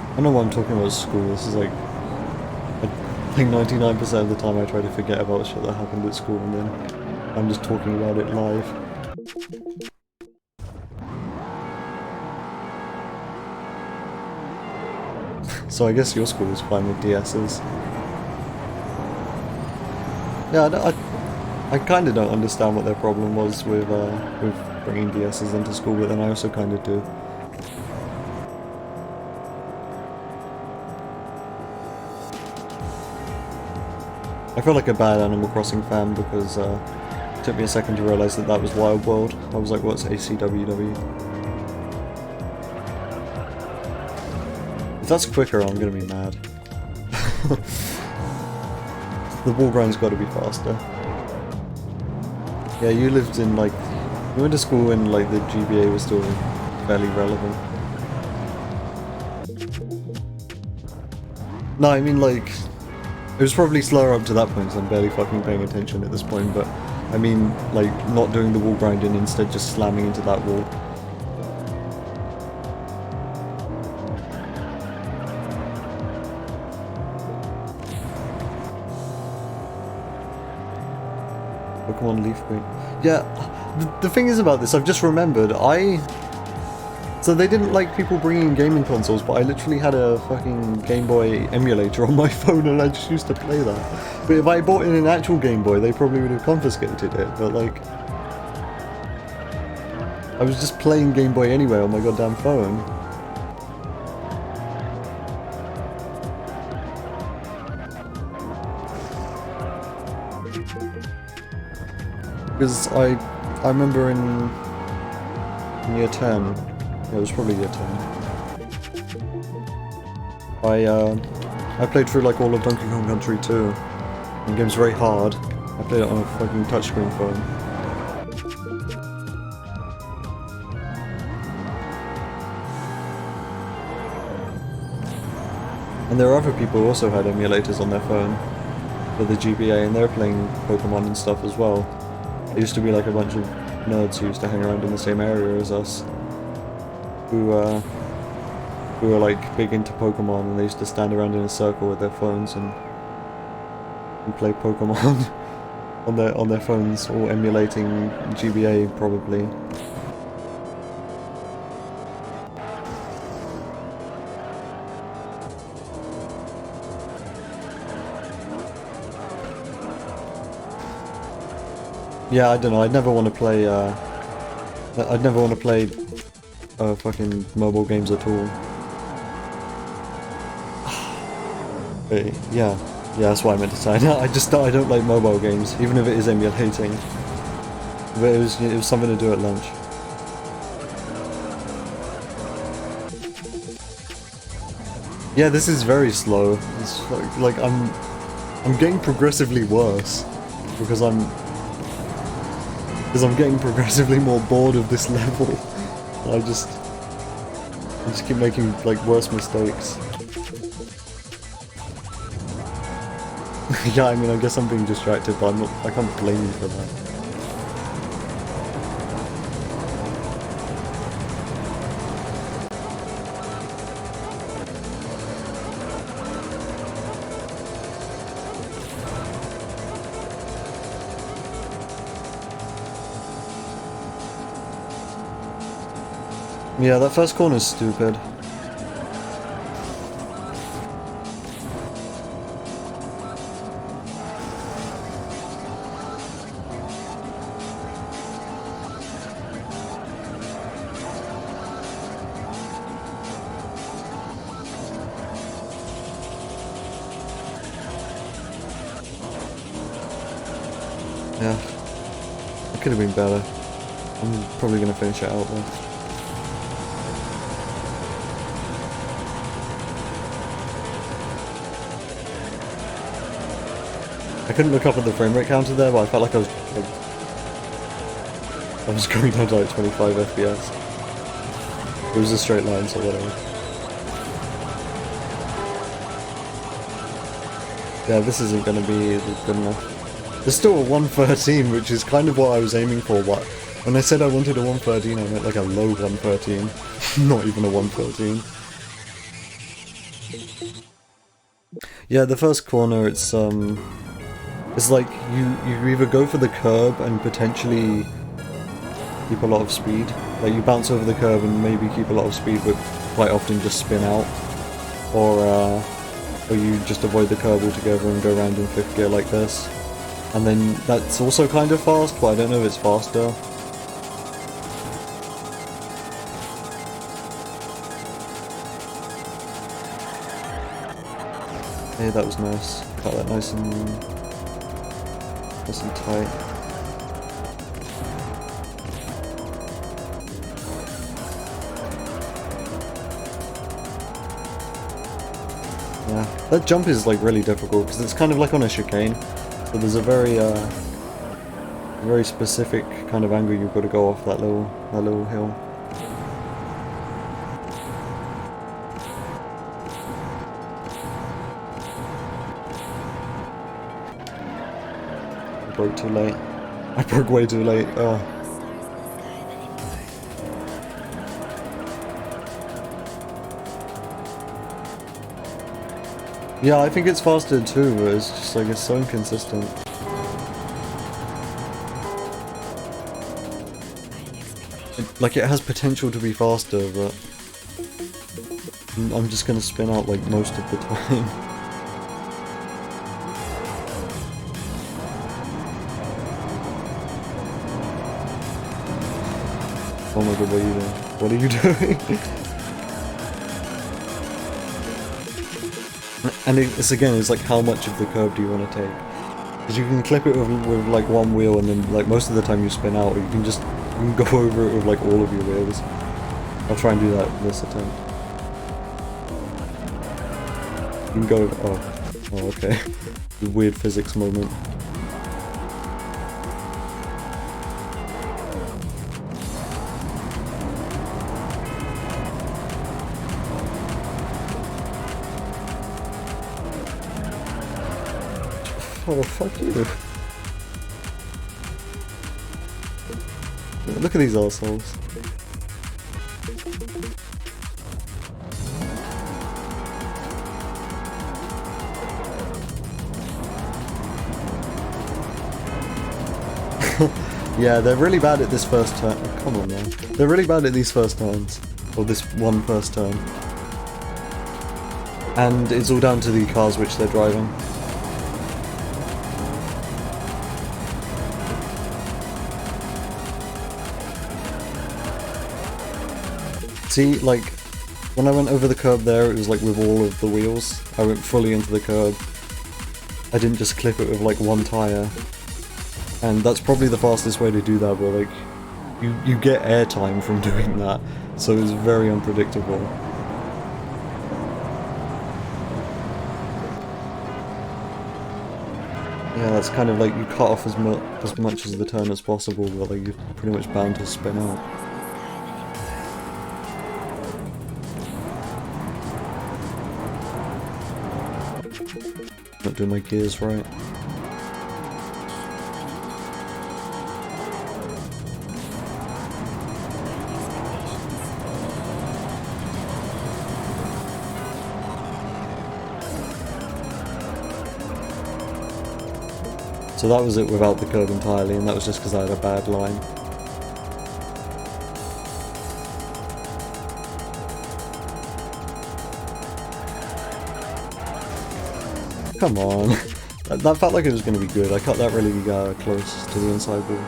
I don't know why I'm talking about school. This is like, I think 99% of the time I try to forget about shit that happened at school, and then I'm just talking about it live. So I guess your school was fine with DSs. Yeah, I kind of don't understand what their problem was with bringing DSs into school, but then I also kind of do. I felt like a bad Animal Crossing fan because it took me a second to realise that that was Wild World. I was like, what's ACWW? If that's quicker, I'm gonna be mad. The wall grind's gotta be faster. Yeah, you lived in like... You went to school when like the GBA was still fairly relevant. No, I mean like... It was probably slower up to that point, so I'm barely fucking paying attention at this point, but... I mean, like, not doing the wall grind and instead just slamming into that wall. Pokemon Leaf Green. Yeah, the thing is about this, I've just remembered, so they didn't like people bringing gaming consoles, but I literally had a fucking Game Boy emulator on my phone and I just used to play that. But if I bought in an actual Game Boy, they probably would have confiscated it, but like... I was just playing Game Boy anyway on my goddamn phone. Because I remember in year 10, yeah, it was probably year 10, I played through like all of Donkey Kong Country 2, and the game's very hard. I played it on a fucking touchscreen phone. And there are other people who also had emulators on their phone for the GBA, and they're playing Pokemon and stuff as well. There used to be like a bunch of nerds who used to hang around in the same area as us, who were like big into Pokemon, and they used to stand around in a circle with their phones and play Pokemon on their phones, all emulating GBA probably. Yeah, I don't know. I'd never want to play. I'd never want to play fucking mobile games at all. But yeah, that's what I meant to say. I don't like mobile games, even if it is emulating. But it was something to do at lunch. Yeah, this is very slow. It's like I'm getting progressively worse because I'm getting progressively more bored of this level. I just keep making like worse mistakes. Yeah, I mean, I guess I'm being distracted, but I can't blame you for that. Yeah, that first corner's stupid. Yeah, it could have been better. I'm probably gonna finish it out though. I couldn't look up at the frame rate counter there, but I felt like I was going down to like 25 FPS. It was a straight line, so whatever. Yeah, this isn't gonna be good enough. There's still a 113, which is kind of what I was aiming for. When I said I wanted a 113, I meant like a low 113, not even a 113. Yeah, the first corner, it's like you either go for the curb and potentially keep a lot of speed, like you bounce over the curb and maybe keep a lot of speed, but quite often just spin out, or you just avoid the curb altogether and go around in 5th gear like this. And then that's also kind of fast, but I don't know if it's faster. Hey, that was nice. Got that nice and tight. Yeah, that jump is like really difficult because it's kind of like on a chicane. So there's a very specific kind of angle you've got to go off that little hill. I broke too late. I broke way too late. Oh. Yeah, I think it's faster too, but it's just like it's so inconsistent. Like it has potential to be faster, but I'm just gonna spin out like most of the time. Oh my god, what are you doing? What are you doing? And it's like how much of the curve do you want to take? Because you can clip it with like one wheel, and then like most of the time you spin out, or you can go over it with like all of your wheels. I'll try and do that this attempt. You can go. Oh, okay. The weird physics moment. Oh, fuck you. Look at these assholes. Yeah, they're really bad at this first turn. Oh, come on, man. They're really bad at these first turns. Or this one first turn. And it's all down to the cars which they're driving. See, like, when I went over the curb there, it was like with all of the wheels. I went fully into the curb. I didn't just clip it with like one tyre. And that's probably the fastest way to do that, but like, you get airtime from doing that, so it's very unpredictable. Yeah, that's kind of like, you cut off as much as the turn as possible, but like, you're pretty much bound to spin out. Not doing my gears right. So that was it without the curb entirely, and that was just because I had a bad line. Come on. That felt like it was going to be good. I cut that really close to the inside wall.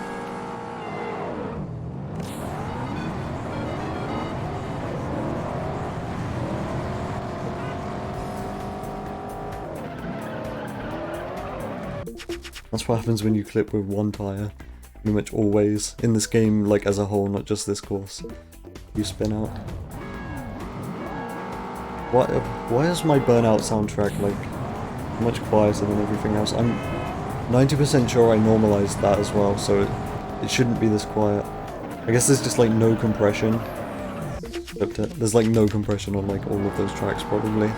That's what happens when you clip with one tyre. Pretty much always. In this game, like as a whole, not just this course. You spin out. Why is my Burnout soundtrack like much quieter than everything else? I'm 90% sure I normalized that as well, so it shouldn't be this quiet. I guess there's just like no compression. There's like no compression on like all of those tracks probably.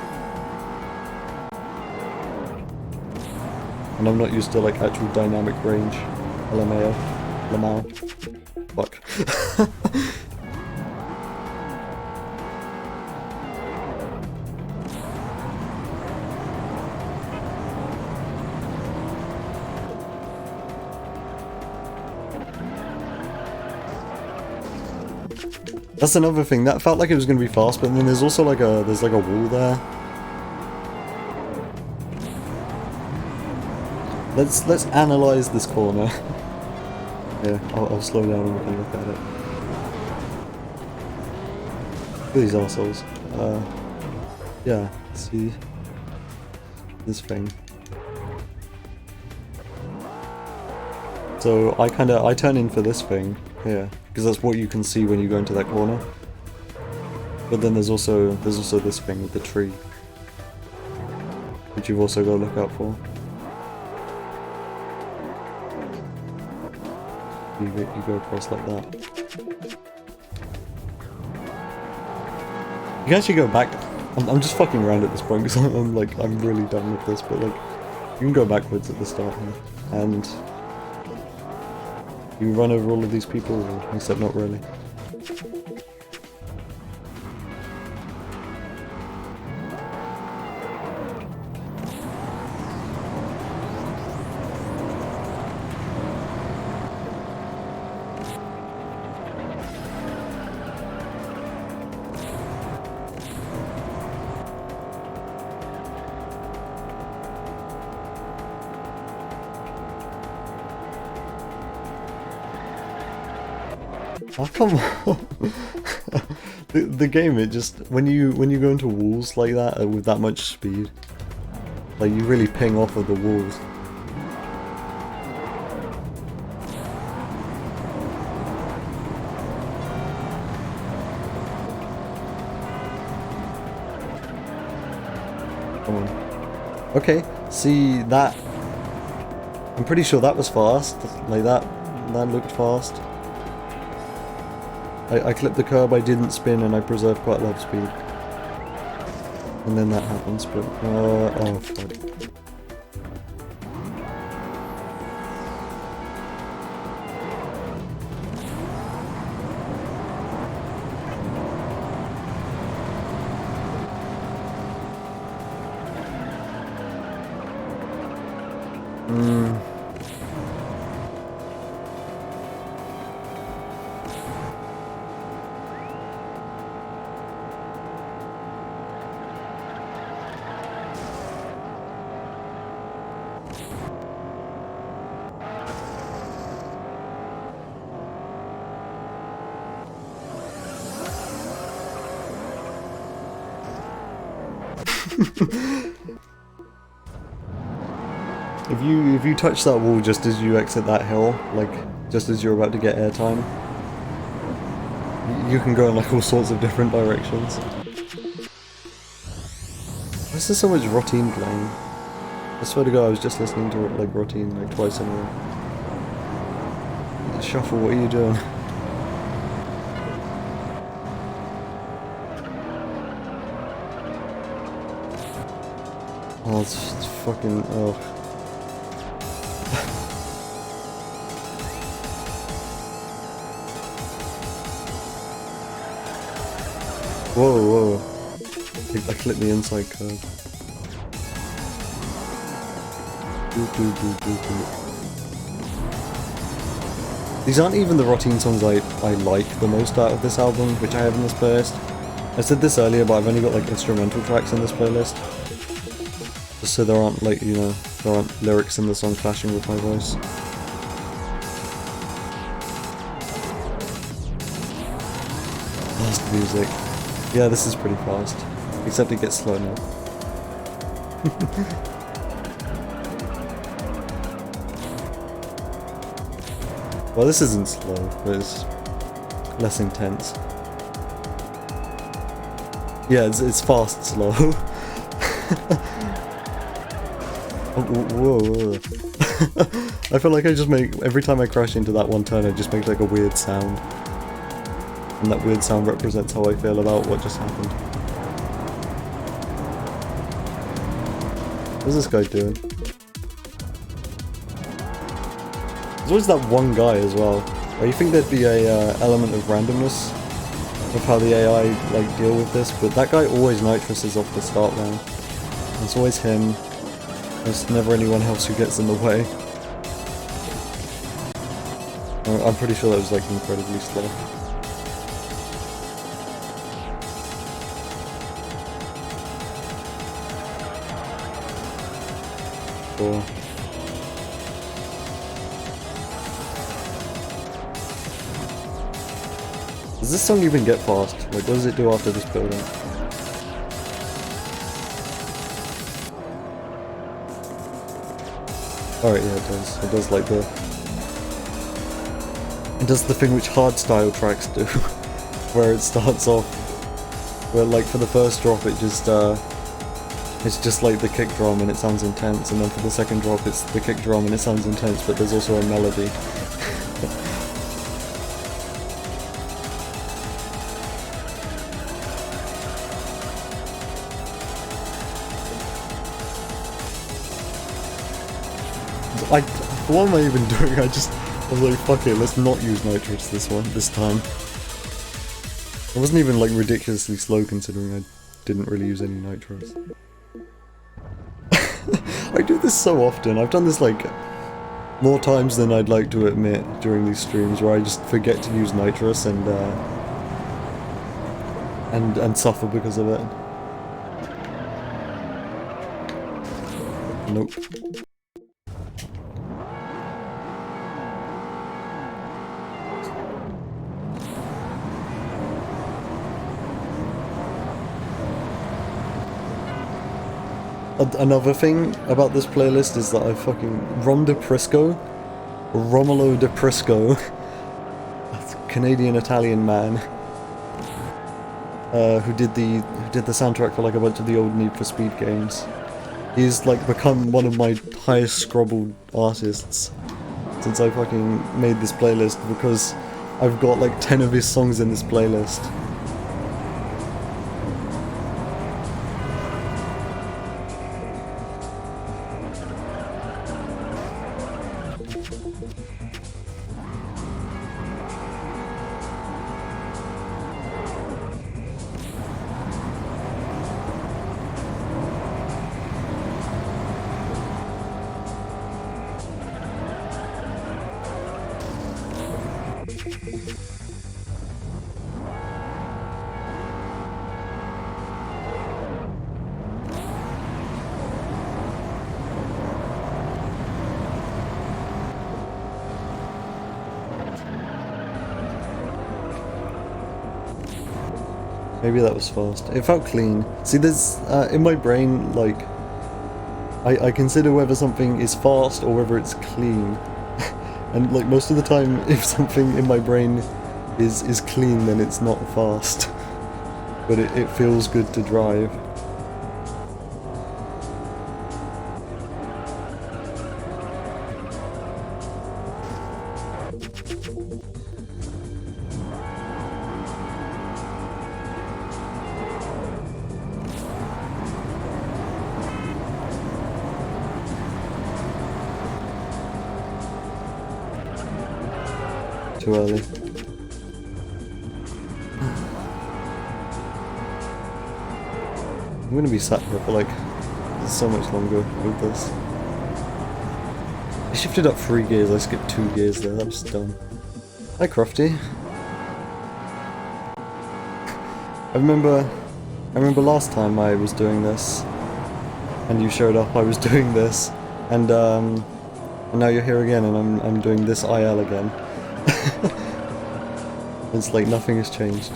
And I'm not used to like actual dynamic range. LMAO. Fuck. That's another thing. That felt like it was going to be fast, but then there's also like a wall there. Let's analyze this corner. Yeah, I'll slow down and we can look at it. Look at these assholes. Yeah, see this thing. So I turn in for this thing here, because that's what you can see when you go into that corner. But then there's also this thing with the tree, which you've also got to look out for. You go across like that. You can actually go back. I'm just fucking around at this point because I'm really done with this. But like, you can go backwards at the start here, and you run over all of these people, except not really. Oh, come on. the game, it just, when you go into walls like that with that much speed, like you really ping off of the walls. Come on. Okay, see that, I'm pretty sure that was fast, like that looked fast. I clipped the curb, I didn't spin, and I preserved quite a lot of speed. And then that happens, but, oh fuck. If you touch that wall just as you exit that hill, like just as you're about to get airtime, you can go in like all sorts of different directions. Why is there so much Routine playing? I swear to God, I was just listening to like Routine like twice in a row. Shuffle, what are you doing? Oh, it's fucking, oh. Whoa, whoa. I clipped the inside curve. These aren't even the Routine songs I like the most out of this album, which I have in this playlist. I said this earlier, but I've only got like instrumental tracks in this playlist. Just so there aren't like, you know, there aren't lyrics in the song clashing with my voice. Fast music. Yeah, this is pretty fast. Except it gets slow now. Well, this isn't slow, but it's less intense. Yeah, it's fast slow. Oh, whoa, whoa. I feel like I just make, every time I crash into that one turn, I just make like a weird sound. And that weird sound represents how I feel about what just happened. What's this guy doing? There's always that one guy as well. You think there'd be a element of randomness of how the AI like deal with this, but that guy always nitruses off the start line. It's always him. There's never anyone else who gets in the way. I'm pretty sure that was like incredibly slow. Cool. Does this song even get fast? Like, what does it do after this building? Alright, yeah, it does. It does like the... It does the thing which hardstyle tracks do, where it starts off, where like for the first drop it just, it's just like the kick drum and it sounds intense, and then for the second drop it's the kick drum and it sounds intense, but there's also a melody. What am I even doing? I was like, fuck it, let's not use nitrous this time. It wasn't even like ridiculously slow considering I didn't really use any nitros. I do this so often. I've done this like more times than I'd like to admit during these streams, where I just forget to use nitrous and suffer because of it. Nope. Another thing about this playlist is that I fucking... Romulo de Prisco, Canadian-Italian man, who did the soundtrack for like a bunch of the old Need for Speed games. He's like become one of my highest scrobbled artists since I fucking made this playlist, because I've got like 10 of his songs in this playlist. Maybe that was fast. It felt clean. See, there's in my brain, like, I consider whether something is fast or whether it's clean. And like most of the time, if something in my brain is clean, then it's not fast. But it feels good to drive. Too early. I'm gonna be sat here for like so much longer with this. I shifted up 3 gears, I skipped 2 gears there, that was dumb. Hi Crofty. I remember last time I was doing this, and you showed up, I was doing this, and now you're here again and I'm doing this IL again. It's like nothing has changed.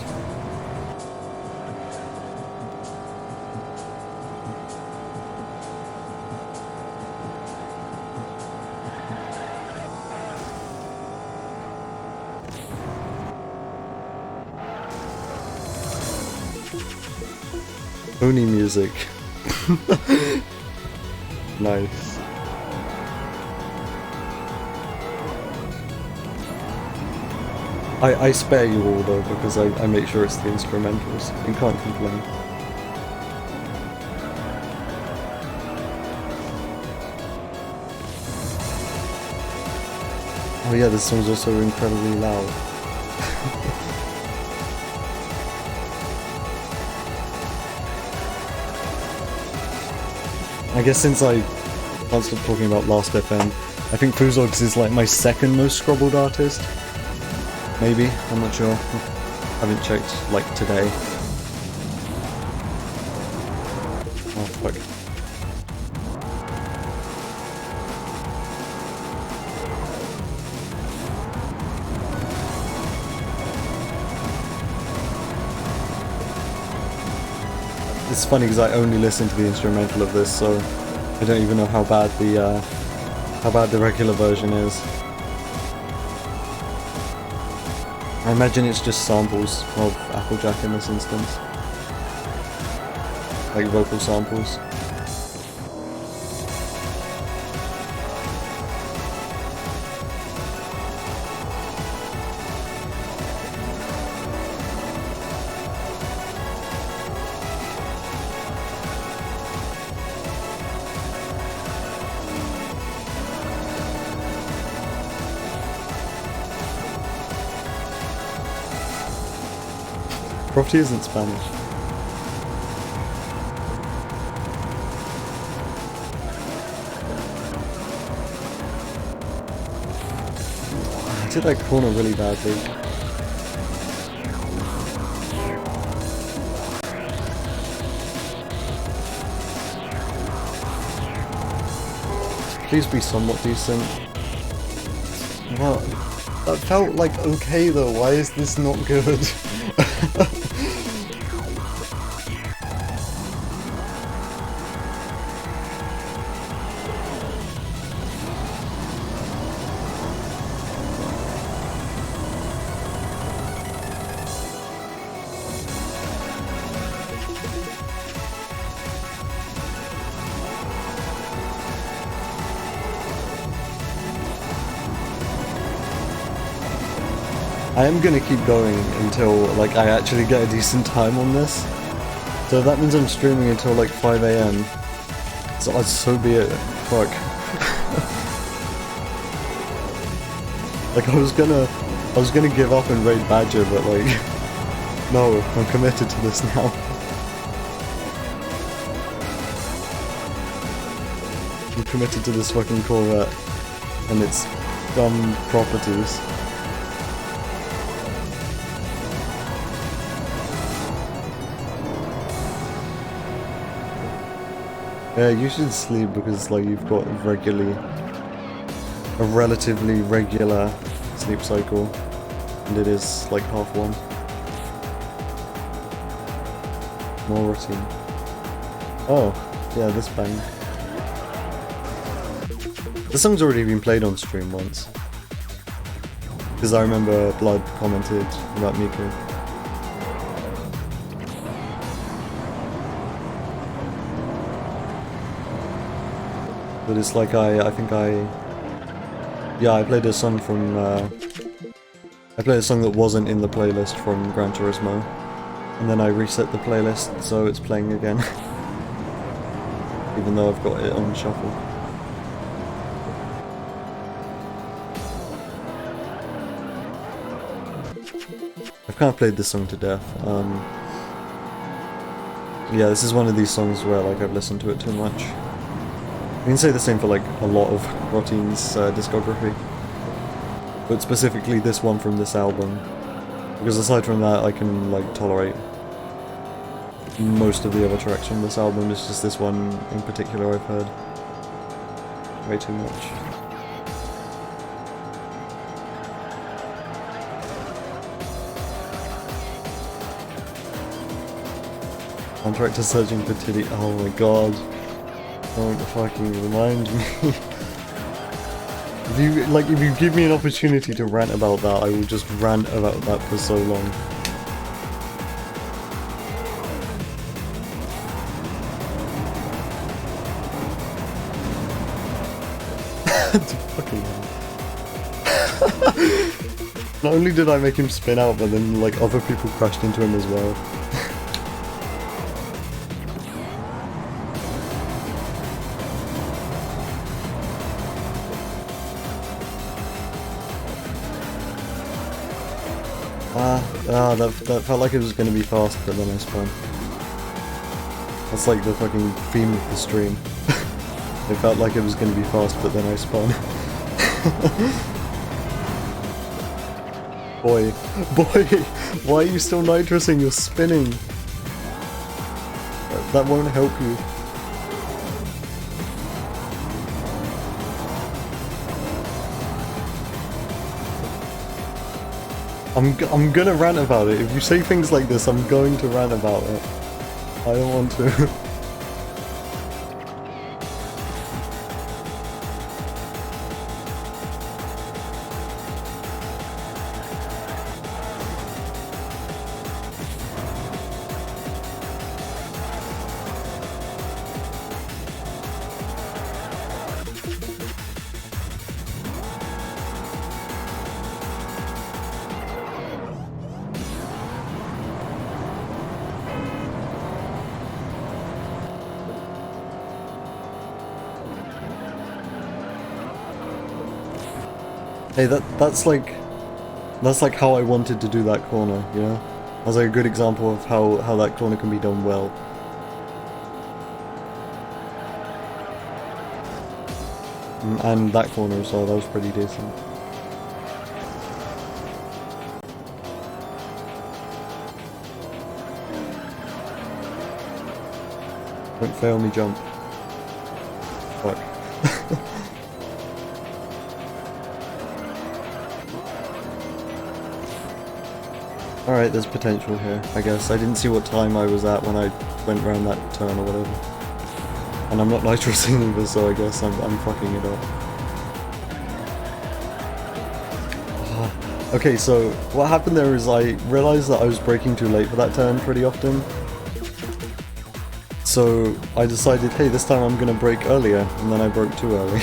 Pony music. Nice. I spare you all though, because I make sure it's the instrumentals. You can't complain. Oh yeah, this song's also incredibly loud. I guess since I can't stop talking about Last FM, I think Fuzogs is like my second most scrobbled artist. Maybe, I'm not sure. Haven't checked, like, today. Oh, fuck. It's funny because I only listen to the instrumental of this, so I don't even know how bad the regular version is. I imagine it's just samples of Applejack in this instance. Like vocal samples. Crofty isn't Spanish. I did that corner really badly. Please be somewhat decent. Wow, that felt like okay though, why is this not good? I am gonna keep going until like I actually get a decent time on this. So that means I'm streaming until like 5 AM. So be it. Fuck. Like I was gonna give up and raid Badger, but like no, I'm committed to this now. I'm committed to this fucking Corvette and its dumb properties. Yeah, you should sleep because like you've got a relatively regular sleep cycle, and it is like 1:30. More routine. Oh, yeah, this bang. This song's already been played on stream once. Because I remember Blood commented about Miku. But it's like I played a song from, I played a song that wasn't in the playlist from Gran Turismo. And then I reset the playlist so it's playing again. Even though I've got it on shuffle. I've kind of played this song to death. Yeah, this is one of these songs where like I've listened to it too much. I can say the same for like a lot of Rotting's discography. But specifically this one from this album. Because aside from that I can like tolerate most of the other tracks from this album. It's just this one in particular I've heard way too much. Contractor searching for titty. Oh my god. Don't fucking remind me. If you give me an opportunity to rant about that, I will just rant about that for so long. Fucking hell. Not only did I make him spin out, but then like other people crashed into him as well. That felt like it was going to be fast, but then I spun. That's like the fucking theme of the stream. It felt like it was going to be fast, but then I spun. Boy, why are you still nitrosing? You're spinning. That won't help you. I'm gonna rant about it. If you say things like this, I'm going to rant about it. I don't want to. Hey, that's like how I wanted to do that corner, you know? That's like a good example of how that corner can be done well. And that corner as well, that was pretty decent. Don't fail me jump. Fuck. Alright, there's potential here, I guess. I didn't see what time I was at when I went around that turn or whatever. And I'm not nitrosing either, so I guess I'm fucking it up. Okay, so what happened there is I realized that I was braking too late for that turn pretty often. So I decided, hey, this time I'm gonna brake earlier, and then I broke too early.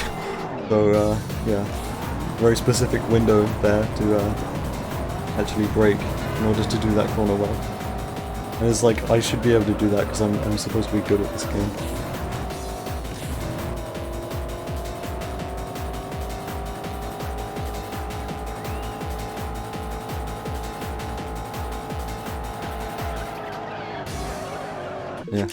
So, yeah. Very specific window there to actually brake in order to do that corner well. And it's like, I should be able to do that because I'm supposed to be good at this game. Yeah.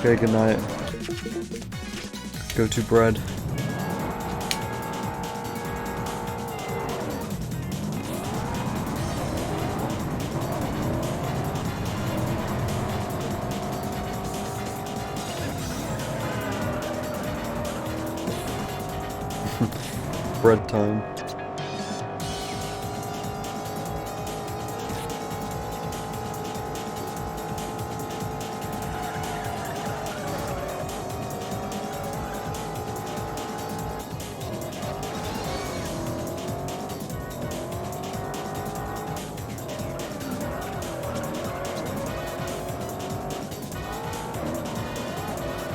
Okay, good night. Go to bread. bread time.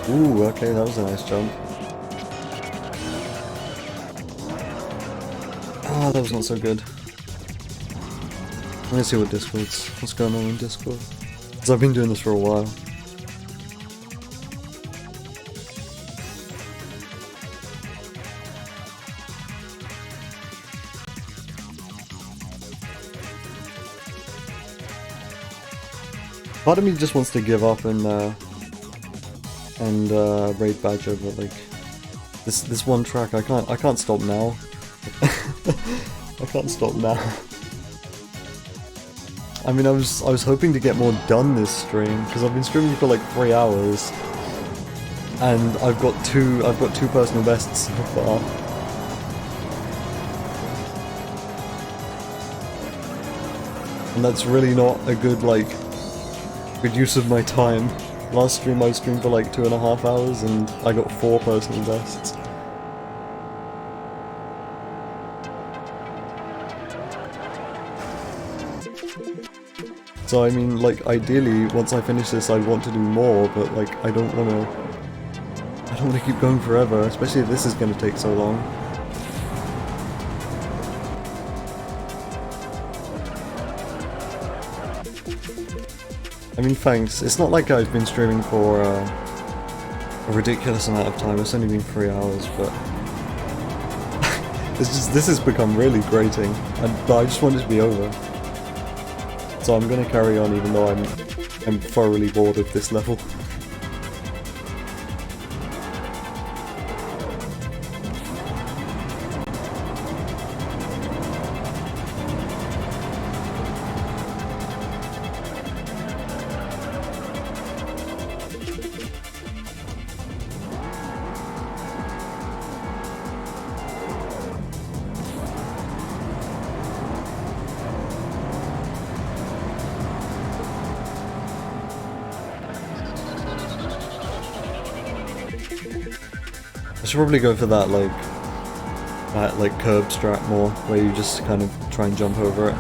Ooh, okay, that was a nice jump. Ah, that was not so good. Let me see what's going on in Discord. Because I've been doing this for a while. Part of me just wants to give up and raid Badger, but like this one track I can't stop now. I can't stop now. I mean, I was hoping to get more done this stream because I've been streaming for like 3 hours, and I've got two personal bests so far. And that's really not a good use of my time. Last stream I streamed for like 2.5 hours and I got 4 personal bests. So I mean, like, ideally, once I finish this I want to do more, but like, I don't wanna keep going forever, especially if this is gonna take so long. I mean, thanks. It's not like I've been streaming for a ridiculous amount of time. It's only been 3 hours, but this has become really grating, but I just want it to be over. So I'm gonna carry on, even though I'm thoroughly bored of this level. I should probably go for that curb strat more, where you just kind of try and jump over it.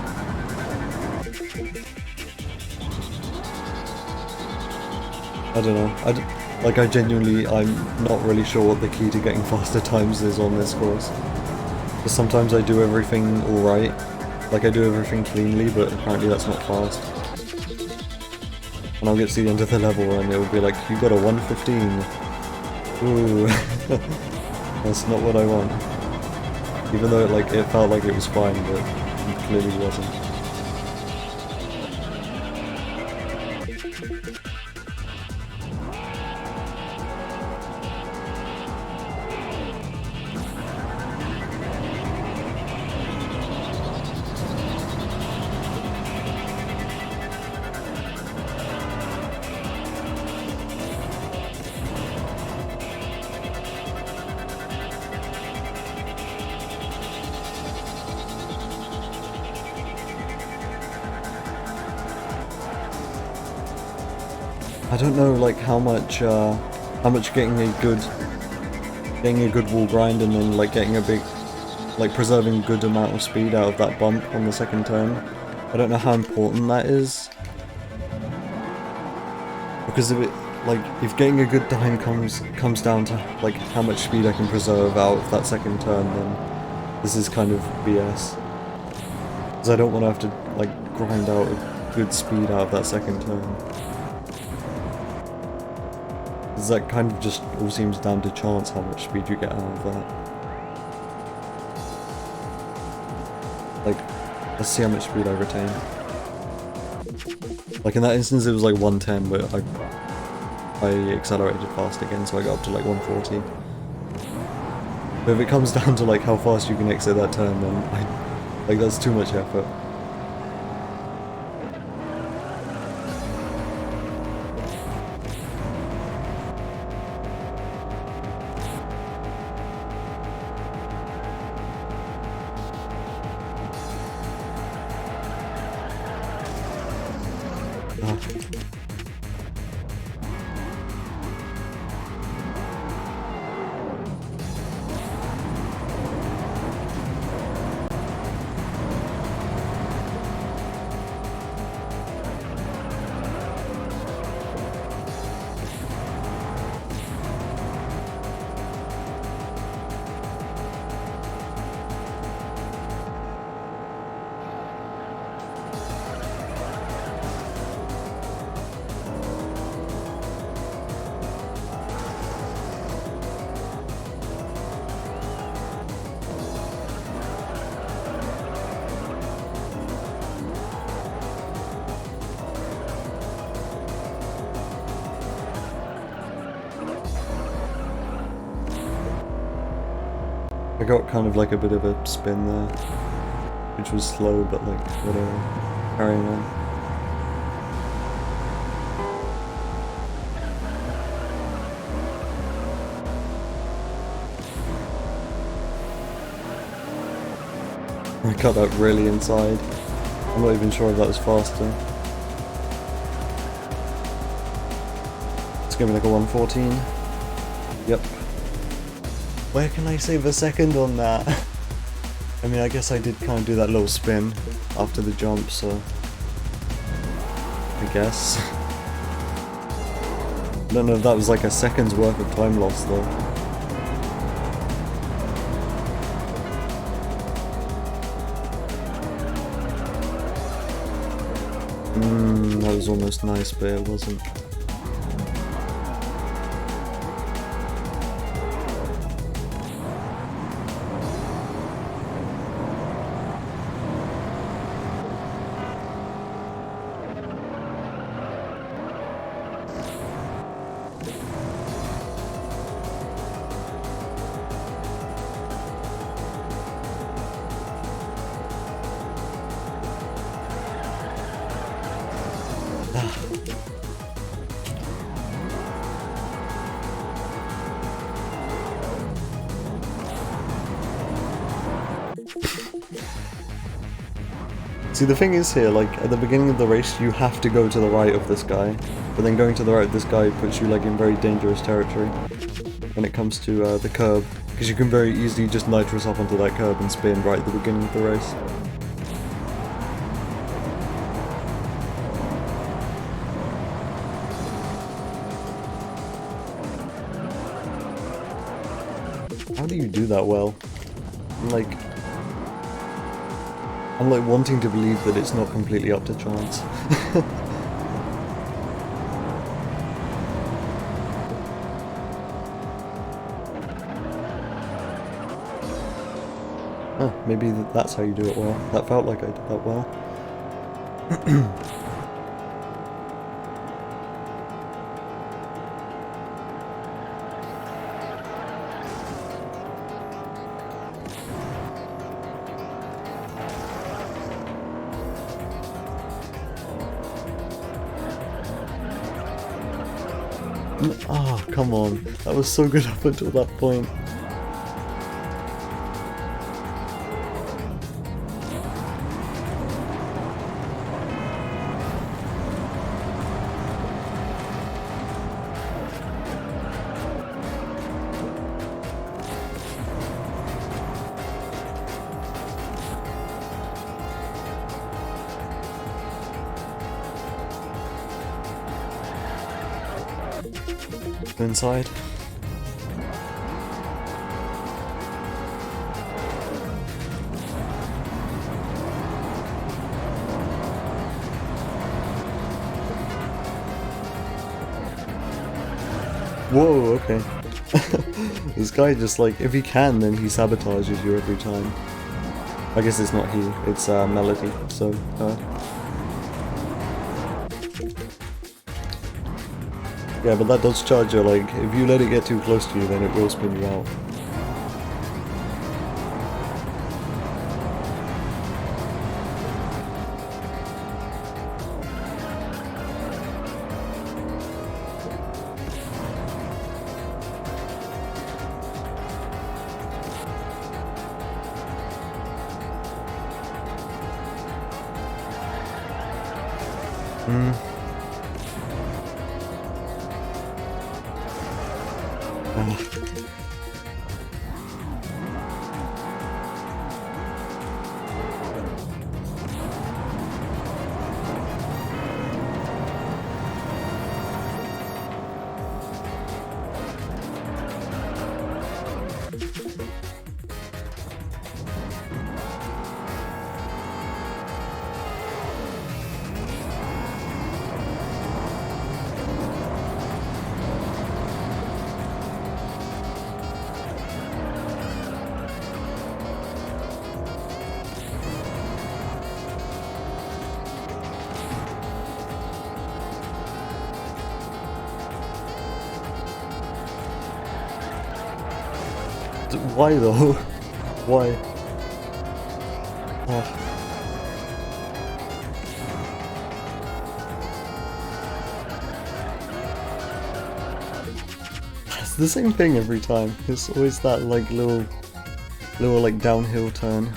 I don't know. I'm not really sure what the key to getting faster times is on this course. Because sometimes I do everything alright, like I do everything cleanly, but apparently that's not fast. And I'll get to the end of the level and it'll be like, you got a 115. Ooh, that's not what I want. Even though it felt like it was fine, but it clearly wasn't. I don't know how much getting a good wall grind and then getting a big preserving a good amount of speed out of that bump on the second turn. I don't know how important that is. Because if getting a good time comes down to how much speed I can preserve out of that second turn, then this is kind of BS. Because I don't want to have to grind out a good speed out of that second turn. Because that kind of just all seems down to chance how much speed you get out of that. Let's see how much speed I retain. In that instance it was 110, but I accelerated fast again, so I got up to 140. But if it comes down to how fast you can exit that turn, then that's too much effort. Ah. I got kind of like a bit of a spin there, which was slow, but like, whatever. Carrying on. I got that really inside. I'm not even sure if that was faster. It's gonna be like a 114. Yep. Where can I save a second on that? I mean, I guess I did kind of do that little spin after the jump, so... I guess. I don't know if that was like a second's worth of time loss, though. That was almost nice, but it wasn't. See, the thing is here, like, at the beginning of the race, you have to go to the right of this guy, but then going to the right of this guy puts you, like, in very dangerous territory when it comes to the curb, because you can very easily just nitrous up onto that curb and spin right at the beginning of the race. How do you do that well? I'm like wanting to believe that it's not completely up to chance. Huh, maybe that's how you do it well. That felt like I did that well. Oh, come on. That was so good up until that point. Inside. Whoa, okay. This guy just like, if he can, then he sabotages you every time. I guess it's not he, it's Melody, so... Yeah, but that does charge you, like, if you let it get too close to you, then it will spin you out. Why though? Why? Oh. It's the same thing every time. It's always that like little like downhill turn.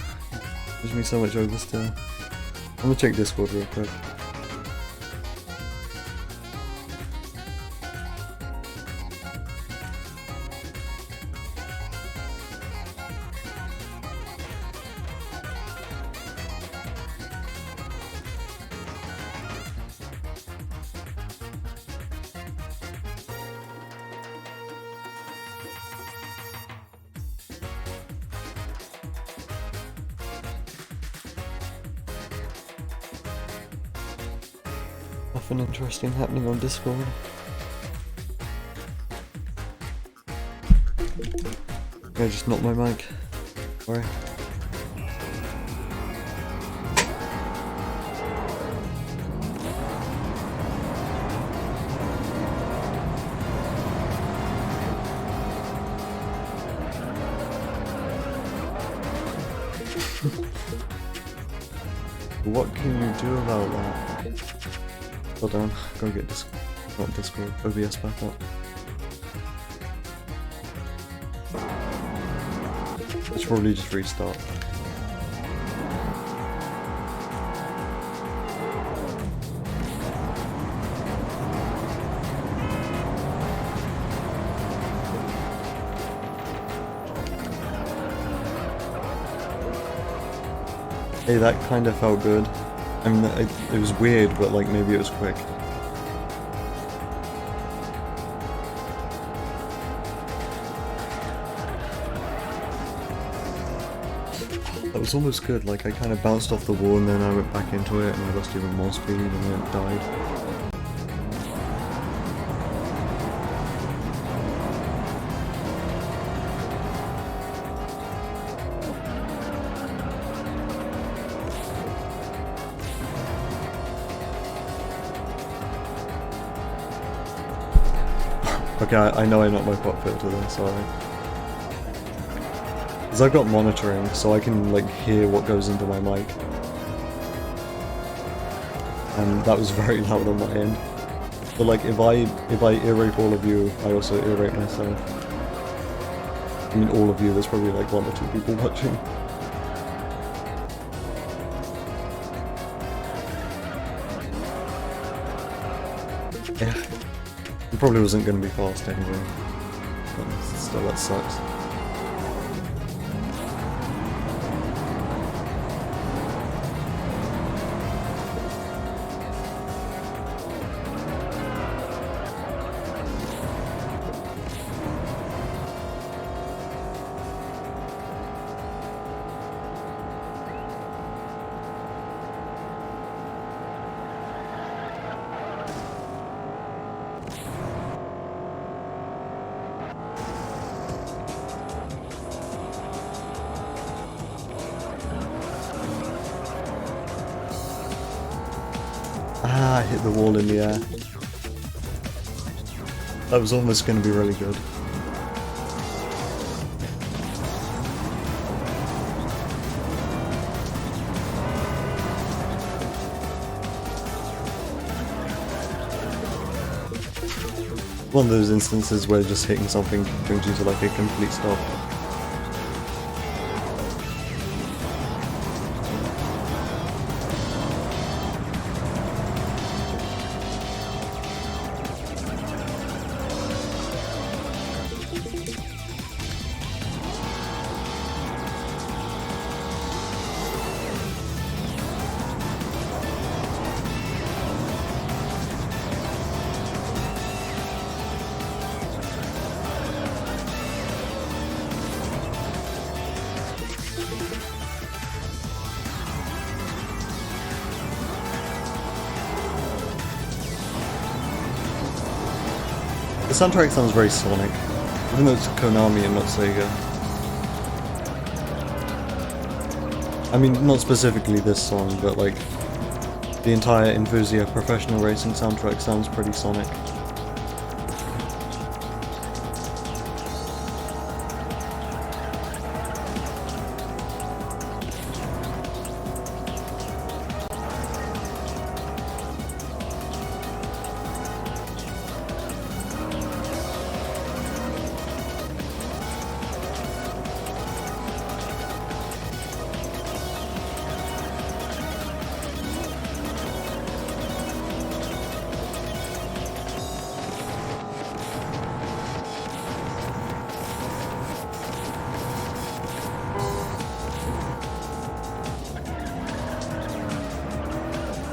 Gives me so much oversteer. I'm gonna check Discord real quick. Nothing interesting happening on Discord. Yeah, just not my mic. Sorry. What can you do about that? Hold on, go get Discord, not Discord, OBS back up. I should probably just restart. Hey, that kind of felt good. I mean, it was weird, but like maybe it was quick. That was almost good, like I kind of bounced off the wall and then I went back into it and I lost even more speed and then it died. Okay, I know I knocked my pop filter there, sorry. Because I've got monitoring, so I can like hear what goes into my mic. And that was very loud on my end. But like if I ear rape all of you, I also ear rape myself. I mean all of you, there's probably like 1 or 2 people watching. Yeah. It probably wasn't going to be fast anyway, but still that sucks. Ah, I hit the wall in the air. That was almost going to be really good. One of those instances where just hitting something brings you to like a complete stop. The soundtrack sounds very Sonic, even though it's Konami and not Sega. I mean, not specifically this song, but like, the entire Infusia Professional Racing soundtrack sounds pretty Sonic.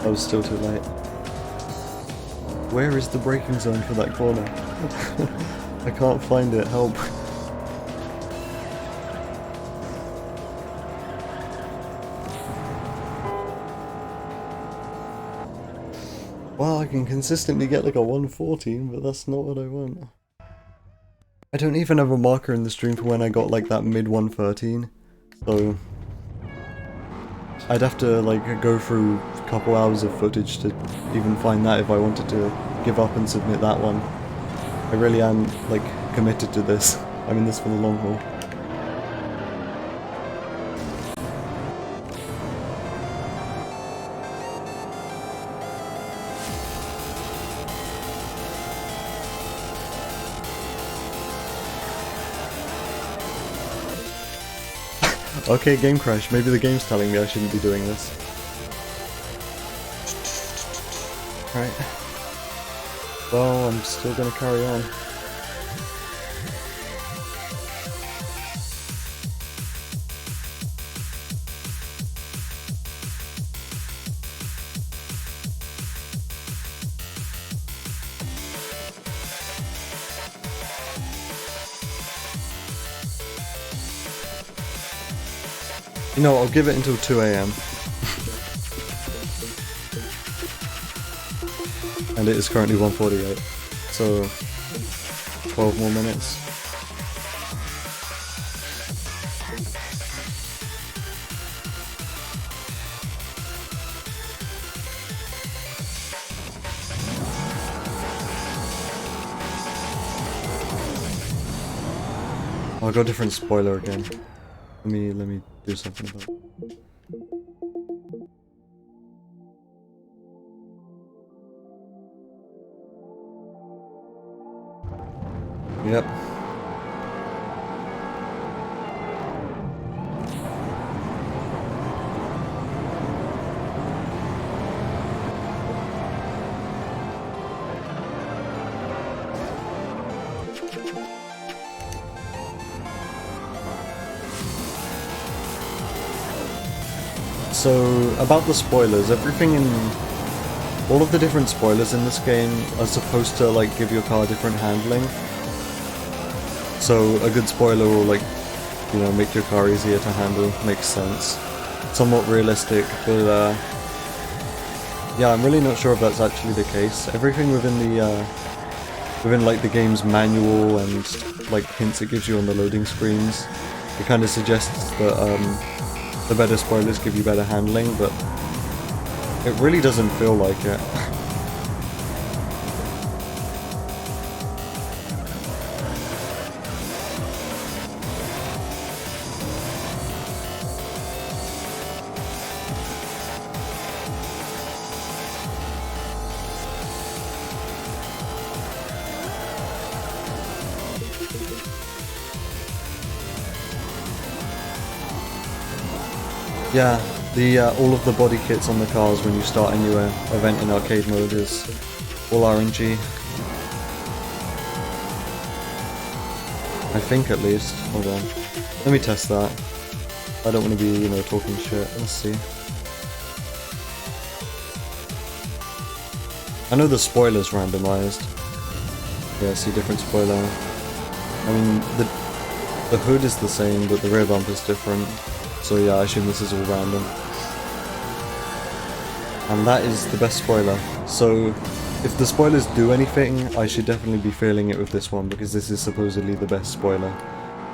I was still too late. Where is the braking zone for that corner? I can't find it, help. Wow, I can consistently get like a 114, but that's not what I want. I don't even have a marker in the stream for when I got like that mid 113, so I'd have to like go through a couple hours of footage to even find that if I wanted to give up and submit that one. I really am like committed to this. I'm in this for the long haul. Okay, game crash. Maybe the game's telling me I shouldn't be doing this. Right. Well, I'm still gonna carry on. You know, I'll give it until 2 AM. And it is currently 1:48, so 12 more minutes. Oh, I got a different spoiler again. Let me do something about it. Yep. So, about the spoilers, all of the different spoilers in this game are supposed to, like, give your car different handling. So, a good spoiler will, like, you know, make your car easier to handle, makes sense. Somewhat realistic, but, yeah, I'm really not sure if that's actually the case. Everything within like, the game's manual and, like, hints it gives you on the loading screens, it kind of suggests that, the better spoilers give you better handling, but it really doesn't feel like it. Yeah, all of the body kits on the cars when you start a new event in arcade mode is all RNG. I think, at least. Hold on. Let me test that. I don't want to be, you know, talking shit. Let's see. I know the spoiler's randomized. Yeah, see, different spoiler. I mean, the hood is the same, but the rear bumper's different. So yeah, I assume this is all random. And that is the best spoiler. So if the spoilers do anything, I should definitely be feeling it with this one, because this is supposedly the best spoiler.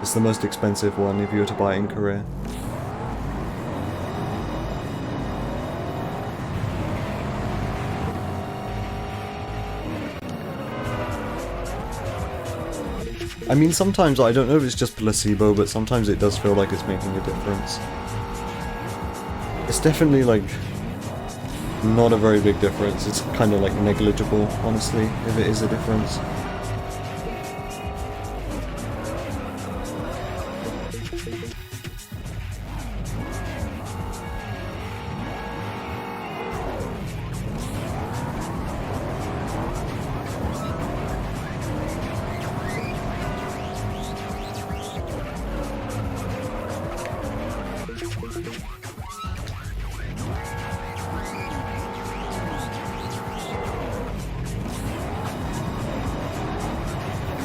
It's the most expensive one if you were to buy it in Korea. I mean, sometimes, I don't know if it's just placebo, but sometimes it does feel like it's making a difference. It's definitely, like, not a very big difference. It's kind of, like, negligible, honestly, if it is a difference.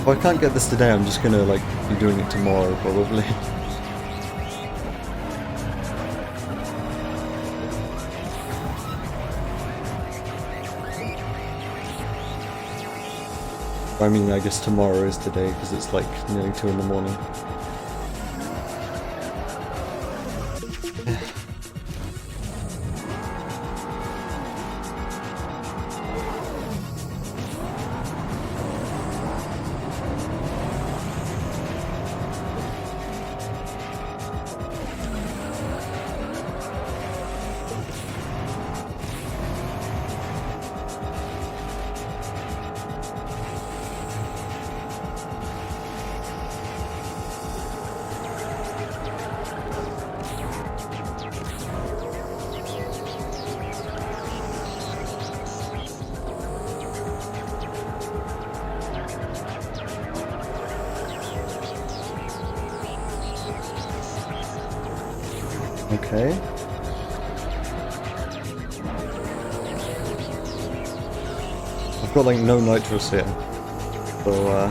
If I can't get this today, I'm just gonna like be doing it tomorrow probably. I mean, I guess tomorrow is today because it's like nearly 2 in the morning. Okay. I've got like no nitrous here, so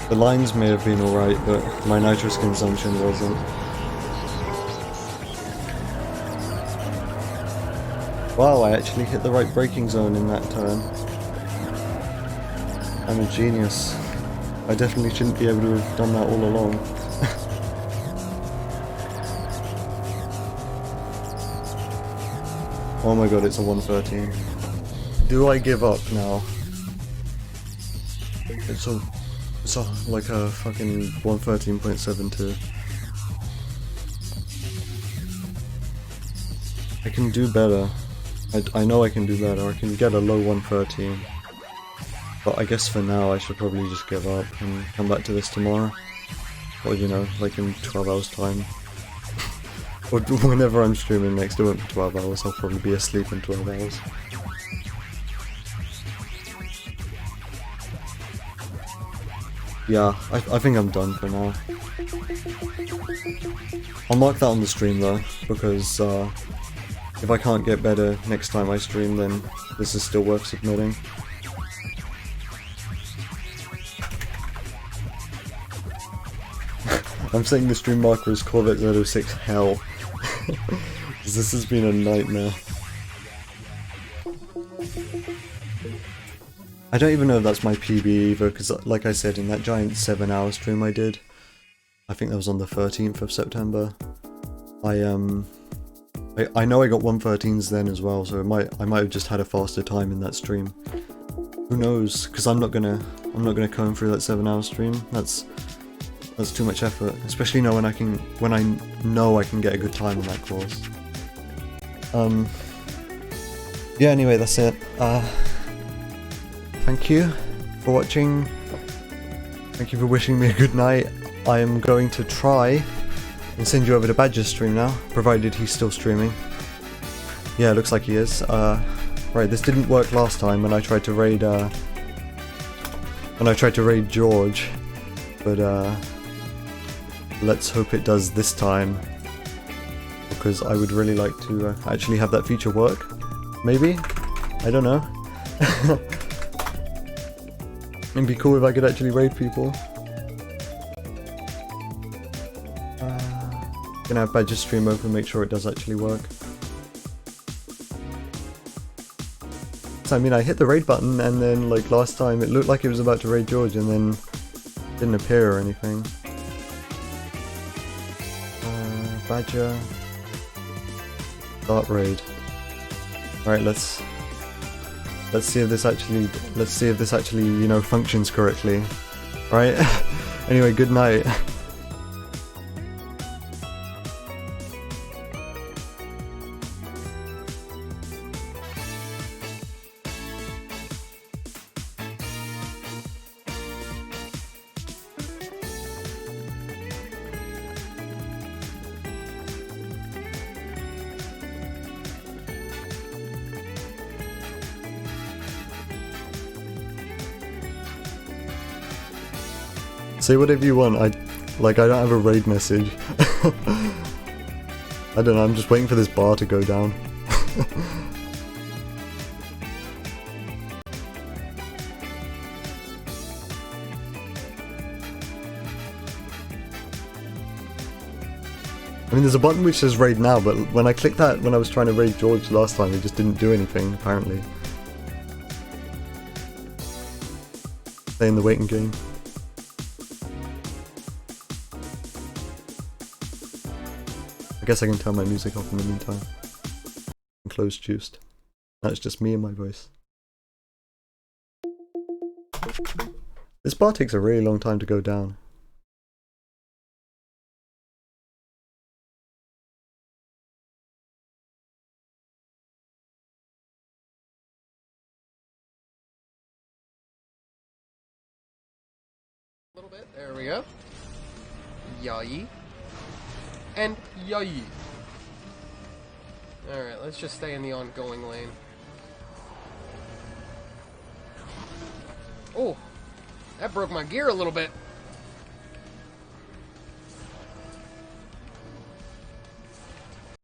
the lines may have been alright, but my nitrous consumption wasn't. Wow, I actually hit the right braking zone in that turn. I'm a genius. I definitely shouldn't be able to have done that all along. Oh my god, it's a 113. Do I give up now? It's like a fucking 113.72. I can do better. I know I can do better. I can get a low 113. But I guess for now I should probably just give up and come back to this tomorrow. Or you know, like in 12 hours time. Or whenever I'm streaming next, it won't be 12 hours, I'll probably be asleep in 12 hours. Yeah, I think I'm done for now. I'll mark that on the stream though, because if I can't get better next time I stream, then this is still worth submitting. I'm saying the stream marker is Corvette Z06 Hell. This has been a nightmare. I don't even know if that's my PB either, because like I said, in that giant 7-hour stream I did, I think that was on the 13th of September, I know I got 113s then as well, so I might have just had a faster time in that stream. Who knows? Because I'm not gonna comb through that 7-hour stream. That's too much effort, especially when I know I can get a good time on that course. Yeah, anyway, that's it. Thank you for watching. Thank you for wishing me a good night. I am going to try and send you over to Badger's stream now, provided he's still streaming. Yeah, it looks like he is. Right, this didn't work last time when I tried to raid George, but let's hope it does this time, because I would really like to actually have that feature work. Maybe? I don't know. It'd be cool if I could actually raid people. Gonna have Badger's stream open, make sure it does actually work. So I mean, I hit the raid button and then like last time it looked like it was about to raid George and then didn't appear or anything. Badger. Start raid. Alright, let's see if this actually, you know, functions correctly. Right? Anyway, good night. Say whatever you want, I don't have a raid message. I don't know, I'm just waiting for this bar to go down. mean, there's a button which says raid now, but when I clicked that when I was trying to raid George last time, it just didn't do anything, apparently. Stay in the waiting game. I guess I can turn my music off in the meantime. And close juiced. That's just me and my voice. This bar takes a really long time to go down. A little bit. There we go. Yay. And yay. Alright, let's just stay in the ongoing lane. Oh, that broke my gear a little bit.